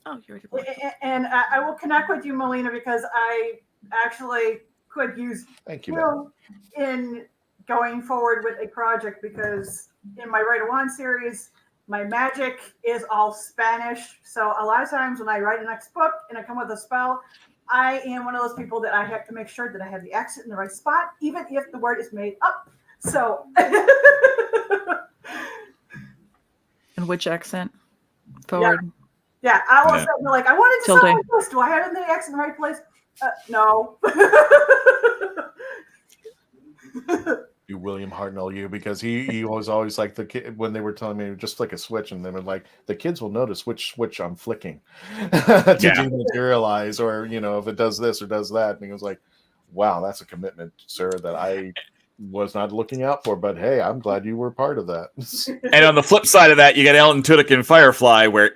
[SPEAKER 5] Oh, you're
[SPEAKER 6] ready. And I will connect with you, Melina, because I actually could use you in going forward with a project, because in my Write a Wand series, my magic is all Spanish. So a lot of times when I write a next book and I come with a spell, I am one of those people that I have to make sure that I have the accent in the right spot, even if the word is made up. So.
[SPEAKER 5] And which accent? Forward.
[SPEAKER 6] Yeah, I will say, like, I wanted to sound like this. Do I have the accent in the right place? No.
[SPEAKER 1] You William Hartnell, because he was always like the kid when they were telling me just flick a switch, and they were like, the kids will notice which switch I'm flicking to dematerialize, or if it does this or does that. And he was like, wow, that's a commitment, sir, that I was not looking out for, but hey, I'm glad you were part of that.
[SPEAKER 4] And on the flip side of that, you got Alan Tudyk in Firefly, where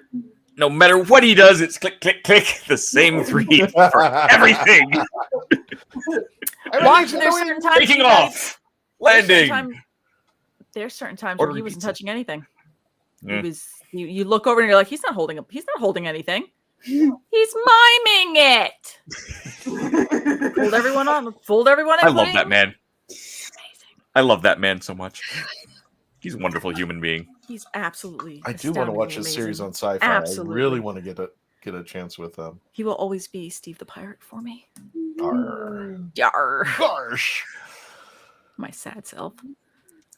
[SPEAKER 4] no matter what he does, it's click, click, click, the same three for everything.
[SPEAKER 5] Watch, there's certain times
[SPEAKER 4] taking off, landing.
[SPEAKER 5] There's certain times where he wasn't touching anything. He was. You look over and you're like, he's not holding anything. He's miming it. Fooled everyone in.
[SPEAKER 4] I love that man. I love that man so much. He's a wonderful human being.
[SPEAKER 5] He's absolutely.
[SPEAKER 1] I do want to watch his series on Sci-Fi.
[SPEAKER 5] Absolutely.
[SPEAKER 1] I really want to get a chance with them.
[SPEAKER 5] He will always be Steve the Pirate for me.
[SPEAKER 1] Yarr. Gosh.
[SPEAKER 5] My sad self.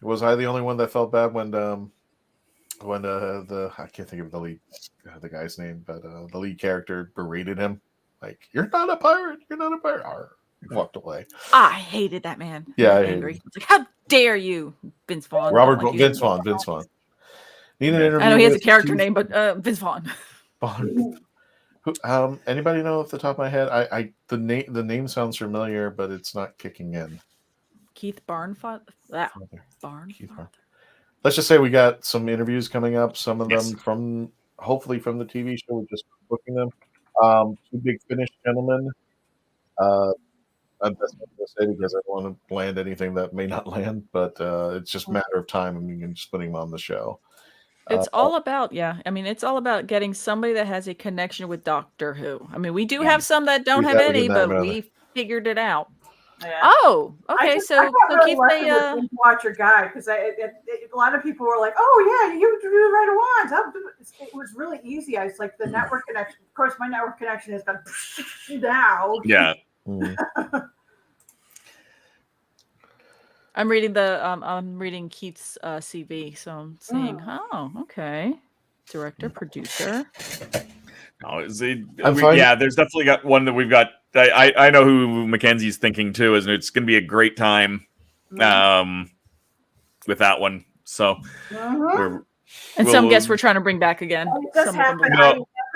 [SPEAKER 1] Was I the only one that felt bad when the I can't think of the guy's name, but the lead character berated him like, "You're not a pirate. You're not a pirate." Arr. He walked away.
[SPEAKER 5] I hated that man.
[SPEAKER 1] Yeah, I
[SPEAKER 5] angry. It's like, how dare you, Vince Vaughn?
[SPEAKER 1] Vince Vaughn. Need an interview.
[SPEAKER 5] I know he has a character name, but Vince Vaughn.
[SPEAKER 1] Anybody know off the top of my head? The name sounds familiar, but it's not kicking in.
[SPEAKER 5] Keith Barnfather.
[SPEAKER 1] Let's just say we got some interviews coming up. Some of them hopefully from the TV show. We're just booking them. Two big Finnish gentlemen. I'm just going to say because I don't want to land anything that may not land, but it's just a matter of time. I mean, just putting them on the show.
[SPEAKER 5] It's all about, it's all about getting somebody that has a connection with Doctor Who. I mean, we do have some that don't have any, but figured it out.
[SPEAKER 6] Yeah.
[SPEAKER 5] Oh, okay.
[SPEAKER 6] I
[SPEAKER 5] So
[SPEAKER 6] got really
[SPEAKER 5] Keith,
[SPEAKER 6] lucky with Binge Watcher Guy because a lot of people were like, "Oh yeah, you do the right ones." It was really easy. I was like, the network connection. Of course, my network connection has gone now.
[SPEAKER 4] Yeah.
[SPEAKER 5] I'm reading Keith's CV, so I'm saying, oh, okay, director, producer.
[SPEAKER 4] No,
[SPEAKER 1] fine.
[SPEAKER 4] yeah, there's definitely got one that we've got. I know who Mackenzie's thinking too, isn't it? It's going to be a great time with that one. So,
[SPEAKER 5] some guests we're trying to bring back again.
[SPEAKER 6] It just happened.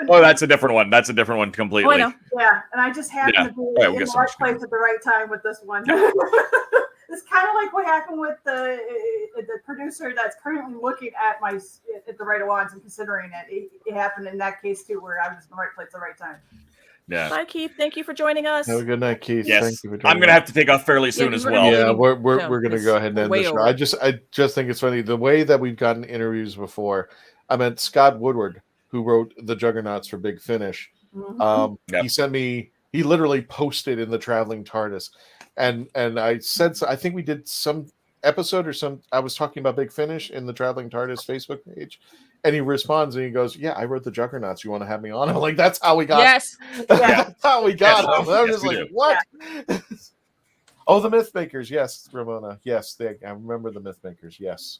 [SPEAKER 4] Oh, that's a different one. That's a different one completely.
[SPEAKER 5] Oh, I know.
[SPEAKER 6] Yeah, and I just happened to be in the right place at the right time with this one. It's kind of like what happened with the producer that's currently looking at the right ones and considering it. It happened in that case too, where I was in the right place at the right time.
[SPEAKER 4] Yeah.
[SPEAKER 5] Bye, Keith. Thank you for joining us.
[SPEAKER 1] Have a good night, Keith.
[SPEAKER 4] Yes.
[SPEAKER 1] Thank you for joining
[SPEAKER 4] I'm going to have to take off fairly soon as well.
[SPEAKER 1] Yeah, we're going to go ahead and end the show. I just think it's funny the way that we've gotten interviews before. I meant Scott Woodward, who wrote the Juggernauts for Big Finish. He sent me. He literally posted in the Traveling TARDIS, and I said, I think we did some episode or some. I was talking about Big Finish in the Traveling TARDIS Facebook page. And he responds and he goes, "Yeah, I wrote the Juggernauts. You want to have me on?" I'm like, "That's how we got."
[SPEAKER 5] Yes,
[SPEAKER 1] that's how we got him. I'm just like,
[SPEAKER 4] do.
[SPEAKER 1] "What?" Oh, the Mythmakers. Yes, Ramona. Yes, I remember the Mythmakers. Yes.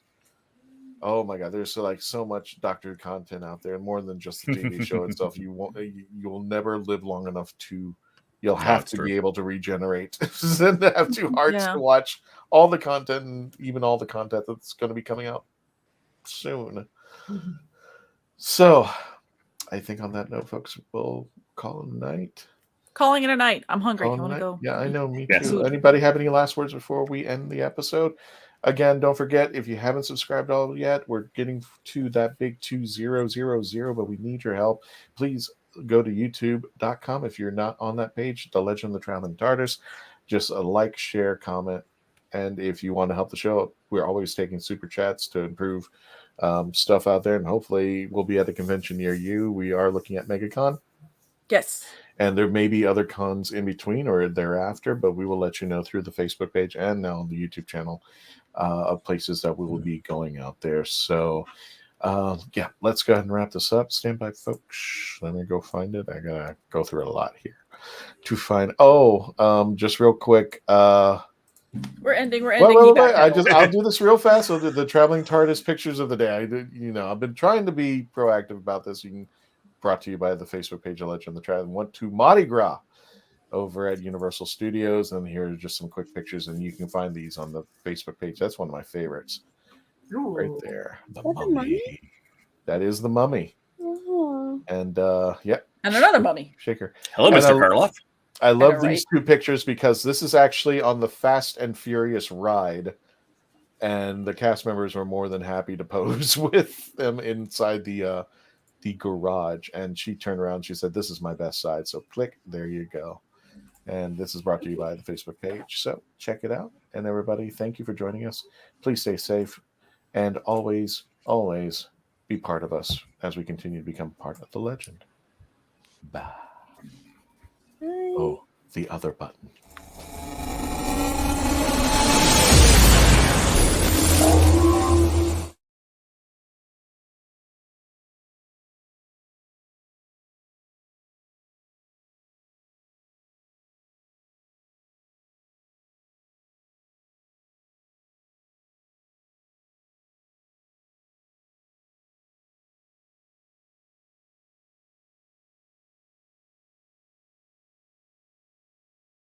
[SPEAKER 1] Oh my God, there's so much Doctor content out there, more than just the TV show itself. You'll never live long enough to. You'll have to be able to regenerate and have two hearts to watch all the content, and even all the content that's going to be coming out soon. So, I think on that note, folks, we'll call it a night.
[SPEAKER 5] Calling it a night. I'm hungry. I want to go.
[SPEAKER 1] Yeah, I know. Me too. Anybody have any last words before we end the episode? Again, don't forget, if you haven't subscribed all yet, we're getting to that big 2000, but we need your help. Please go to youtube.com if you're not on that page, The Legend of the Traveling TARDIS. Just a like, share, comment. And if you want to help the show, we're always taking super chats to improve stuff out there, and hopefully we'll be at a convention near you. We are looking at MegaCon.
[SPEAKER 5] Yes.
[SPEAKER 1] And there may be other cons in between or thereafter, but we will let you know through the Facebook page and now on the YouTube channel of places that we will be going out there. So, let's go ahead and wrap this up. Stand by, folks. Let me go find it. I got to go through a lot here to find. Just real quick.
[SPEAKER 5] We're ending.
[SPEAKER 1] Wait. I'll do this real fast. So the Traveling TARDIS pictures of the day. I've been trying to be proactive about this. Brought to you by the Facebook page of Legend of the Traveling. Went to Mardi Gras over at Universal Studios, and here are just some quick pictures, and you can find these on the Facebook page. That's one of my favorites.
[SPEAKER 6] Ooh.
[SPEAKER 1] Right there, the mummy. That is the mummy. And and
[SPEAKER 5] another mummy.
[SPEAKER 1] Shaker.
[SPEAKER 4] Hello, Mr. Karloff.
[SPEAKER 1] I love these two pictures because this is actually on the Fast and Furious ride, and the cast members were more than happy to pose with them inside the garage. And she turned around and she said, "This is my best side." So click, there you go. And this is brought to you by the Facebook page. So check it out. And everybody, thank you for joining us. Please stay safe and always, always be part of us as we continue to become part of the legend. Bye. Oh, the other button.